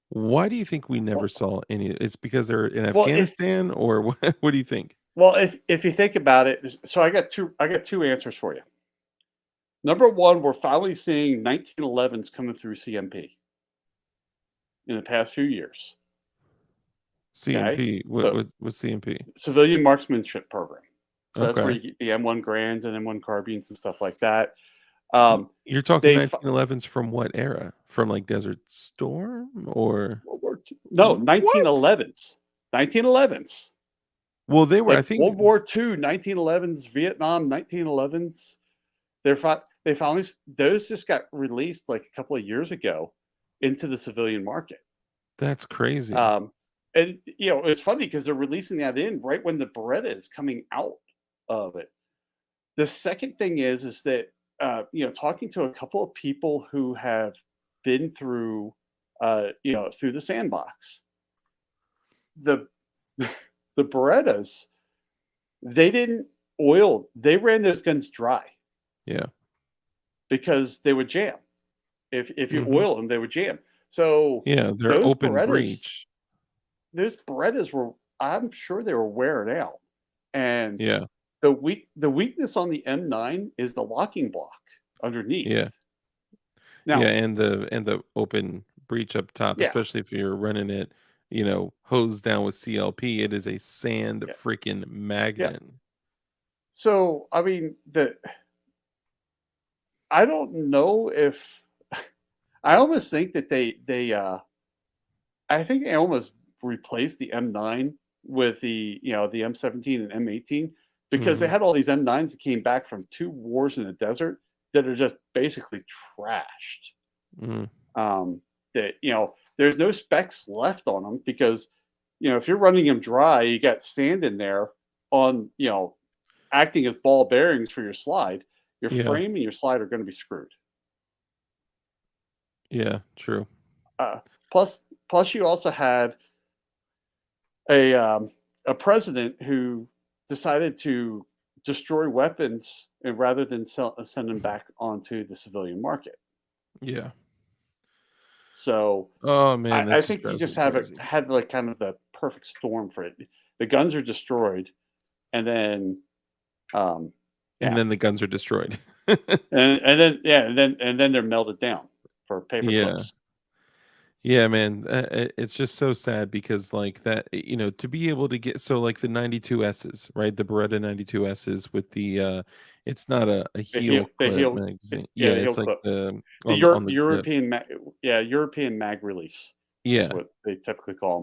why do you think we never Well, saw any? It's because they're in well, if Afghanistan, or what? What do you think? if you think about it, so I got two answers for you. Number one, we're finally seeing 1911s coming through CMP in the past few years. Okay, CMP. What? so What's CMP? civilian marksmanship program. So that's where Okay. you get the M1 Grands and M1 carbines and stuff like that. You're talking They 1911s from what era? From, like, Desert Storm, or World War II, no, what? 1911s, 1911s, Well, they were, I like think. World War II, 1911s, Vietnam, 1911s. They finally those just got released like a couple of years ago into the civilian market. That's crazy. Um, and it's funny because they're releasing that in right when the Beretta is coming out of it. The second thing is that talking to a couple of people who have been through, through the sandbox, the the Berettas, they didn't oil. They ran those guns dry Yeah. because they would jam. If you Mhm. oil them, they would jam. So Yeah, they're those open Berettas, breech. those Berettas were, I'm sure they were wearing out. And Yeah. the weakness on the M9 is the locking block underneath. Yeah. Yeah, Now, and the open breech up top, yeah, especially if you're running it, hosed down with CLP, it is a sand yeah, freaking yeah. magnet. So I mean, the I don't know if I almost think that I think they almost replaced the M9 with the M17 and M18 because they Mhm. had all these M9s that came back from 2 wars in the desert that are just basically trashed. Mhm. That, there's no specs left on them because, if you're running them dry, you got sand in there on, acting as ball bearings for your slide, your Yeah. frame and your slide are gonna be screwed. Yeah, true. Uh, plus plus you also had a a president who decided to destroy weapons and rather than send them back onto the civilian market. Yeah. So Oh, man, that I just think you drives me just have crazy. had like kind of the perfect storm for it. The guns are destroyed, and then um, And yeah, then the guns are destroyed. and then they're melted down for paper Yeah. clips. Yeah, man, it's just so sad because like that, to be able to get so like the 92 S's, right? The Beretta 92 S's with it's not a heel The clip heel, magazine. yeah, Yeah, the heel it's like clip. the The on the grip. European mag release is Yeah, what they typically call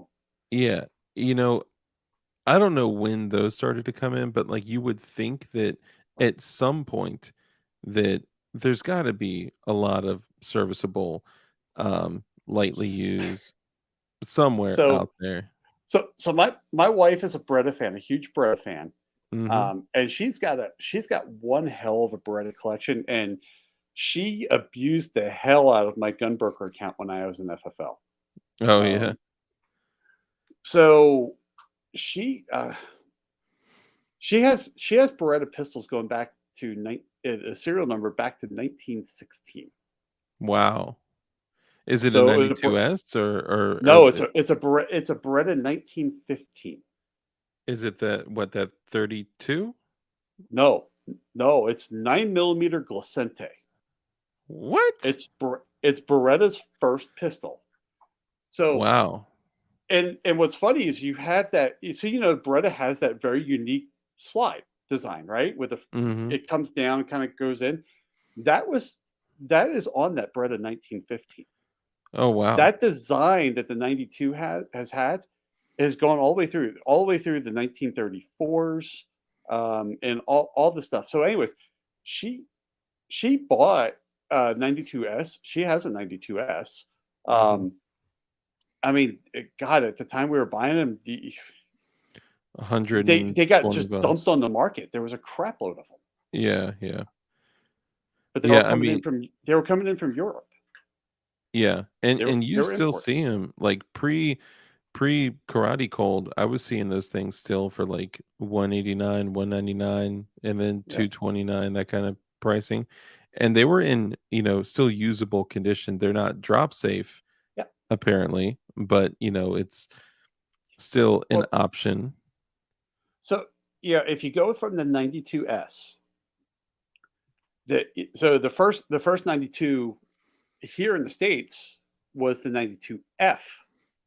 them. yeah. You know, I don't know when those started to come in, but like you would think that at some point that there's got to be a lot of serviceable, lightly used somewhere So out there. so my wife is a Beretta fan, a huge Beretta fan, Hmm. and she's got one hell of a Beretta collection, and she abused the hell out of my gun broker account when I was in FFL. Oh yeah. Um, so she she has Beretta pistols going back to a serial number back to 1916. Wow. Is it a So it was 92S or no, it's a Beretta 1915. is it that 32? No, no, it's 9 millimeter Glicente. What? It's Beretta's first pistol. So Wow. and what's funny is you have that. Beretta has that very unique slide design, right? Mhm. It comes down, kind of goes in. That was that is on that Beretta 1915. Oh, wow. That design that the 92 has had has gone all the way through the 1934s, and all the stuff. So, anyways, she she bought 92S. She has a 92S. Mhm. Um, I mean, God, at the time we were buying them, they got 120 just dumped bucks. on the market. There was a crap load of them, Yeah, yeah. but Yeah, I mean, they were coming in from Europe. yeah, and They you were still see imports. them like pre Karate Cold, I was seeing those things still for like 189, 199, and then Yeah, 229, that kind of pricing. And they were in, still usable condition. They're not drop safe yeah. apparently, but it's still an Well, option. so yeah, if you go from the 92S, the first 92 here in the states was the 92F.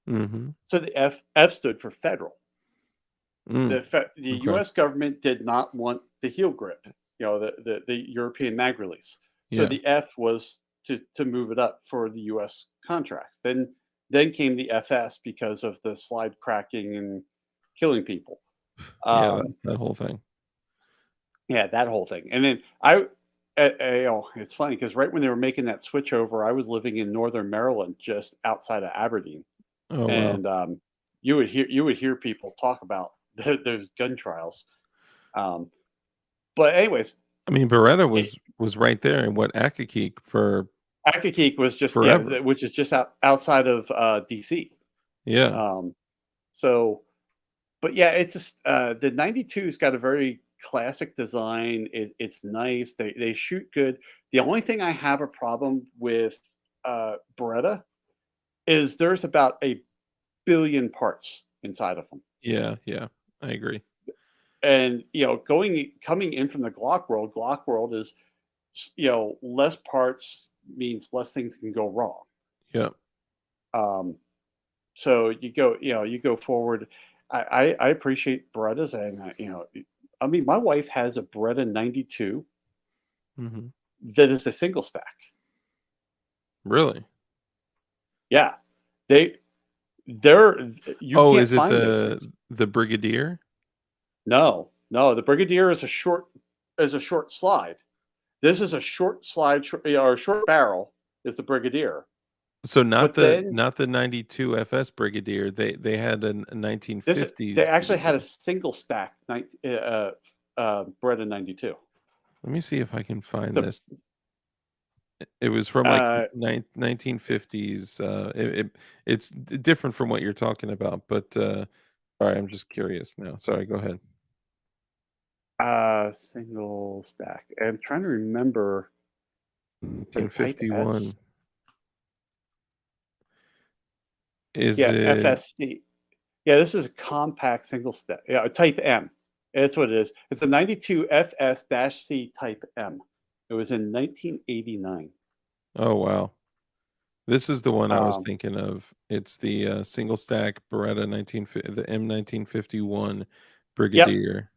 Mhm. So the F stood for federal. Mm, The okay. U.S. government did not want the heel grip, the European mag release. So Yeah. the F was to move it up for the U.S. contracts. Then came the FS because of the slide cracking and killing people. Yeah, that Um, that whole thing. yeah, that whole thing. And then it's funny because right when they were making that switch over, I was living in northern Maryland, just outside of Aberdeen, Oh, wow. and you would hear people talk about those gun trials. Um, but anyways, I mean, Beretta it, was was right there in what Accokeek for Accokeek was just forever. which is just outside of DC. Yeah. Um, so, but yeah, it's just the 92's got a very classic design. It's nice. They shoot good. The only thing I have a problem with Beretta is there's about a billion parts inside of them. Yeah, yeah. I agree. And coming in from the Glock world is less parts means less things can go wrong. Yeah. Um, so you go forward. I appreciate Berettas, and I mean, my wife has a Beretta 92 Mhm. that is a single stack. Really? Yeah, they they're you Oh, can't is it find those things. the Brigadier? No, no, the Brigadier is a short slide. This is a short slide, or a short barrel is the Brigadier. So But then not the 92 FS Brigadier, they had a they 1950s actually had a Brigadier. single stack Beretta 92. Let me see if I can find So this. It was from, like, uh, 1950s, it's different from what you're talking about, but, alright, I'm just curious now. Sorry, go ahead. single stack. I'm trying to remember the Type S. 1951. Is Yeah, it FSC. Yeah, this is a compact single stack. Yeah, Type M. That's what it is. It's a 92 FS-C Type M. It was in 1989. oh, wow. This is the one I was Um, thinking of. It's the, single stack Beretta the M1951 yep. Brigadier.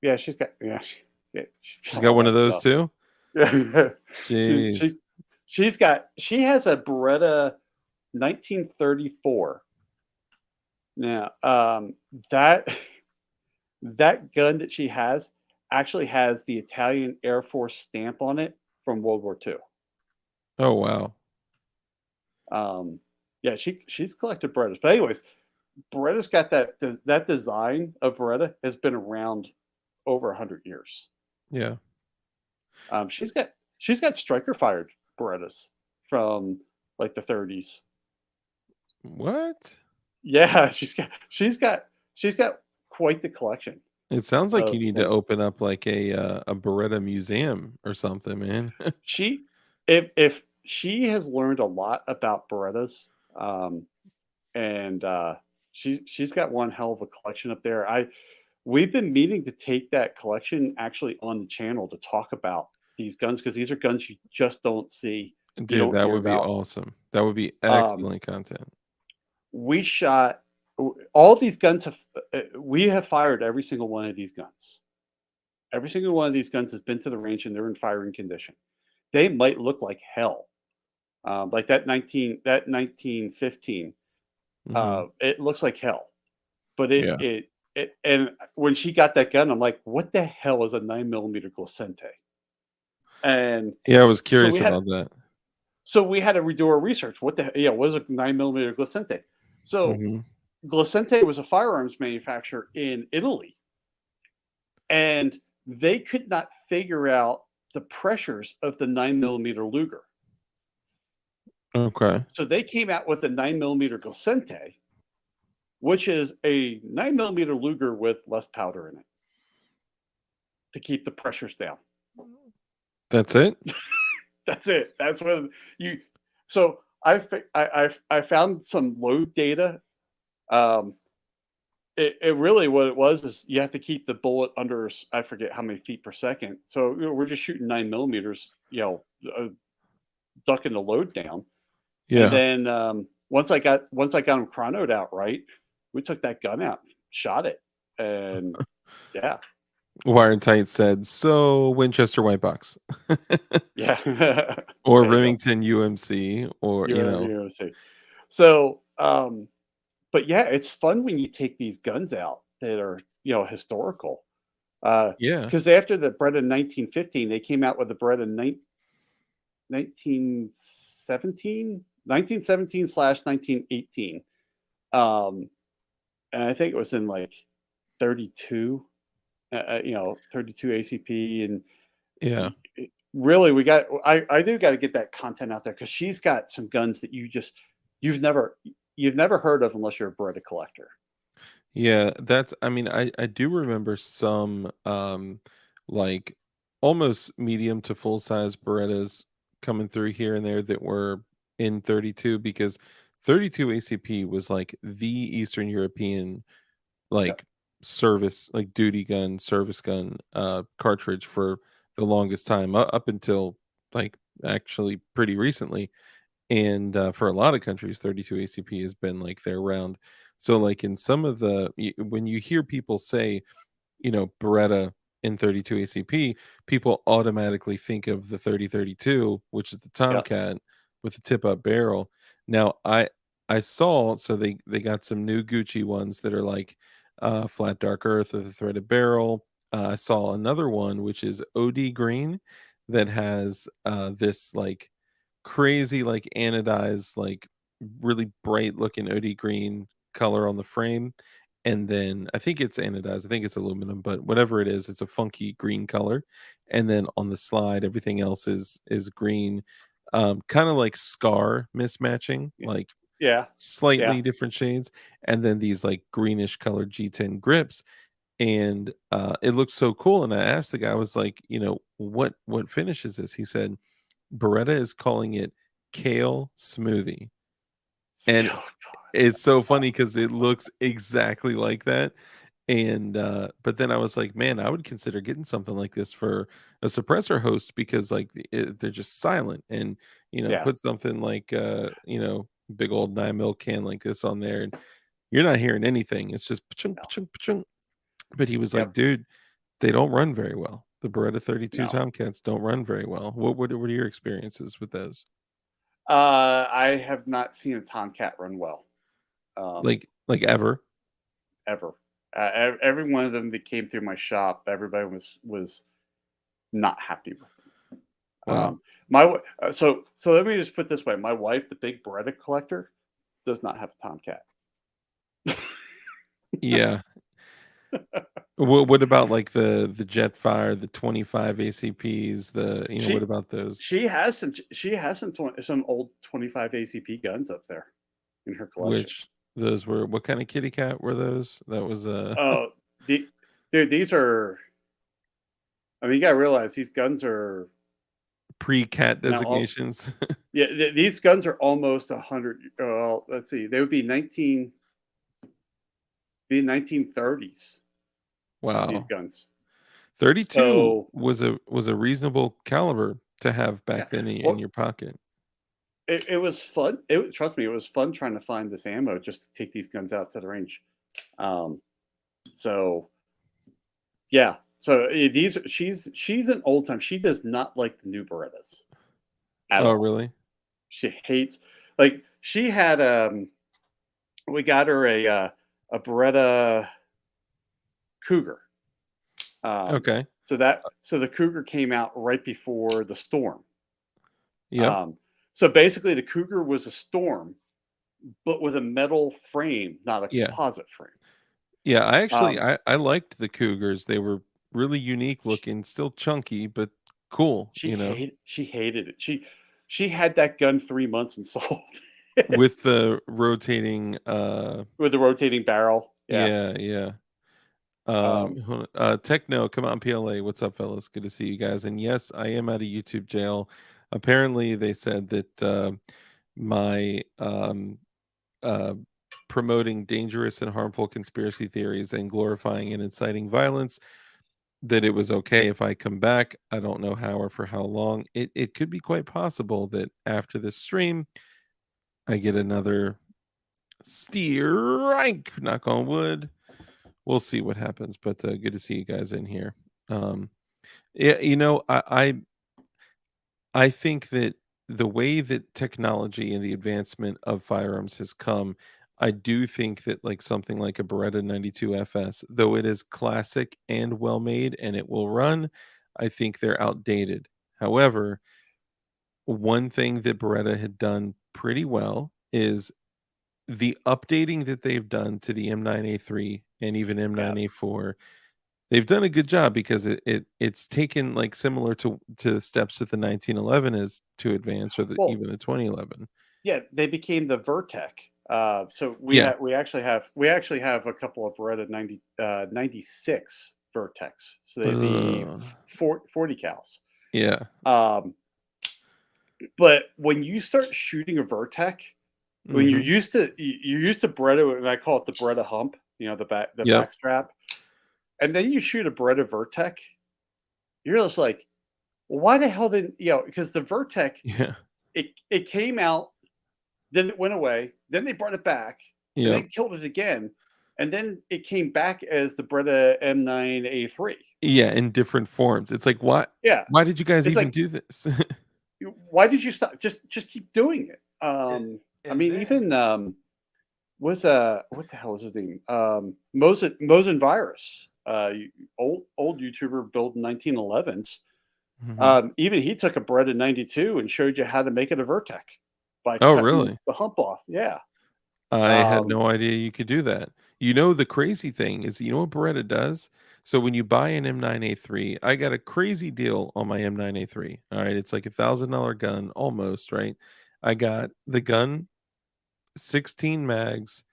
Yeah, she's She's got got all one of that those stuff. too? Yeah. Jeez. She has a Beretta 1934. Now, that that gun that she has actually has the Italian Air Force stamp on it from World War II. Oh, wow. Yeah, she's collected Berettas. But anyways, Beretta's got that design of Beretta has been around over 100 years. Yeah. She's got striker fired Berettas from like the 30s. What? Yeah, she's got quite the collection It sounds like you of need to things. open up, like, a Beretta museum or something, man. She if she has learned a lot about Berettas, and she's got one hell of a collection up there. I We've been meaning to take that collection actually on the channel to talk about these guns because these are guns you just don't see, you Dude, don't that hear would be about. awesome. That would be Um, excellent content. we shot all these guns have we have fired every single one of these guns. Every single one of these guns has been to the range and they're in firing condition. They might look like hell, like that 1915. Mhm. It looks like hell, but Yeah. and when she got that gun, I'm like, what the hell is a 9 millimeter Glacente? And Yeah, I was so curious about that. we had to redo our research. What is a 9 millimeter Glacente? So Mhm. Glacente was a firearms manufacturer in Italy, and they could not figure out the pressures of the 9 millimeter Luger. Okay. So they came out with a 9 millimeter Glacente, which is a 9 millimeter Luger with less powder in it to keep the pressures down. That's it? That's it. That's what you. So I found some load data. Um, it really what it was is you have to keep the bullet under I forget how many feet per second. So we're just shooting 9 millimeters, ducking the load down, and Yeah. then once I got them chronoed out right, we took that gun out, shot it, and yeah, Wired Tight said, "So, Winchester White Box." yeah, Or there you go. Remington UMC or, you know. You see. So but yeah, it's fun when you take these guns out that are, historical. Yeah. Because after the Beretta 1915, they came out with the Beretta 1917, 1917 slash 1918. Um, and I think it was in like 32, 32 ACP. And Yeah. really, I do got to get that content out there because she's got some guns that you've never you've never heard of unless you're a Beretta collector. Yeah, that's I mean, I do remember some, like, almost medium to full size Berettas coming through here and there that were in 32 because 32 ACP was, like, the Eastern European, Yep. like, like, duty gun, service gun, cartridge for the longest time, up until, like, actually pretty recently. And for a lot of countries 32 ACP has been like their round. So like in some of when you hear people say, Beretta in 32 ACP, people automatically think of the 3032, which is the Yep. Tomcat with the tip up barrel. Now I saw, so they got some new Gucci ones that are like flat dark earth with a threaded barrel. I saw another one which is OD green that has this like crazy, like, anodized, like, really bright looking OD green color on the frame, and then I think it's anodized, I think it's aluminum, but whatever it is, it's a funky green color, and then on the slide, everything else is green, kinda like Scar mismatching, Yeah. like, Yeah. Yeah. slightly different shades, and then these, like, greenish colored G10 grips, and, it looks so cool, and I asked the guy, I was like, "What finish is this?" He said, Beretta is calling it kale smoothie, and Still, it's so funny because it looks exactly like that, and, but then I was like, "Man, I would consider getting something like this for a suppressor host because, like, they're just silent," and, yeah. put something like, big old 9 mil can like this on there, and you're not hearing anything, it's just pa-chunk, No. pa-chunk, pa-chunk, but he was like, Yep. "Dude, they don't run very well. The Beretta 32 No. Tomcats don't run very well." What are your experiences with those? I have not seen a Tomcat run well, Like ever? ever. Every one of them that came through my shop, everybody was not happy with. Wow. So let me just put it this way: my wife, the big Beretta collector, does not have a Tomcat. Yeah. What about, like, the Jetfire, the 25 ACPs, what She about those? she has some old 25 ACP guns up there in her collection. Which those were what kinda kitty cat were those? That was, Oh, the dude, these are. I mean, you gotta realize these guns are pre-cat now. designations. Yeah, these guns are almost 100. Well, let's see, they would be 1930s. These Wow. guns. 32 So was a reasonable caliber to have yeah, back then in well, your pocket. it was fun. Trust me, it was fun trying to find this ammo just to take these guns out to the range. Um, so yeah, so these she's an old time. She does not like the new Berettas at Oh, all. really? She hates like she had we got her a Beretta Cougar. Um, Okay. so the Cougar came out right before the Storm. Yep. Um, so basically, the Cougar was a Storm, but with a metal frame, not a Yeah. composite frame. Yeah, I actually Um, I liked the Cougars. They were really unique she, looking, still chunky, but cool, she hated it. She had that gun 3 months and sold it with the rotating with the rotating barrel. Yeah. yeah, yeah. Um, Techno, come on PLA. What's up, fellas? Good to see you guys. And yes, I am out of YouTube jail. Apparently, they said that my uh promoting dangerous and harmful conspiracy theories and glorifying and inciting violence that it was okay if I come back. I don't know how or for how long. It could be quite possible that after this stream, I get another strike. Knock on wood. We'll see what happens, but good to see you guys in here. Um, yeah, I think that the way that technology and the advancement of firearms has come, I do think that like something like a Beretta 92 FS, though it is classic and well made and it will run, I think they're outdated. However, one thing that Beretta had done pretty well is the updating that they've done to the M9A3 and even yeah. M9A4. they've done a good job because it's taken, like, similar to the steps that the 1911 is to advance or Well, even the 2011. yeah, they became the Vertec. So Yeah. we actually have a couple of Beretta 96 Vertex. So they'd be Ugh. 40 cals. Yeah. Um, but when you start shooting a Vertec, when Mhm. you're used to Beretta, and I call it the Beretta hump, the Yep. back strap, and then you shoot a Beretta Vertec, you're just like, well, why the hell didn't because the Vertec, Yeah. it came out, then it went away, then they brought it back, and Yep. then killed it again, and then it came back as the Beretta M9A3. Yeah, in different forms. It's like, Yeah, why did you guys it's even like, do this? why did you stop? Just keep doing it. And I and mean, then even was what the hell is his name? Mosin Virus, old YouTuber built 1911s. Mhm. Even he took a Beretta 92 and showed you how to make it a Vertec by Oh, cutting really? the hump off. Yeah. I had Um, no idea you could do that. You know, the crazy thing is, you know what Beretta does? So when you buy an M9A3, I got a crazy deal on my M9A3. All right, it's like $1,000 gun almost, right? I got the gun, 16 mags,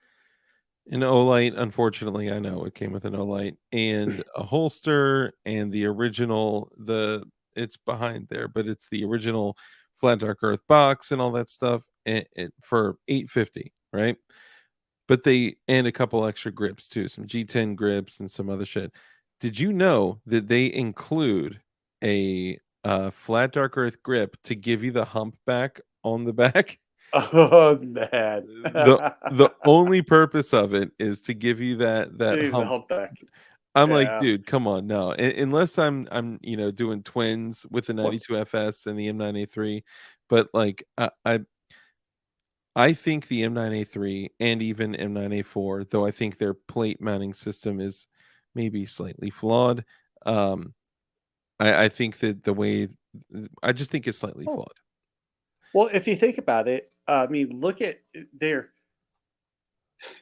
an Olight. Unfortunately, I know it came with an Olight and a holster and the original. The It's behind there, but it's the original Flat Dark Earth box and all that stuff, for 850, right? But and a couple extra grips too, some G10 grips and some other shit. Did you know that they include a flat dark earth grip to give you the hump back on the back? oh man, The only purpose of it is to give you that dude, the hump. humpback. I'm like, Yeah. dude, come on, no. Unless I'm doing twins with the What? 92 FS and the M9A3, but like I think the M9A3 and even M9A4, though I think their plate mounting system is maybe slightly flawed. Um, I think that I just think it's slightly Oh, flawed. well, if you think about it, I mean, look at their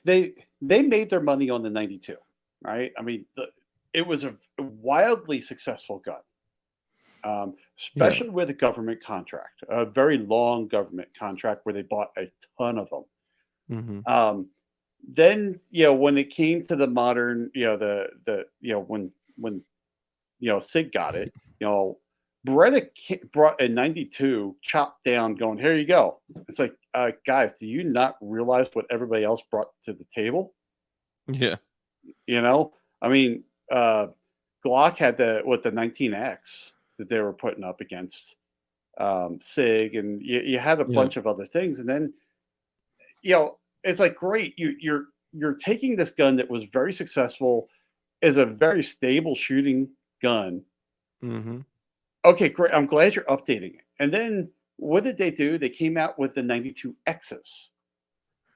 they they made their money on the 92, right? I mean, it was a wildly successful gun, Yeah. especially with a government contract, a very long government contract where they bought a ton of them. Mhm. Then when it came to the modern, when Sig got it, Beretta brought a 92 chopped down, going, here you go. It's like, guys, do you not realize what everybody else brought to the table? Yeah. You know, I mean, uh, Glock had the 19X that they were putting up against Sig, and you had a Yeah. bunch of other things, and then it's like, great, you're taking this gun that was very successful, is a very stable shooting gun. Mhm. Okay, great. I'm glad you're updating it. And then what did they do? They came out with the 92 X's,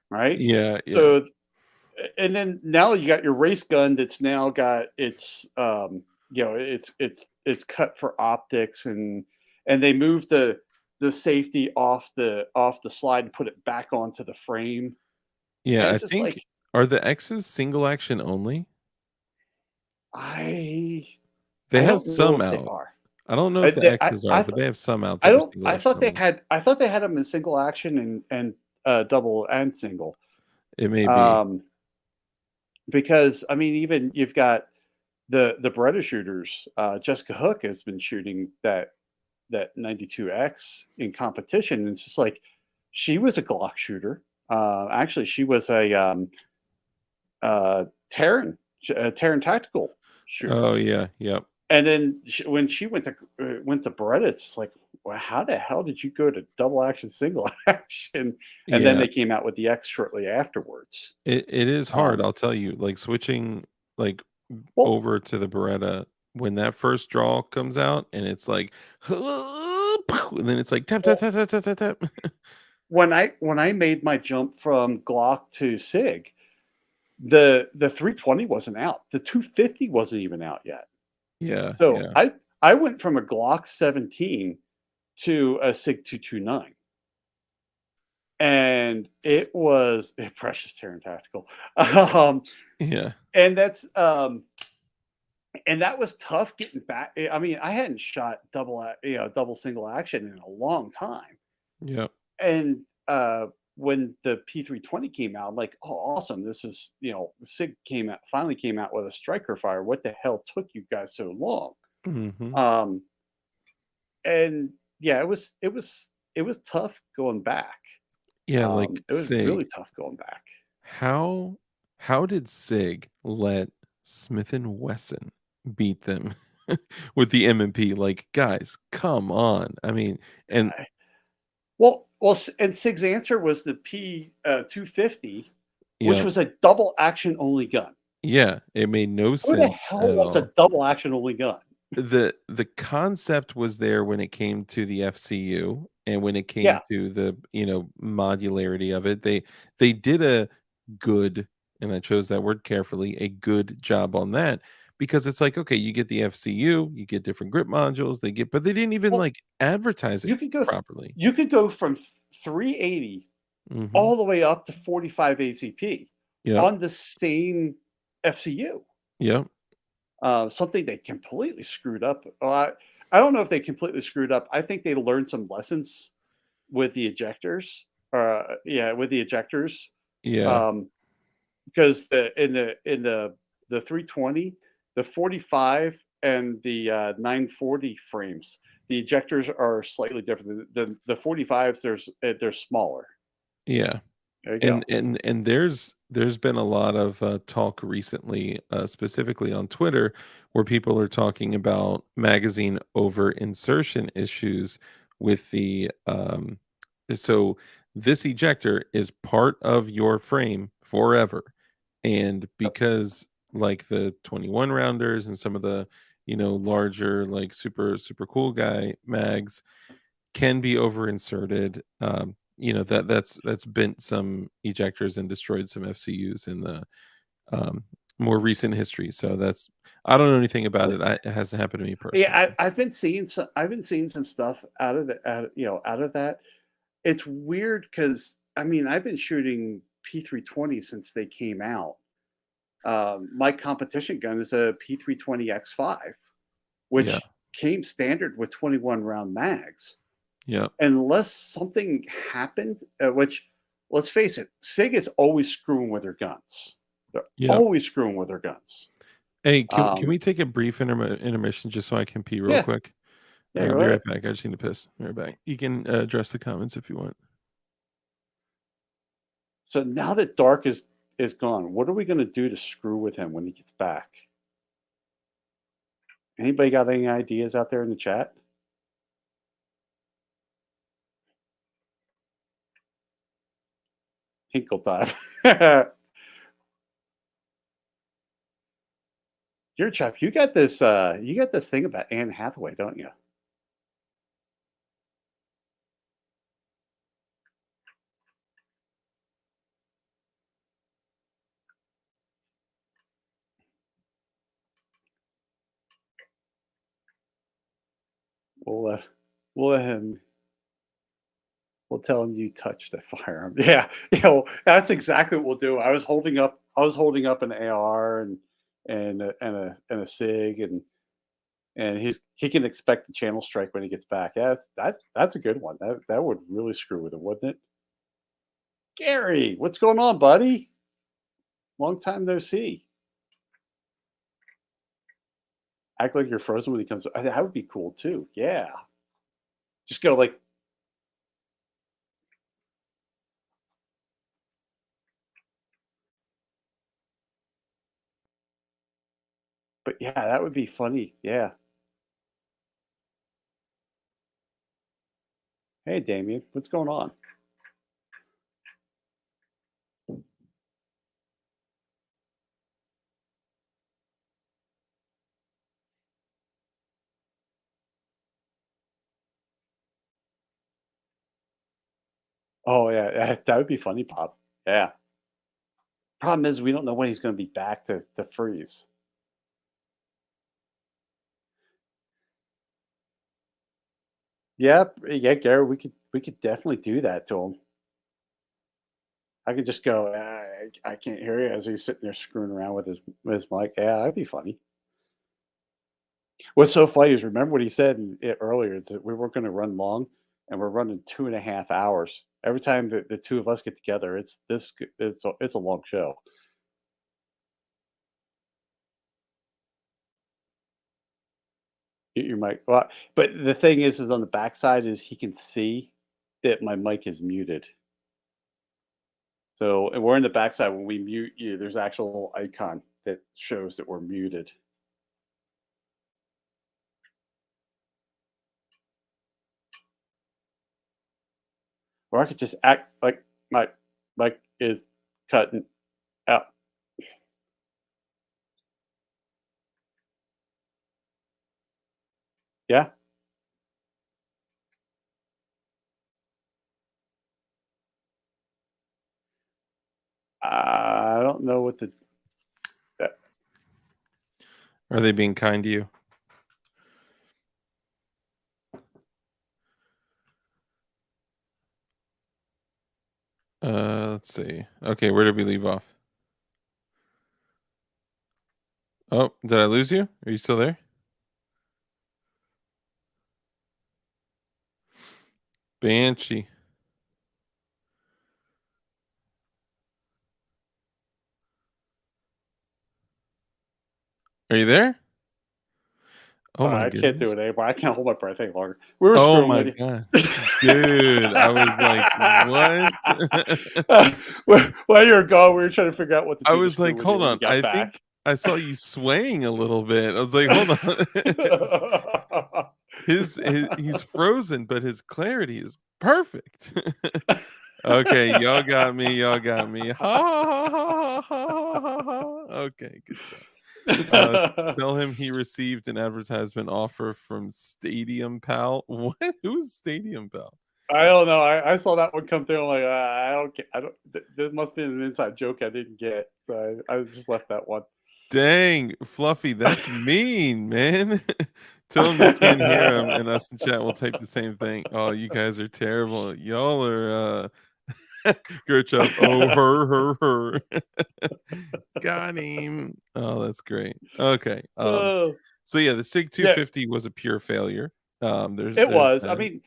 right? Yeah, yeah. So, and then now you got your race gun that's now got it's cut for optics, and they moved the safety off the slide and put it back onto the frame. And Yeah, I it's just think like, are the X's single action only? I They I have don't know some if they out. are. I don't know if the X's are, I but they have some out I that are don't. single action only. I thought they had them in single action and double and single. It may be. Um, because I mean, even you've got the Beretta shooters. Jessica Hook has been shooting that 92X in competition, and it's just like, she was a Glock shooter. Actually, she was uh, a Terran tactical shooter. Oh, yeah, yep. And then when she went to Beretta, it's like, well, how the hell did you go to double action, single action? And then Yeah. they came out with the X shortly afterwards. It is hard, Um, I'll tell you, like, switching, like, well, over to the Beretta when that first draw comes out and it's like, and then it's like tap, tap, well, tap, tap, tap, tap, tap. when I made my jump from Glock to Sig, the 320 wasn't out. The 250 wasn't even out yet. Yeah, So yeah, I went from a Glock 17 to a Sig 229, and it was a precious Terran tactical. um, yeah, and that's and that was tough getting back. I mean, I hadn't shot double single action in a long time. Yep. And when the P320 came out, I'm like, oh, awesome! This is, Sig finally came out with a striker fire. What the hell took you guys so long? Mhm. Um, and yeah, it was tough going back. Yeah, like It was really Sig. tough going back. How how did Sig let Smith& and Wesson beat them with the M&P? Like, guys, come on. I mean, and I, and Sig's answer was the P 250, which yep. was a double action only gun. Yeah, it made no Who the sense hell at wants all. a double action only gun? The concept was there when it came to the FCU and when it came Yeah. to the, modularity of it. They did a good, and I chose that word carefully, a good job on that because it's like, okay, you get the FCU, you get different grip modules, but they didn't even Well, like advertise it you could go th properly. you could go from 380 Mhm. all the way up to 45 ACP Yep. on the same FCU. Yep. Something they completely screwed up. I don't know if they completely screwed up. I think they learned some lessons with the ejectors. Yeah, with the ejectors. Yeah. Um, because the 320, the 45, and the 940 frames, the ejectors are slightly different. The 45s, they're smaller. Yeah. There you And go. there's been a lot of talk recently, specifically on Twitter, where people are talking about magazine over insertion issues with the so this ejector is part of your frame forever, and because like the 21 rounders and some of the larger like super cool guy mags can be over inserted. That's bent some ejectors and destroyed some FCUs in the um, more recent history. So I don't know anything about it. It hasn't happened to me Yeah, personally. I've been seeing some stuff out of that. It's weird because I mean I've been shooting P320 since they came out. My competition gun is a P320 X5, Yeah, which came standard with 21 round mags. yeah, Unless something happened, which let's face it, Sig is always screwing with their guns. They're yeah. always screwing with their guns. Hey, can Um, we take a brief intermission just so I can pee real yeah, quick? yeah, I'll go be ahead. right back. I just need to piss. Be right back. You can address the comments if you want. So now that Dark is gone, what are we going to do to screw with him when he gets back? Anybody got any ideas out there in the chat? Tinkle time. Your chap, you got this thing about Anne Hathaway, don't you? We'll we'll let him we'll tell him you touched the firearm. Yeah, that's exactly what we'll do. I was holding up an AR and a Sig, and he can expect the channel strike when he gets back. Yeah, that's a good one. That would really screw with it, wouldn't it? Gary, what's going on, buddy? Long time no see. Act like you're frozen when he comes. That would be cool too. Yeah, just go like, but yeah, that would be funny. Yeah. Hey, Damien, what's going on? Oh yeah, that would be funny, Bob. Yeah. Problem is we don't know when he's going to be back to freeze. Yep. Yeah, Gary, we could definitely do that to him. I could just go, I can't hear you as he's sitting there screwing around with his mic. Yeah, that'd be funny. What's so funny is remember what he said earlier is that we weren't going to run long, and we're running 2.5 hours. Every time the two of us get together, it's a long show. Your mic, well, but the thing is on the backside is he can see that my mic is muted. So, and we're in the backside when we mute you, there's actual icon that shows that we're muted. Or I could just act like my mic is cutting out. Yeah. I don't know what the that Are they being kind to you? Let's see. Okay, where did we leave off? Oh, did I lose you? Are you still there? Banshee. Are you there? Oh my I can't do goodness. it anymore. I can't hold my breath any longer. We were Oh screwing my with you. god. Dude, I was like, "What?" While you were gone, we were trying to figure out what to I do to was screw like, with you "Hold when you on. got I back. think I saw you swaying a little bit." I was like, "Hold on." He's frozen, but his clarity is perfect. Okay, y'all got me. Y'all got me. Ha ha ha ha ha ha ha. Okay, good job. Uh, Tell him he received an advertisement offer from Stadium Pal. What? Who's Stadium Pal? I don't know. I saw that one come through. I'm like, I don't get. I don't. This must be an inside joke I didn't get. So I just left that one. Dang, Fluffy, that's mean, man. Tell him you can't hear him, and us in chat will type the same thing. Oh, you guys are terrible. Y'all are great job. Oh, her. Got him. Oh, that's great. Okay. Oh So yeah, the SIG yeah, 250 was a pure failure. it There's was. I that. mean,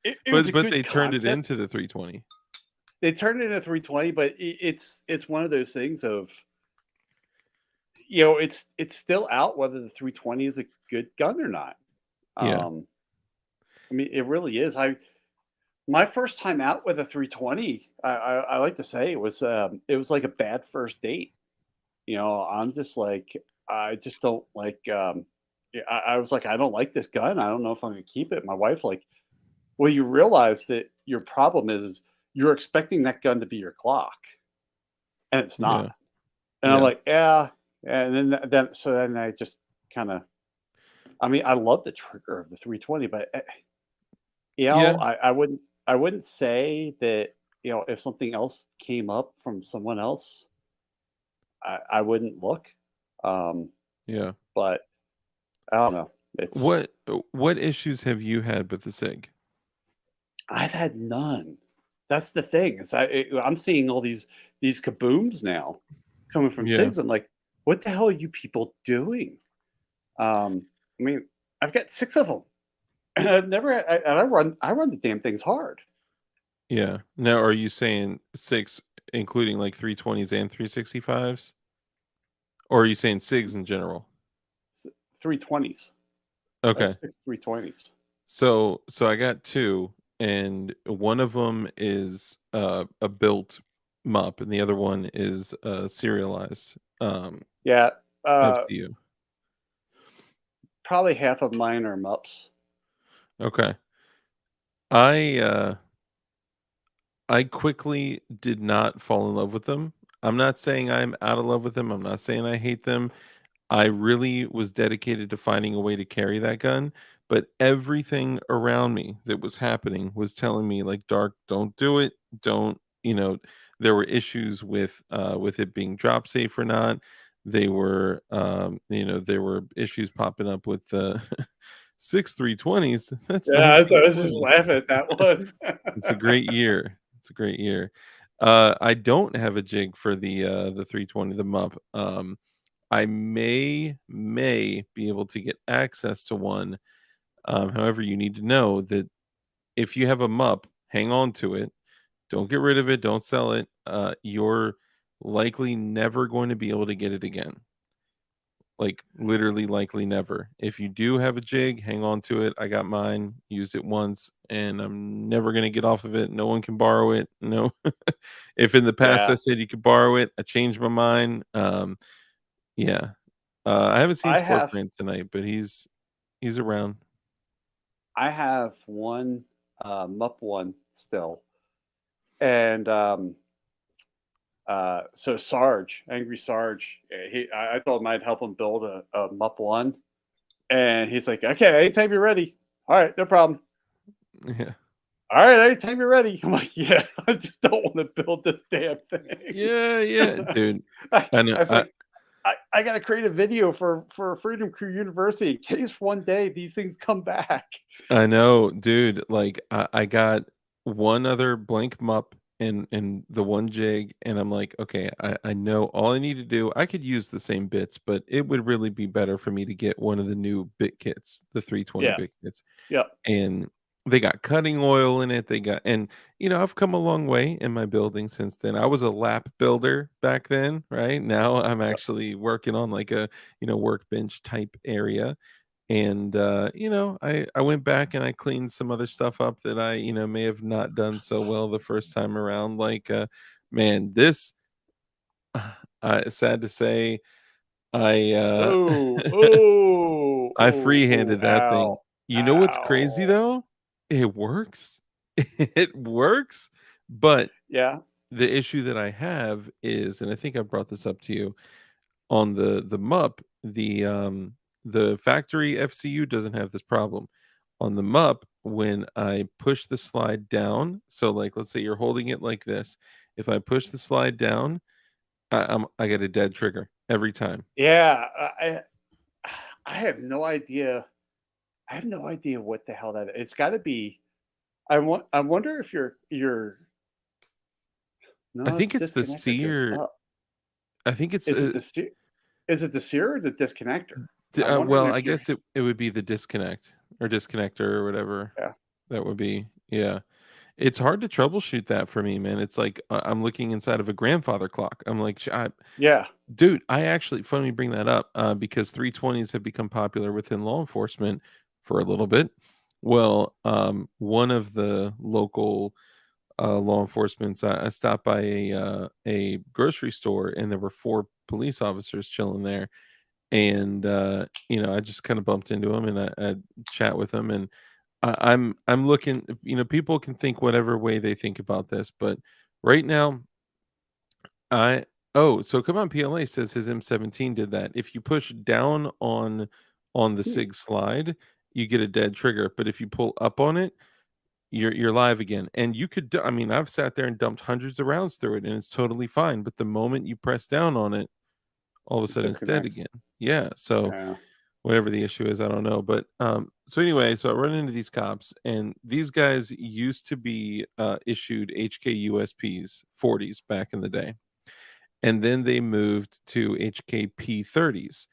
it was a But good they turned it concept. into the 320. They turned it into 320, but it's one of those things of it's still out whether the 320 is a good gun or not. Yeah. Um, I mean, it really is. I My first time out with a 320, I like to say it was like a bad first date. I'm just like I just don't like. Yeah, I was like, I don't like this gun. I don't know if I'm gonna keep it. My wife like, well, you realize that your problem is you're expecting that gun to be your clock, and it's not. Yeah. And I'm Yeah. like, yeah. And then I just kind of. I mean, I love the trigger of the 320, but Yeah. I wouldn't say that, if something else came up from someone else, I wouldn't look. Um, Yeah. but I don't know. What issues have you had with the SIG? I've had none. That's the thing is I'm seeing all these kabooms now coming from Yeah. SIGs. I'm like, what the hell are you people doing? I mean, I've got 6 of them, and I run the damn things hard. Yeah. Now, are you saying 6 including like 320s and 365s? Or are you saying SIGs in general? 320s, Okay. 6 320s. So I got 2, and one of them is a built MUP and the other one is serialized Yeah, uh, FCU. probably half of mine are MUPs. Okay. I uh I quickly did not fall in love with them. I'm not saying I'm out of love with them. I'm not saying I hate them. I really was dedicated to finding a way to carry that gun, but everything around me that was happening was telling me like, "Dark, don't do it. Don't." There were issues with it being drop safe or not. There were issues popping up with the 6 320s. That's Yeah, I was just 1920. laughing at that one. It's a great year. It's a great year. I don't have a jig for the 320, the MUP. I may be able to get access to one. However, you need to know that if you have a MUP, hang on to it. Don't get rid of it. Don't sell it. You're likely never going to be able to get it again. Like literally, likely never. If you do have a jig, hang on to it. I got mine, used it once, and I'm never gonna get off of it. No one can borrow it. No. If in the past I Yeah, said you could borrow it, I changed my mind. Yeah. I haven't seen I have Sportbrand tonight, but he's around. I have one Mup one still, and so Sarge, Angry Sarge, I told him I'd help him build a Mup one, and he's like, "Okay, anytime you're ready." All right, no problem. Yeah. All right, anytime you're ready. I'm like, "Yeah, I just don't want to build this damn thing." Yeah, yeah, dude. I know. I was like, I got to create a video for Freedom Crew University in case one day these things come back. I know, dude. Like I got one other blank mup and the one jig, and I'm like, okay, I know all I need to do. I could use the same bits, but it would really be better for me to get one of the new bit kits, the 320 Yeah, bit kits. yeah, And they got cutting oil in it. They got and I've come a long way in my building since then. I was a lap builder back then, right? Now I'm yeah. actually working on like a, workbench type area. And I went back and I cleaned some other stuff up that I, may have not done so well the first time around. Like man, this sad to say, I Oh, oh, I oh, oh, free-handed that thing. ow, You know what's crazy ow. though? It works. It works, but Yeah, the issue that I have is, and I think I brought this up to you, on the MUP, the factory FCU doesn't have this problem. On the MUP, when I push the slide down, so like let's say you're holding it like this, if I push the slide down, I get a dead trigger every time. yeah. I have no idea. I have no idea what the hell that is. It's got to be. I wonder if your I no, the think it's the disconnector goes sear. up. I think it's Is it the is it the sear or the disconnector? I'm wondering well, I if you're guess it would be the disconnect or disconnector or whatever yeah, that would be. Yeah. It's hard to troubleshoot that for me, man. It's like I'm looking inside of a grandfather clock. I'm like, yeah. dude, I actually, funny you bring that up because 320s have become popular within law enforcement for a little bit. Well, one of the local law enforcements, I stopped by a grocery store and there were four police officers chilling there, and I just kind of bumped into them and I chat with them, and I'm looking. People can think whatever way they think about this, but right now, I oh, so come on, PLA says his M17 did that. If you push down on the Hmm, SIG slide, you get a dead trigger, but if you pull up on it, you're live again. And you could, I mean, I've sat there and dumped hundreds of rounds through it, and it's totally fine. But the moment you press down on it, all of a it sudden it's dead disconnects. again. Yeah. So Yeah, whatever the issue is, I don't know. But so anyway, so I run into these cops, and these guys used to be issued HKUSPs 40s back in the day, and then they moved to HKP 30s,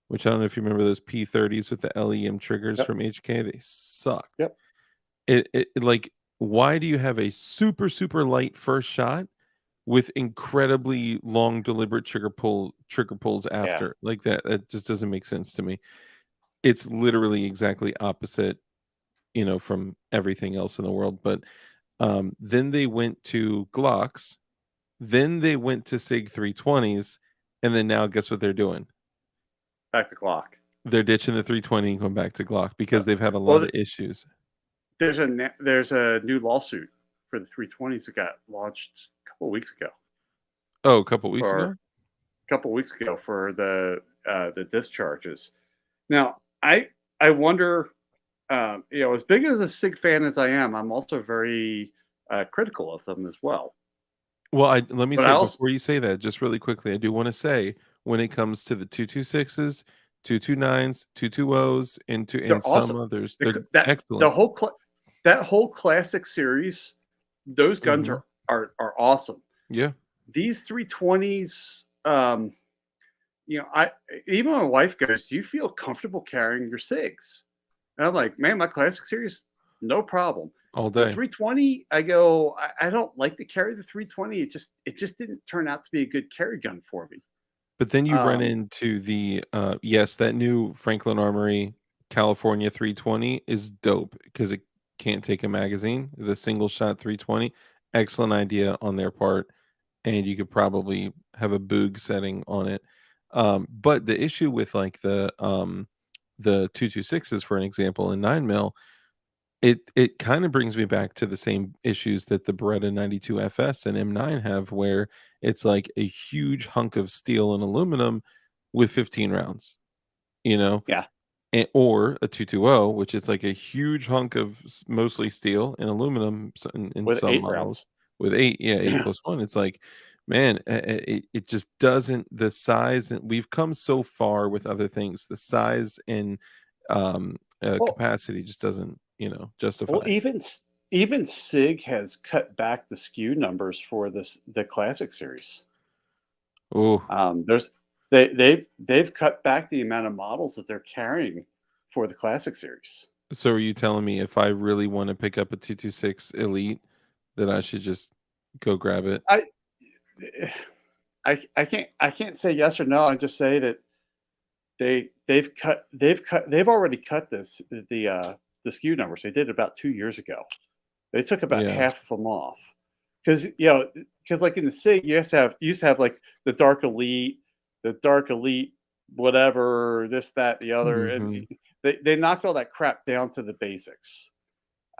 which I don't know if you remember those P30s with the LEM triggers yep, from HK. They sucked. yep, Like, why do you have a super light first shot with incredibly long deliberate trigger pulls yeah. after? Like that just doesn't make sense to me. It's literally exactly opposite, from everything else in the world. But then they went to Glocks, then they went to Sig 320s, and then now guess what they're doing? Back the clock. They're ditching the 320 and going back to Glock because Yep. they've had a Well, lot of issues. there's a new lawsuit for the 320s that got launched a couple of weeks ago. Oh, a couple weeks For ago? a couple of weeks ago for the discharges. Now, I wonder, as big as a Sig fan as I am, I'm also very critical of them as well. Well, let me But I say also before you say that, just really quickly, I do want to say when it comes to the 226s, 229s, 220s, and they're some awesome. others, The, they're c- that the excellent. whole that whole classic series, those guns Mhm. are awesome. Yeah. These 320s, I even my wife goes, "Do you feel comfortable carrying your SIGs?" And I'm like, "Man, my classic series, no problem." all The day. 320, I go, I don't like to carry the 320. It just didn't turn out to be a good carry gun for me. But then you run Um, into the yes, that new Franklin Armory California 320 is dope because it can't take a magazine. The single shot 320, excellent idea on their part, and you could probably have a boog setting on it. But the issue with like the 226s, for an example, in 9 mil, it kind of brings me back to the same issues that the Beretta 92 FS and M9 have, where it's like a huge hunk of steel and aluminum with 15 rounds, you know, yeah, or a 220, which is like a huge hunk of mostly steel and aluminum in with some 8 rounds. models with eight, yeah, 8+1. It's like, man, it just doesn't, the size, and we've come so far with other things. The size and well, capacity just doesn't, well, justify. even Sig has cut back the SKU numbers for the classic series. Oh, There's they've cut back the amount of models that they're carrying for the classic series. so are you telling me if I really want to pick up a 226 Elite that I should just go grab it? I I can't say yes or no. I just say that they've already cut the SKU numbers. They did it about 2 years ago. They took about Yeah. half of them off because like in the SIG you used to have like the Dark Elite, whatever, this, that, the other, and Mhm. they knocked all that crap down to the basics.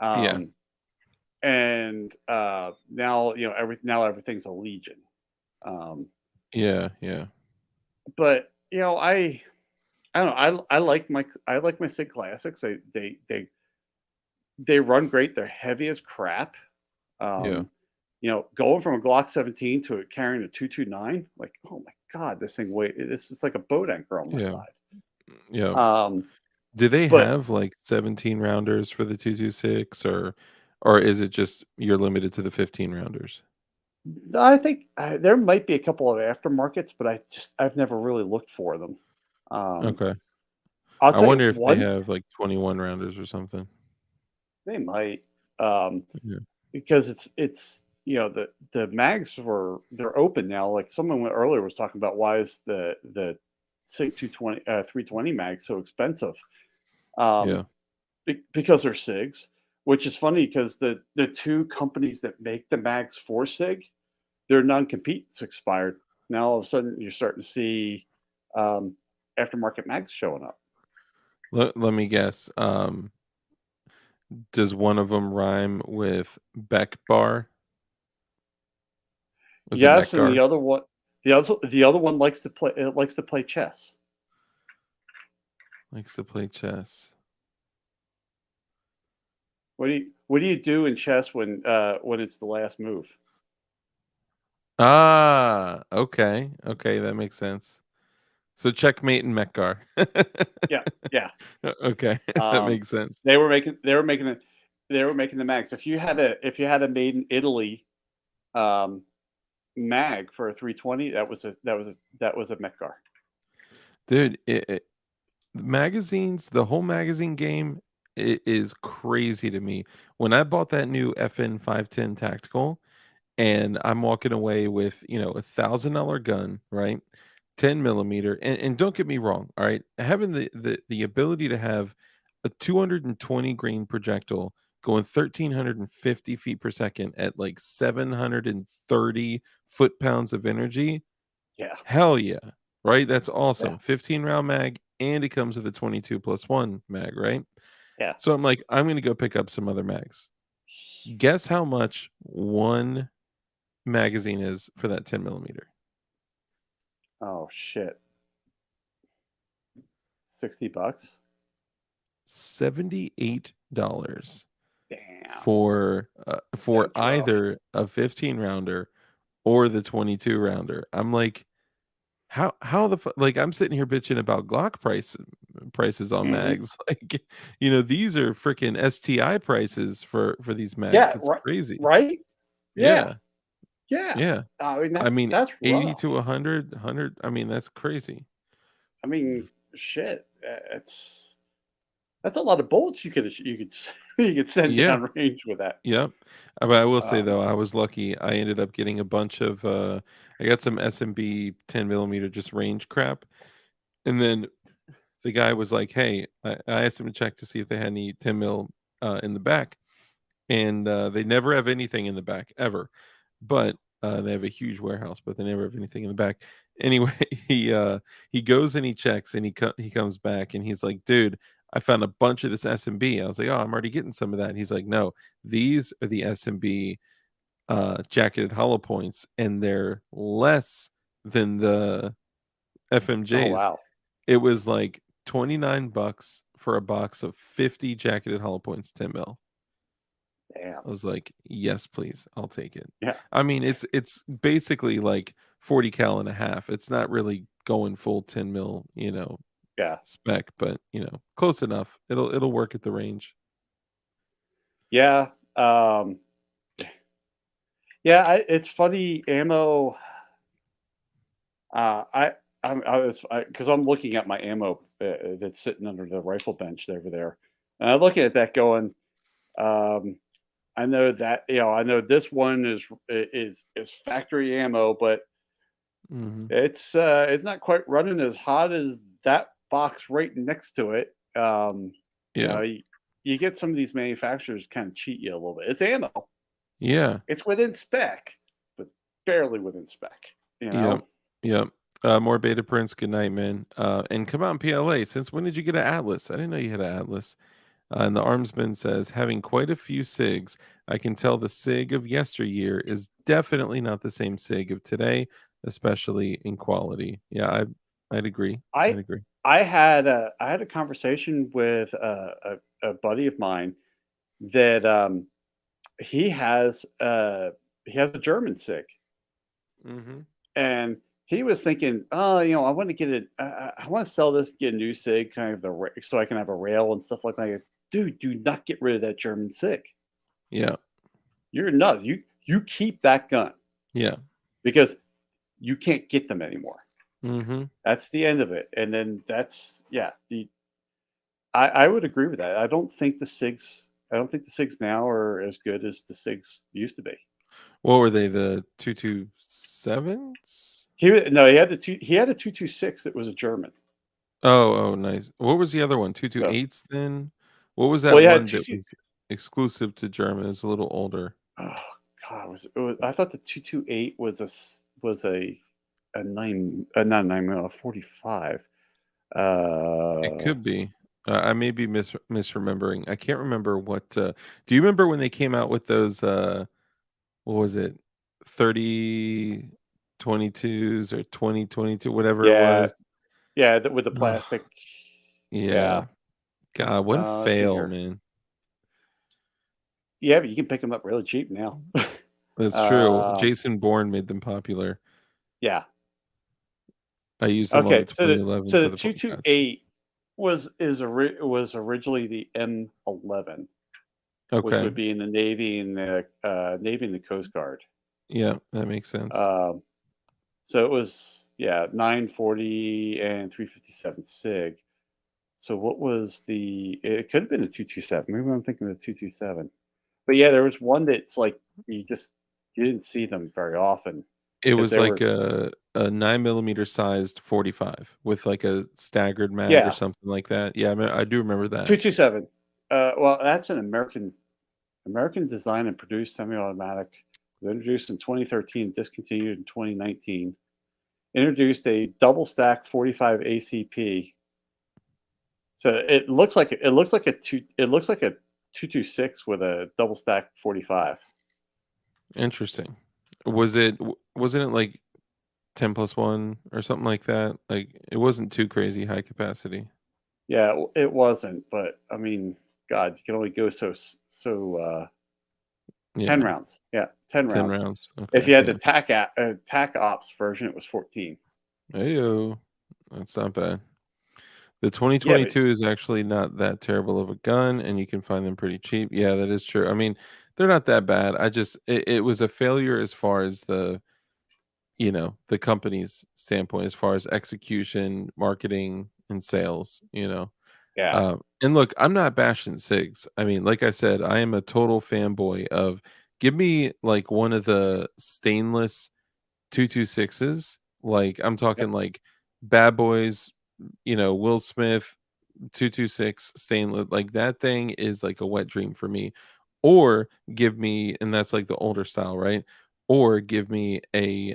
Yeah. Um, and now everything's a Legion. Um, Yeah, yeah. but I don't know. I like my SIG classics. They run great. They're heavy as crap. Yeah. Um, going from a Glock 17 to it carrying a 229, like, oh my god, this is like a boat anchor on my Yeah. side. Yeah. Um, Do they but have like 17 rounders for the 226, or is it just you're limited to the 15 rounders? I think there might be a couple of aftermarkets, but I've never really looked for them. Um, Okay. I'll I tell you wonder if they one. have like 21 rounders or something. They might, um, Yeah. because it's the mags they're open now. Like someone earlier was talking about why is the SIG 220 320 mag so expensive? Yeah. Um, because they're SIGs, which is funny because the two companies that make the mags for SIG, their non-competes expired. Now all of a sudden you're starting to see um, aftermarket mags showing up. Let me guess. Does one of them rhyme with Beck Bar? Was it Yes, and Mekgar? the other one likes to play chess. Likes to play chess. What do you do in chess when it's the last move? Ah, okay. Okay, that makes sense. So checkmate and Mekgar. Yeah, yeah. Okay, that Um, makes sense. they were making the mags. If you had a made in Italy um, mag for a 320, that was a Metcar. Dude, magazines, the whole magazine game is crazy to me. When I bought that new FN 510 tactical, and I'm walking away with, $1,000 gun, right? 10 millimeter. And don't get me wrong, all right. Having the ability to have a 220 grain projectile going 1,350 feet per second at like 730 foot pounds of energy. Yeah, Hell yeah. Right? That's yeah, awesome. 15 round mag, and it comes with a 22+1 mag, right? yeah. So I'm like, I'm gonna go pick up some other mags. Guess how much one magazine is for that 10 millimeter? Oh shit, $60. $78 Damn, for that's rough. either a 15 rounder or the 22 rounder. I'm like, how like, I'm sitting here bitching about Glock prices on Hmm. mags. Like, these are freaking STI prices for these mags. Yeah, It's right, crazy. right. Yeah, Yeah. yeah. Yeah. I mean I that's mean, that's 80 to rough. 100, I mean, that's crazy. I mean, shit, that's a lot of bullets you could send Yeah. down range with that. Yep. But I will say Um, though, I was lucky. I ended up getting a bunch of I got some SMB 10 millimeter just range crap. And then the guy was like, "Hey," I asked him to check to see if they had any 10 mil in the back, and they never have anything in the back ever. But they have a huge warehouse, but they never have anything in the back. Anyway, he goes and he checks, and he comes back, and he's like, "Dude, I found a bunch of this SMB." I was like, "Oh, I'm already getting some of that." And he's like, "No, these are the SMB jacketed hollow points, and they're less than the oh FMJs." wow, It was like 29 bucks for a box of 50 jacketed hollow points 10 mil. damn, I was like, "Yes, please. I'll take it." yeah, I mean, it's basically like 40 cal and a half. It's not really going full 10 mil, yeah, spec, but, close enough. It'll work at the range. yeah. Yeah, it's funny ammo. I I was because I'm looking at my ammo that's sitting under the rifle bench over there, and I'm looking at that going. Um, I know that I know this one is factory ammo, but Mhm. it's not quite running as hot as that box right next to it. You Yeah. know, you get some of these manufacturers kind of cheat you a little bit. It's ammo. Yeah. It's within spec, but barely within spec. You Yep. know, Yep. More beta prints. Good night, man. And come on, PLA. Since when did you get an Atlas? I didn't know you had an Atlas. And the Armsman says, having quite a few SIGs, I can tell the SIG of yesteryear is definitely not the same SIG of today, especially in quality. Yeah, I'd agree. I I'd agree. I had a conversation with a buddy of mine that he has he has a German SIG, Hmm. and he was thinking, oh, I want to get it. I want to sell this, get a new SIG, kind of so I can have a rail and stuff like that. Dude, do not get rid of that German SIG. Yeah. You're nuts. You keep that gun Yeah. because you can't get them anymore. Hmm. That's the end of it. And then that's yeah. I would agree with that. I don't think the SIGs now are as good as the SIGs used to be. What were they? The 227s? No, he had a 226 that was a German. Oh, nice. What was the other one? So 228s then? What was well that he had one two that two was exclusive to German? It was a little older. oh god, I thought the 228 was was a nine not a 9 mil, a 45. It Uh could be. I may be misremembering. I can't remember what, do you remember when they came out with those, what was it? 30/22s or 20/22, whatever it yeah, was? yeah, with the Ugh, plastic. Yeah. yeah. God, what a Let's see fail, here. man. Yeah, but you can pick them up really cheap now. That's true. uh Jason Bourne made them popular. yeah. I used them on the Okay, 2011 so for the the podcast. 228 was originally the M11, which Okay. would be in the Navy and the Navy and the Coast Guard. Yeah, that makes sense. Um, so it was 940 and 357 Sig. So what was the? It could have been the 227. Maybe I'm thinking of the 227. But yeah, there was one that's like you didn't see them very often It because was they like were a 9 millimeter sized 45 with like a staggered mag or yeah something like that. Yeah, I do remember that. 227. Well, that's an American design and produced semi-automatic. Was introduced in 2013, discontinued in 2019. Introduced a double stack 45 ACP. So it looks like a 226 with a double stack 45. Interesting. Wasn't it like 10 plus 1 or something like that? Like it wasn't too crazy high capacity. Yeah, it wasn't, but I mean, God, you can only go so 10 Yeah, rounds. Yeah, 10 10 rounds. rounds. If Okay, you had the yeah. TAC ops version, it was 14. Ayo. That's not bad. The Yeah, but 2022 is actually not that terrible of a gun, and you can find them pretty cheap. Yeah, that is true. I mean, they're not that bad. It was a failure as far as the company's standpoint as far as execution, marketing, and sales, Yeah. and look, I'm not bashing SIGs. I mean, like I said, I am a total fanboy of give me like one of the stainless 226s. Like I'm Yep. talking like Bad Boys, Will Smith 226 stainless. Like that thing is like a wet dream for me. Or give me, and that's like the older style, right? Or give me a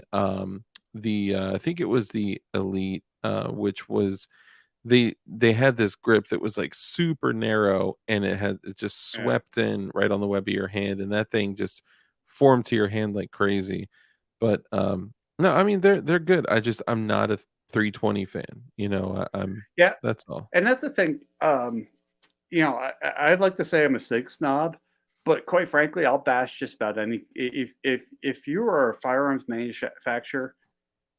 the I think it was the Elite, which was they had this grip that was, like, super narrow, and it just Yeah. swept in right on the web of your hand, and that thing just formed to your hand like crazy. But, no, I mean, they're good. I'm not a 320 fan, I'm Yeah. that's all. And that's the thing. I'd like to say I'm a SIG snob, but quite frankly, I'll bash just about any. If you are a firearms manufacturer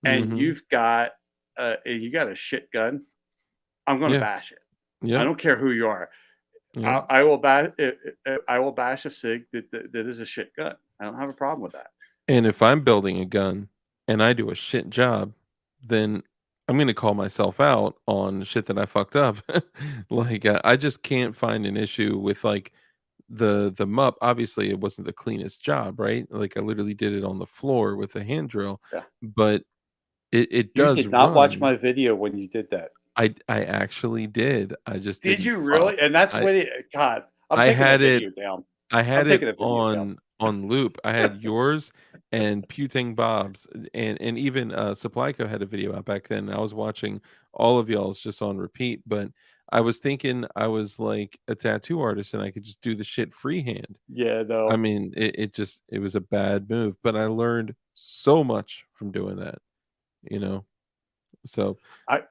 and Mhm. you got a shit gun, I'm going to Yeah. bash it. I Yep. don't care who you are. Yep. I will bash a SIG that is a shit gun. I don't have a problem with that. And if I'm building a gun and I do a shit job, then I'm gonna call myself out on shit that I fucked up. Like, I just can't find an issue with, like, the MUP. Obviously, it wasn't the cleanest job, right? Like, I literally did it on the floor with a hand drill, Yeah. but it You does did not watch run. my video when you did that. I actually did. I just Did didn't you fo really? And that's I when God, I'm I taking that had it video down. I I'm had it taking that video down. on loop. I had yours and Puting Bob's, and even, Supply Co had a video out back then. I was watching all of y'all's just on repeat, but I was thinking I was like a tattoo artist and I could just do the shit freehand. Yeah, I no. mean, it was a bad move, but I learned so much from doing that, you know? So, I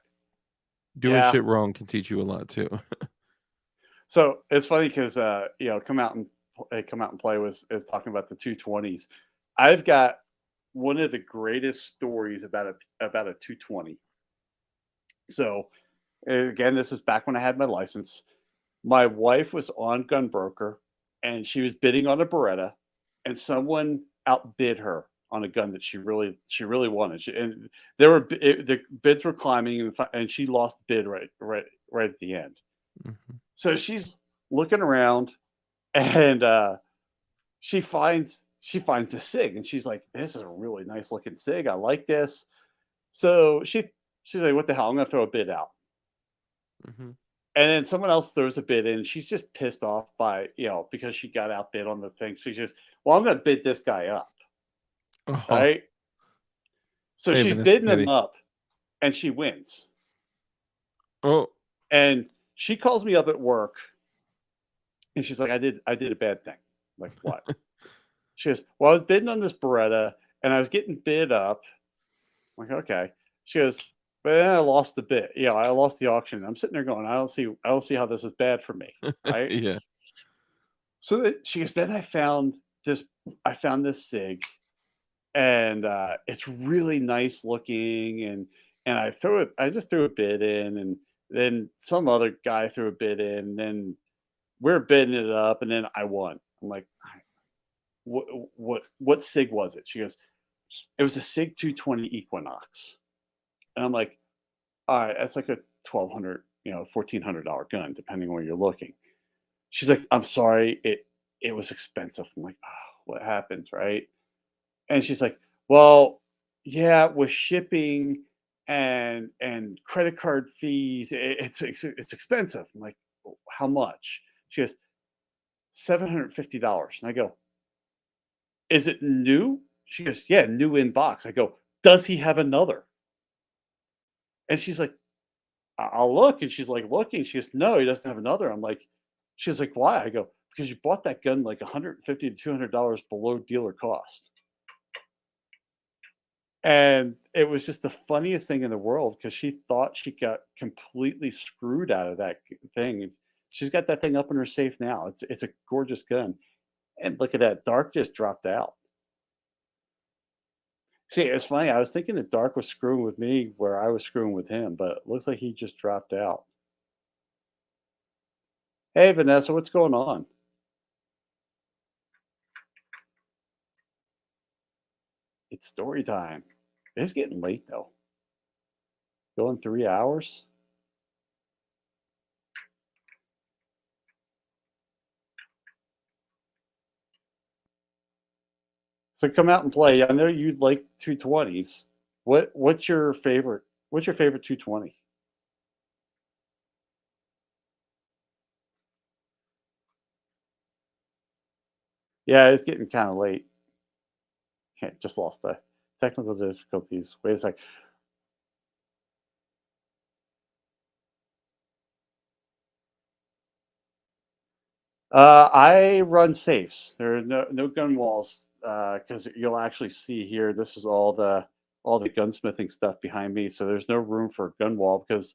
doing Yeah. shit wrong can teach you a lot too. So it's funny because come out and play is talking about the 220s. I've got one of the greatest stories about a 220. So again, this is back when I had my license. My wife was on Gunbroker, and she was bidding on a Beretta, and someone outbid her on a gun that she really wanted. And the bids were climbing, and she lost the bid right at the end. Mhm. So she's looking around, and she finds a Sig, and she's like, "This is a really nice looking Sig. I like this." So she's like, "What the hell? I'm gonna throw a bid out." Mhm. And then someone else throws a bid in. She's just pissed off because she got outbid on the thing. She's just, well, I'm going to bid this guy up. Oh, Right. So hey, she's Vanessa bidding him Kitty. up, and she wins. Oh, And she calls me up at work, and she's like, I did a bad thing. I'm like, what? She goes, well, I was bidding on this Beretta, and I was getting bid up. I'm like, okay. She goes, but then I lost the bid. I lost the auction. I'm sitting there going, I don't see how this is bad for me. Right. yeah. So she goes, then I found this Sig, and it's really nice looking, and I just threw a bid in, and then some other guy threw a bid in, and then we're bidding it up, and then I won. I'm like, what Sig was it? She goes, it was a Sig 220 Equinox, and I'm like, all right, that's like a 1,200, $1,400 gun, depending on where you're looking. She's like, I'm sorry, it was expensive. I'm like, oh, what happened, right? And she's like, well, yeah, with shipping and credit card fees, it's expensive. I'm like, how much? She goes, $750. And I go, is it new? She goes, yeah, new in box. I go, does he have another? And she's like, I'll look. And she's like, looking. She goes, no, he doesn't have another. I'm like, she's like, why? I go, because you bought that gun like 150 to $200 below dealer cost. And it was just the funniest thing in the world because she thought she got completely screwed out of that thing. She's got that thing up in her safe now. It's a gorgeous gun. And look at that, Dark just dropped out. See, it's funny. I was thinking that Dark was screwing with me where I was screwing with him, but it looks like he just dropped out. Hey, Vanessa, what's going on? It's story time. It's getting late though. Going 3 hours. So come out and play. I know you'd like 220s. What's your favorite? What's your favorite 220? Yeah, it's getting kind of late. Okay, just lost the technical difficulties. Wait a sec. I run safes. There are no gun walls because you'll actually see here. This is all the gunsmithing stuff behind me. So there's no room for a gun wall because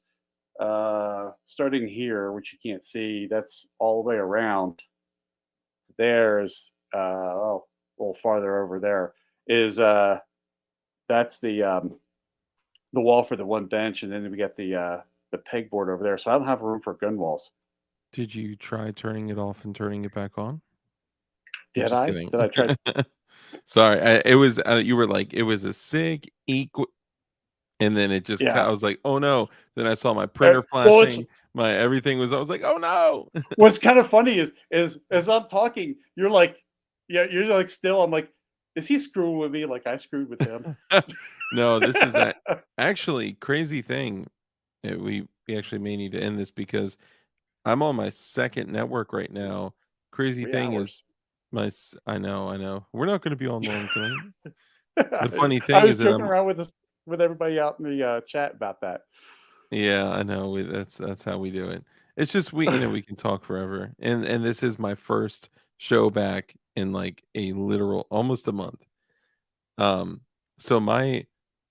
starting here, which you can't see, that's all the way around. There's a little farther over there is that's the wall for the one bench, and then we got the pegboard over there. So I don't have room for gun walls. Did you try turning it off and turning it back on? I'm Did just I? kidding. Did I try? Sorry, it was you were like it was a Sig equal, and then it just Yeah. I was like, oh no. Then I saw my printer Well, it's flashing. My everything was. I was like, oh no. what's kind of funny is as I'm talking, you're like, yeah, you're like still. I'm like, is he screwing with me like I screwed with him? No, this is that actually crazy thing. We actually may need to end this because I'm on my second network right now. Crazy Three thing is, hours. I know. We're not going to be on long tonight. The funny I thing was is that joking I'm around with this with everybody out in the chat about that. yeah, I know. That's how we do it. It's just we can talk forever. And this is my first show back in like a literal almost a month. Um so my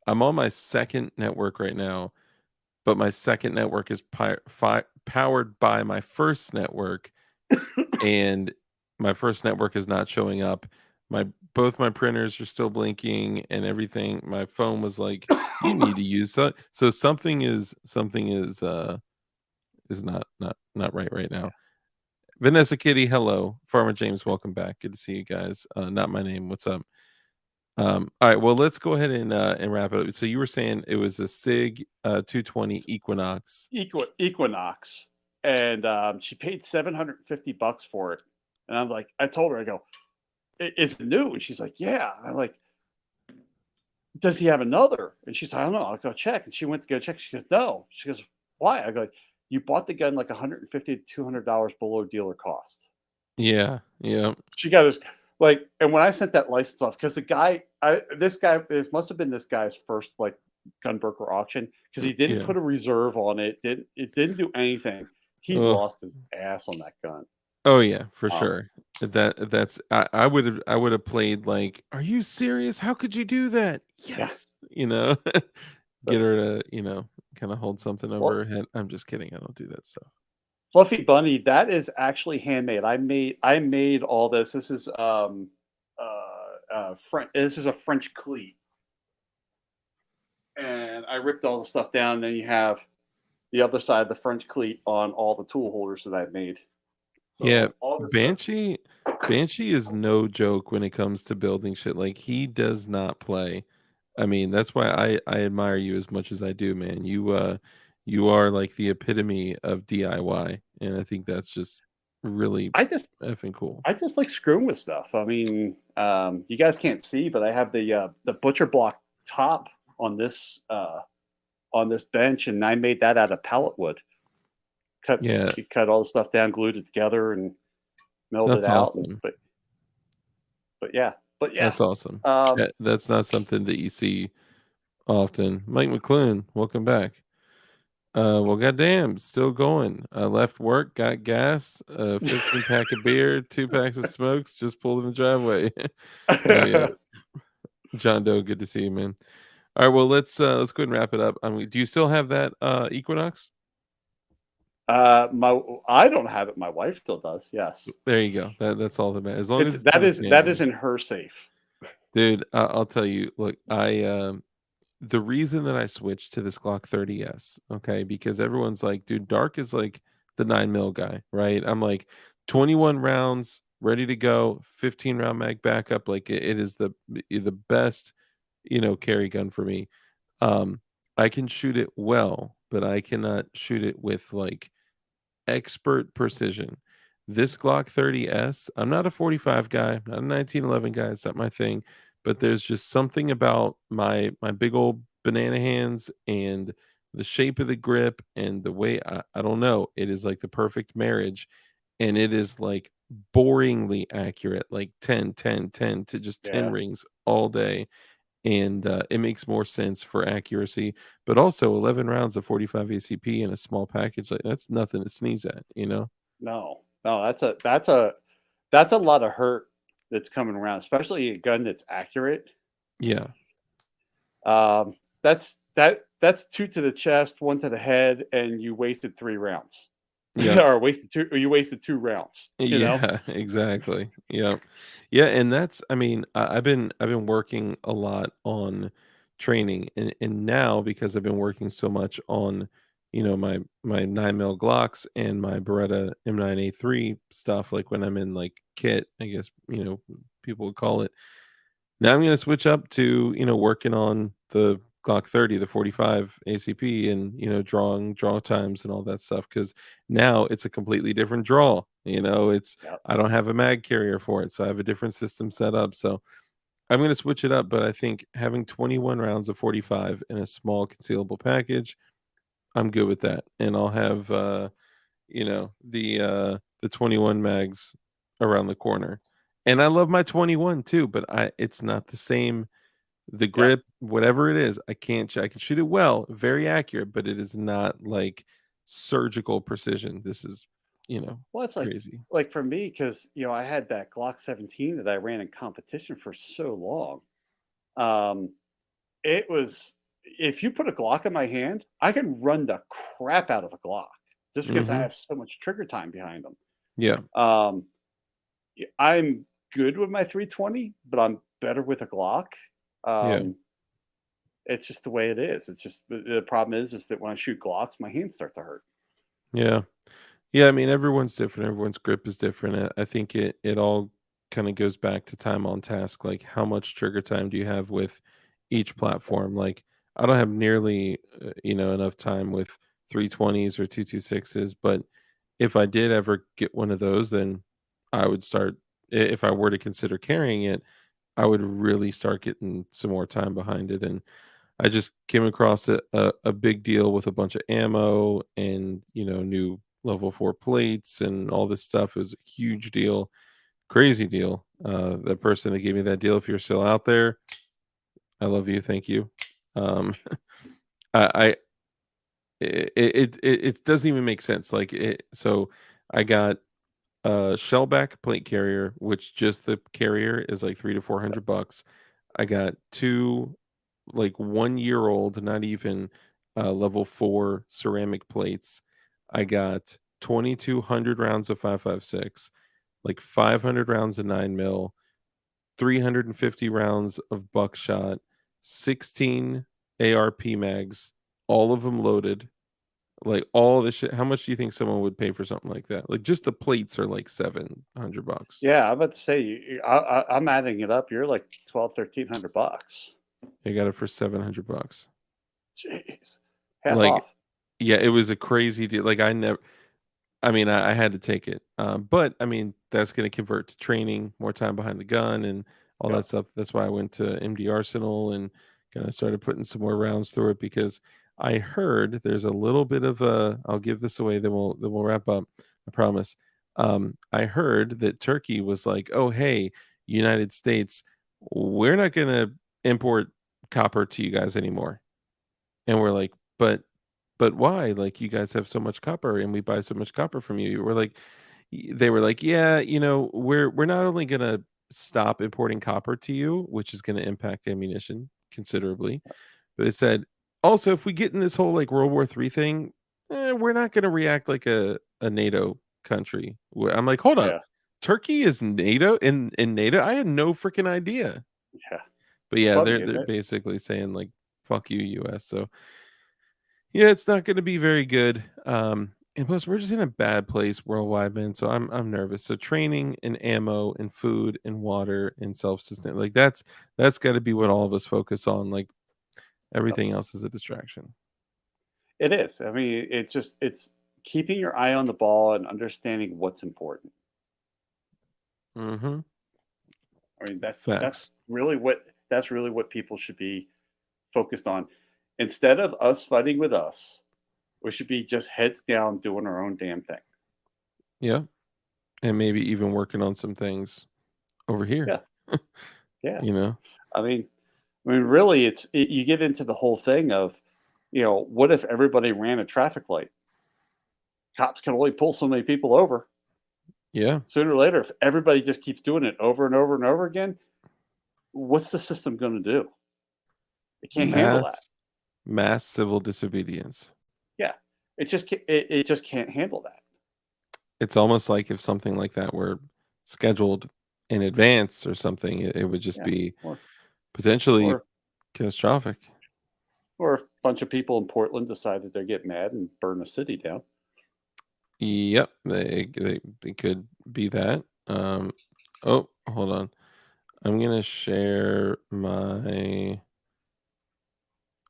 I'm on my second network right now, but my second network is powered by my first network, and my first network is not showing up. My both my printers are still blinking and everything. My phone was like, "You need to use so something is not right now." Vanessa Kitty, hello. Farmer James, welcome back. Good to see you guys. Not my name. What's up? All right, well, let's go ahead and wrap it up. So you were saying it was a Sig 220 Equinox. Equinox, and she paid $750 for it. And I'm like, I told her, I go, Is it new?" And she's like, "Yeah." And I'm like, "Does he have another?" And she's like, "I don't know. I'll go check." And she went to go check. She goes, "No." She goes, "Why?" I go, "You bought the gun like $150 to $200 below dealer cost." Yeah, yeah, She got his like, and when I sent that license off, because the guy, this guy, it must have been this guy's first like gun broker auction because he didn't yeah. put a reserve on it. It didn't do anything. He Ugh. lost his ass on that gun. Oh yeah, for Um, sure. That's I would have played like, "Are you serious? How could you do that?" yeah. Yes, So, get her to, kind of hold something over well, her head. I'm just kidding. I don't do that stuff. Fluffy Bunny, that is actually handmade. I made all this. This is French. This is a French cleat, and I ripped all the stuff down. Then you have the other side, the French cleat, on all the tool holders that I've made. Yeah, So all this stuff. Banshee is no joke when it comes to building shit. Like he does not play. I mean, that's why I admire you as much as I do, man. You are like the epitome of DIY, and I think that's just really I just effing cool. I just like screwing with stuff. I mean, you guys can't see, but I have the butcher block top on this bench, and I made that out of pallet wood. Cut Yeah, cut all the stuff down, glued it together, and milled it that's out. And awesome. but yeah, but yeah. That's awesome. Um, That's not something that you see often. Mike McClune, welcome back. Well, goddamn, still going. Left work, got gas, 15 pack of beer, 2 packs of smokes, just pulled in the driveway. Hell yeah. John Doe, good to see you, man. All right, well, let's go ahead and wrap it up. Do you still have that Equinox? my I don't have it. My wife still does. Yes, There you go. That's all that matters. As long as it's in the that family. is in her safe. Dude, I'll tell you, look, the reason that I switched to this Glock 30S, okay, because everyone's like, dude, Dark is like the 9 mil guy, right? I'm like 21 rounds, ready to go, 15 round mag backup. Like it is the best carry gun for me. Um, I can shoot it well, but I cannot shoot it with like expert precision. This Glock 30S, I'm not a 45 guy, not a 1911 guy, it's not my thing, but there's just something about my big old banana hands and the shape of the grip and the way I don't know, it is like the perfect marriage, and it is like boringly accurate, like 10, 10, 10 to just 10 Yeah. rings all day, and it makes more sense for accuracy, but also 11 rounds of 45 ACP in a small package, like, that's nothing to sneeze at, you know? No, no, that's a lot of hurt that's coming around, especially a gun that's accurate. Yeah. That's two to the chest, one to the head, and you wasted 3 rounds, Yep. or you wasted 2 rounds. You know? Yeah, exactly. Yep. Yeah, and that's I mean, I've been working a lot on training, and now because I've been working so much on, my 9 mil Glocks and my Beretta M9A3 stuff, like when I'm in like kit, I guess, people would call it. Now I'm gonna switch up to, working on the Glock 30, the 45 ACP and, drawing draw times and all that stuff. Because now it's a completely different draw, it's Yep. I don't have a mag carrier for it, so I have a different system set up, so I'm gonna switch it up, but I think having 21 rounds of 45 in a small concealable package, I'm good with that, and I'll have, the 21 mags around the corner. And I love my 21 too, but it's not the same. The Yep. grip, whatever it is, I can shoot it well, very accurate, but it is not like surgical precision. This is, Well, it's crazy. like for me, because I had that Glock 17 that I ran in competition for so long. Um, it was if you put a Glock in my hand, I can run the crap out of a Glock just because I Mhm. have so much trigger time behind them. Yeah. Um, I'm good with my 320, but I'm better with a Glock. Yeah. Um, it's just the way it is. It's just the problem is that when I shoot Glocks, my hands start to hurt. Yeah. Yeah, I mean, everyone's different. Everyone's grip is different. I think it all kind of goes back to time on task. Like, how much trigger time do you have with each platform? Like, I don't have nearly, enough time with 320s or 226s. But if I did ever get one of those, then I would start. If I were to consider carrying it, I would really start getting some more time behind it. And I just came across a big deal with a bunch of ammo and, new level 4 plates and all this stuff. It was a huge deal, crazy deal. The person that gave me that deal, if you're still out there, I love you, thank you. Um, I it doesn't even make sense, like, so I got a shellback plate carrier, which just the carrier is like 3 to 400 bucks. I got 2 like 1-year-old, not even, level 4 ceramic plates. I got 2,200 rounds of 5.56, like 500 rounds of 9 mil, 350 rounds of buckshot, 16 ARP mags, all of them loaded. Like, all this shit, how much do you think someone would pay for something like that? Like, just the plates are like 700 bucks. Yeah, I'm about to say, I'm adding it up. You're like 12, 1300 bucks. I got it for 700 bucks. Jeez, half Like, off. yeah, it was a crazy deal. Like, I mean, I had to take it. But I mean, that's going to convert to training, more time behind the gun, and all that Yep. stuff. That's why I went to MD Arsenal and kind of started putting some more rounds through it, because I heard there's a little bit of a. I'll give this away, then we'll wrap up. I promise. I heard that Turkey was like, "Oh, hey, United States, we're not going to import copper to you guys anymore." And we're like, "But why? Like, you guys have so much copper and we buy so much copper from you." They were like, "Yeah, we're not only gonna stop importing copper to you, which is gonna impact ammunition considerably, but it said, also, if we get in this whole like World War III thing, we're not gonna react like a NATO country." I'm like, "Hold up. Yeah. Turkey is NATO in NATO? I had no freaking idea." Yeah. But yeah, Well, I they're mean, they're basically saying like, "Fuck you, US." So yeah, it's not gonna be very good. And plus, we're just in a bad place worldwide, man. So I'm nervous. So training and ammo and food and water and self-sustain, like that's got to be what all of us focus on. Like Yep. everything else is a distraction. It is. I mean, it's keeping your eye on the ball and understanding what's important. Mm-hmm. I mean, Facts. that's really what people should be focused on. Instead of us fighting with us, we should be just heads down doing our own damn thing. Yeah. And maybe even working on some things over here. Yeah, yeah. You know? I mean, really, you get into the whole thing of, what if everybody ran a traffic light? Cops can only pull so many people over. Yeah. Sooner or later, if everybody just keeps doing it over and over and over again, what's the system going to do? It can't handle that. Mass civil disobedience. Yeah, it just can't handle that. It's almost like if something like that were scheduled in advance or something, it would just Yeah, be or potentially or catastrophic. or if a bunch of people in Portland decided to get mad and burn a city down. Yep, they could be that. Oh, hold on. I'm gonna share my.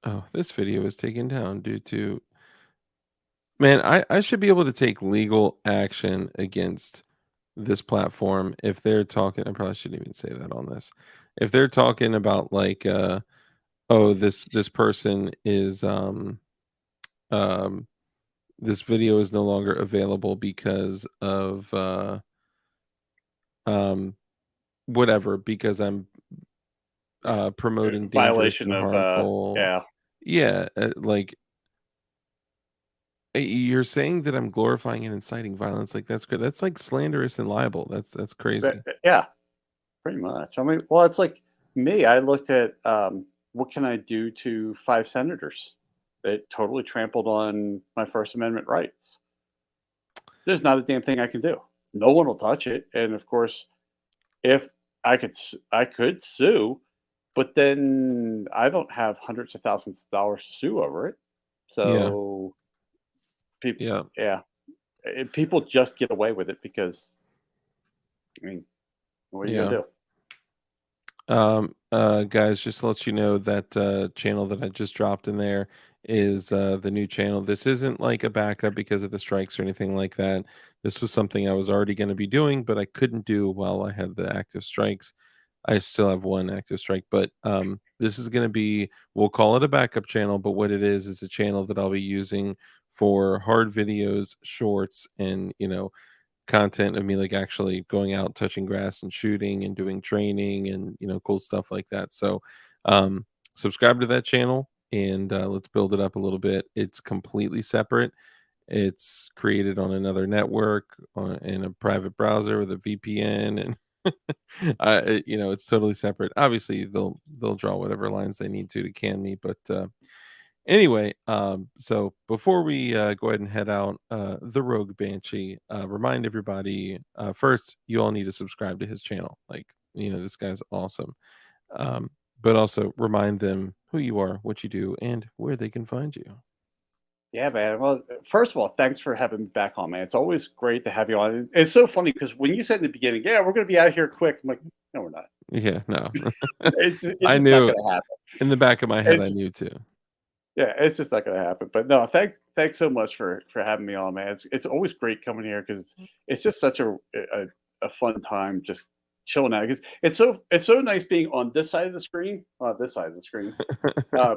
Oh, this video was taken down due to. Man, I should be able to take legal action against this platform if they're talking. I probably shouldn't even say that on this. If they're talking about like, oh, this person is um this video is no longer available because of um whatever, because I'm promoting dangerous Violation and of harmful. yeah. Yeah, like you're saying that I'm glorifying and inciting violence. Like that's good. That's like slanderous and libel. That's crazy. Yeah, pretty much. I mean, well, it's like me. I looked at what can I do to 5 senators that totally trampled on my First Amendment rights. There's not a damn thing I can do. No one will touch it. And of course, if I could sue, but then I don't have hundreds of thousands of dollars to sue over it. Yeah, So people, yeah. yeah, people just get away with it because I mean, what are you Yeah. gonna do? Guys, just to let you know that channel that I just dropped in there is the new channel. This isn't like a backup because of the strikes or anything like that. This was something I was already going to be doing, but I couldn't do while I had the active strikes. I still have one active strike, but this is going to be, we'll call it a backup channel, but what it is a channel that I'll be using for hard videos, shorts, and content of me like actually going out touching grass and shooting and doing training and cool stuff like that. So um subscribe to that channel and let's build it up a little bit. It's completely separate. It's created on another network in a private browser with a VPN, and it's totally separate. Obviously they'll draw whatever lines they need to can me, but anyway, so before we go ahead and head out, the Rogue Banshee, remind everybody first, you all need to subscribe to his channel. Like, this guy's awesome. Um, but also remind them who you are, what you do, and where they can find you. Yeah, man. Well, first of all, thanks for having me back on, man. It's always great to have you on. It's so funny because when you said in the beginning, "Yeah, we're going to be out here quick," I'm like, "No, we're not. Yeah, no. It's I just not knew going to happen." in the back of my head, I It's knew too. Yeah, it's just not going to happen. But no, thanks so much for having me on, man. It's always great coming here because it's just such a fun time just chilling out. Because it's so nice being on this side of the screen, this side of the screen.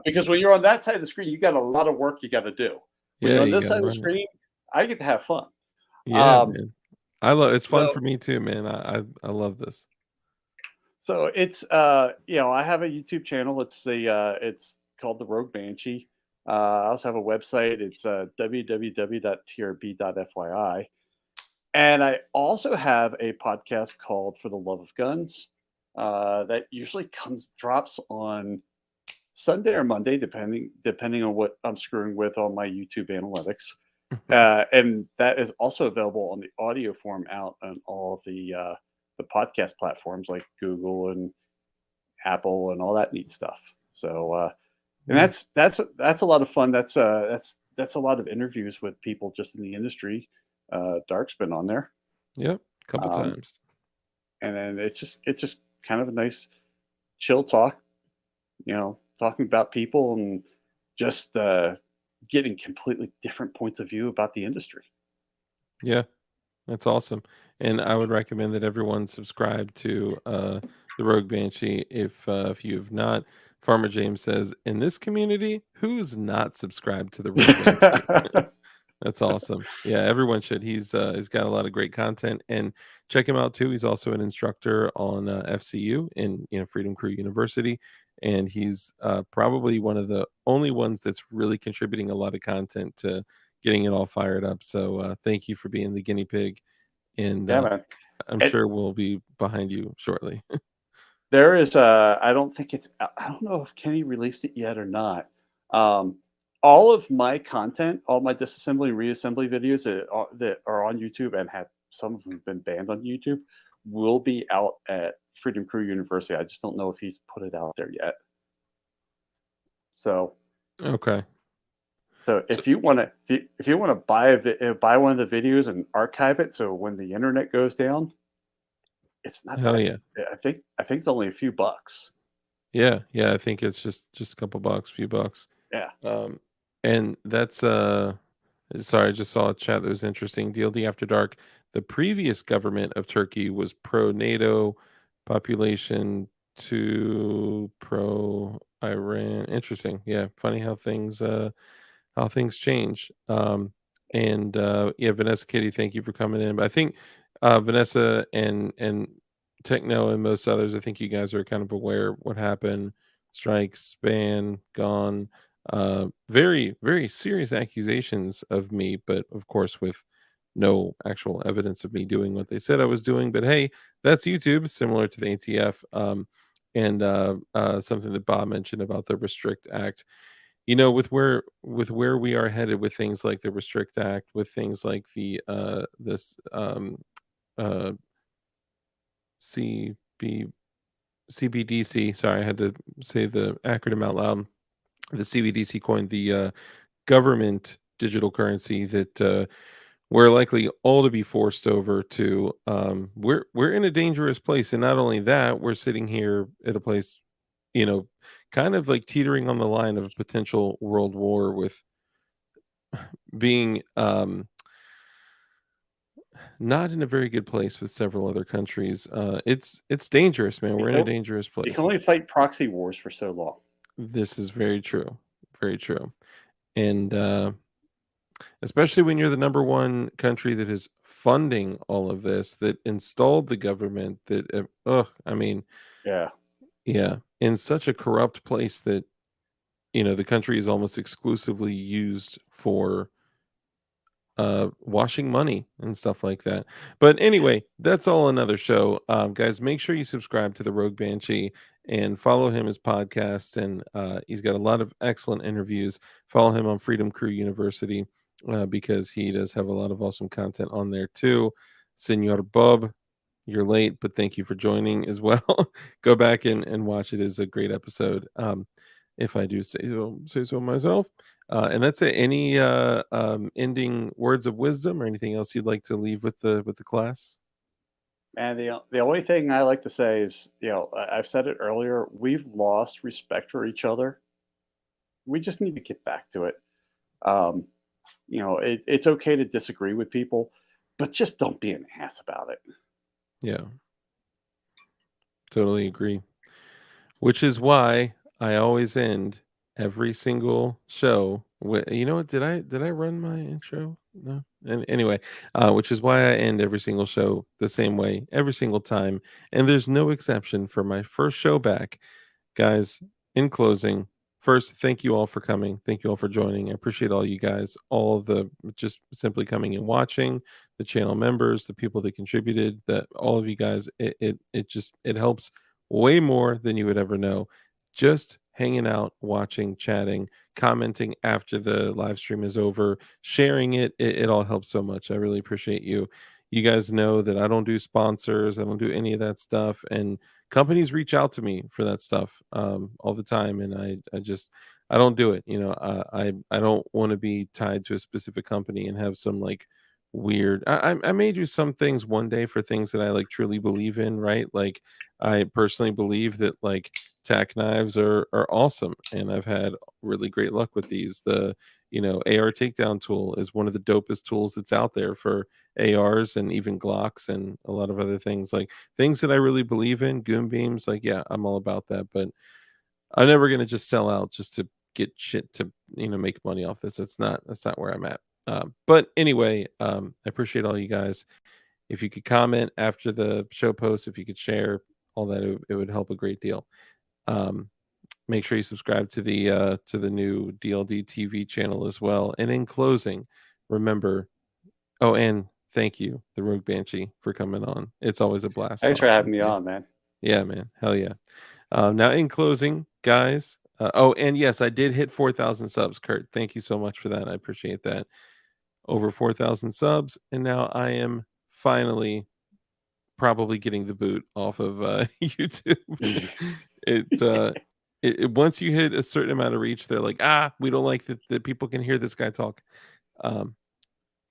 Because when you're on that side of the screen, you got a lot of work you got to do. When Yeah, you're on you this gotta side of the run it. screen, I get to have fun. Yeah, Um, man. I love it's fun so for me too, man. I love this. it's I have a YouTube channel. It's called the Rogue Banshee. I also have a website. It's www.trb.fyi. And I also have a podcast called For the Love of Guns that usually drops on Sunday or Monday, depending on what I'm screwing with on my YouTube analytics. And that is also available on the audio form out on all the podcast platforms like Google and Apple and all that neat stuff. So and Yeah. that's a lot of fun. That's that's a lot of interviews with people just in the industry. Dark's been on there, Yep, couple um, times. and then it's just kind of a nice chill talk, talking about people and just getting completely different points of view about the industry. Yeah. That's awesome. And I would recommend that everyone subscribe to the Rogue Banshee if you have not. Farmer James says, in this community, who's not subscribed to the Rogue Banshee? That's awesome. Yeah, everyone should. He's got a lot of great content, and check him out too. He's also an instructor on FCU in Freedom Crew University, and he's probably one of the only ones that's really contributing a lot of content to getting it all fired up. So thank you for being the guinea pig, and Yeah, man. I'm And sure we'll be behind you shortly. there is I don't think I don't know if Kenny released it yet or not. Um, all of my content, all my disassembly, reassembly videos that are on YouTube and have some of them been banned on YouTube will be out at Freedom Crew University. I just don't know if he's put it out there yet. So, Okay. so So, if you want to buy one of the videos and archive it, so when the internet goes down, it's not hell that. yeah. I think it's only a few bucks. Yeah, yeah, I think it's just a couple bucks, few bucks. Yeah. Um, and that's sorry, I just saw a chat that was interesting. DLD After Dark. The previous government of Turkey was pro NATO, population to pro Iran. Interesting. Yeah, funny how things change. And yeah, Vanessa Kitty, thank you for coming in. But I think Vanessa and Techno and most others, I think you guys are kind of aware of what happened. Strikes, ban, gone. Very, very serious accusations of me, but of course with no actual evidence of me doing what they said I was doing. But hey, that's YouTube, similar to the ATF. And something that Bob mentioned about the Restrict Act, with where we are headed with things like the Restrict Act, with things like the this uh CB CBDC. Sorry, I had to say the acronym out loud. The CBDC coin, the government digital currency that we're likely all to be forced over to. We're in a dangerous place, and not only that, we're sitting here at a place, you know, kind of like teetering on the line of a potential world war with being not in a very good place with several other countries. It's dangerous, man. You We're in a can dangerous you place. can only fight proxy wars for so long. This is very true, very true, and especially when you're the number one country that is funding all of this, that installed the government, that I mean, Yeah. yeah, in such a corrupt place that the country is almost exclusively used for washing money and stuff like that. But anyway, that's all another show. Guys, make sure you subscribe to the Rogue Banshee and follow him his podcast. And he's got a lot of excellent interviews. Follow him on Freedom Crew University because he does have a lot of awesome content on there too. Senor Bob, you're late, but thank you for joining as well. Go back and watch it. Is a great episode. If I do say so myself. And that's it. Any ending words of wisdom or anything else you'd like to leave with the class? And the only thing I like to say is, I've said it earlier, we've lost respect for each other. We just need to get back to it. Um, it's okay to disagree with people, but just don't be an ass about it. Yeah, totally agree. Which is why I always end every single show with, you know what? Did I run my intro? No. And anyway, which is why I end every single show the same way every single time, and there's no exception for my first show back. Guys, in closing, first, thank you all for coming. Thank you all for joining. I appreciate all you guys, all the just simply coming and watching, the channel members, the people that contributed, that all of you guys, it helps way more than you would ever know. Just hanging out, watching, chatting, commenting after the live stream is over, sharing it all helps so much. I really appreciate you. you guys know that I don't do sponsors, I don't do any of that stuff, and companies reach out to me for that stuff all the time, and I just I don't do it. You know, I don't want to be tied to a specific company and have some like weird. I may do some things one day for things that I like truly believe in, right? Like I personally believe that like tack knives are awesome, and I've had really great luck with these. The AR takedown tool is one of the dopest tools that's out there for ARs and even Glocks and a lot of other things, like things that I really believe in. Goon beams, like yeah, I'm all about that, but I'm never gonna just sell out just to get shit to make money off this. That's not where I'm at. But anyway, I appreciate all you guys. If you could comment after the show post, if you could share all that, it would help a great deal. Um, Make sure you subscribe to the new DLD TV channel as well. And in closing, remember, oh, and thank you, the Rogue Banshee, for coming on. It's always a blast Thanks for talking having with me you. on, man. Yeah, man. Hell yeah. Now, in closing, guys. Oh, and yes, I did hit 4,000 subs, Kurt. Thank you so much for that. I appreciate that. Over 4,000 subs, and now I am finally probably getting the boot off of YouTube. it, uh, once you hit a certain amount of reach, they're like, we don't like that people can hear this guy talk. Um,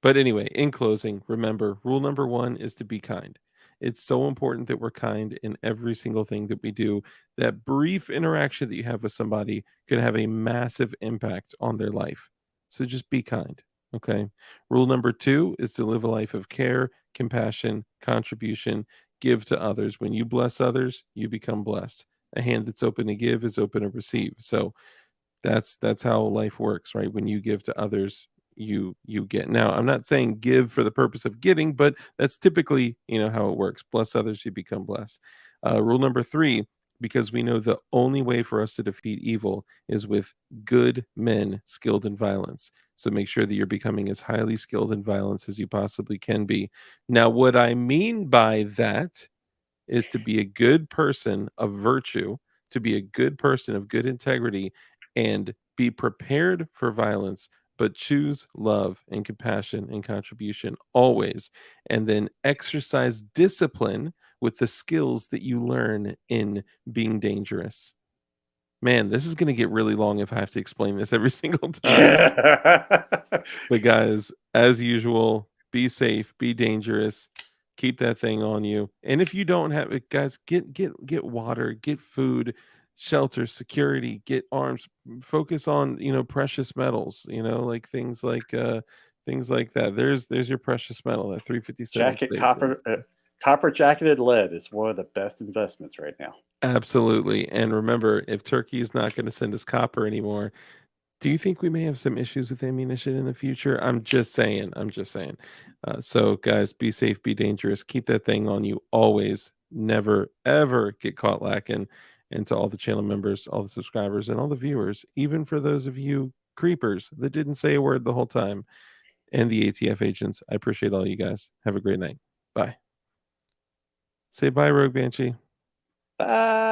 but anyway, in closing, remember, rule number one is to be kind. It's so important that we're kind in every single thing that we do. That brief interaction that you have with somebody could have a massive impact on their life. So just be kind. Okay. Rule number two is to live a life of care, compassion, contribution, give to others. When you bless others, you become blessed. A hand that's open to give is open to receive. So that's how life works, right? When you give to others, you get. Now, I'm not saying give for the purpose of getting, but that's typically how it works. Bless others, you become blessed. Rule number three, because we know the only way for us to defeat evil is with good men skilled in violence. So make sure that you're becoming as highly skilled in violence as you possibly can be. Now, what I mean by that is to be a good person of virtue, to be a good person of good integrity, and be prepared for violence, but choose love and compassion and contribution always. And then exercise discipline with the skills that you learn in being dangerous. Man, this is going to get really long if I have to explain this every single time. But guys, as usual, be safe, be dangerous, keep that thing on you. And if you don't have it, guys, get water, get food, shelter, security, get arms, focus on, precious metals, like things like that. There's your precious metal, that 357 Jacket stadium. copper jacketed lead is one of the best investments right now. Absolutely. And remember, if Turkey is not going to send us copper anymore, do you think we may have some issues with ammunition in the future? I'm just saying. I'm just saying. So, guys, be safe, be dangerous. Keep that thing on you always. Never, ever get caught lacking. And to all the channel members, all the subscribers, and all the viewers, even for those of you creepers that didn't say a word the whole time, and the ATF agents, I appreciate all you guys. Have a great night. Bye. Say bye, Rogue Banshee. Bye.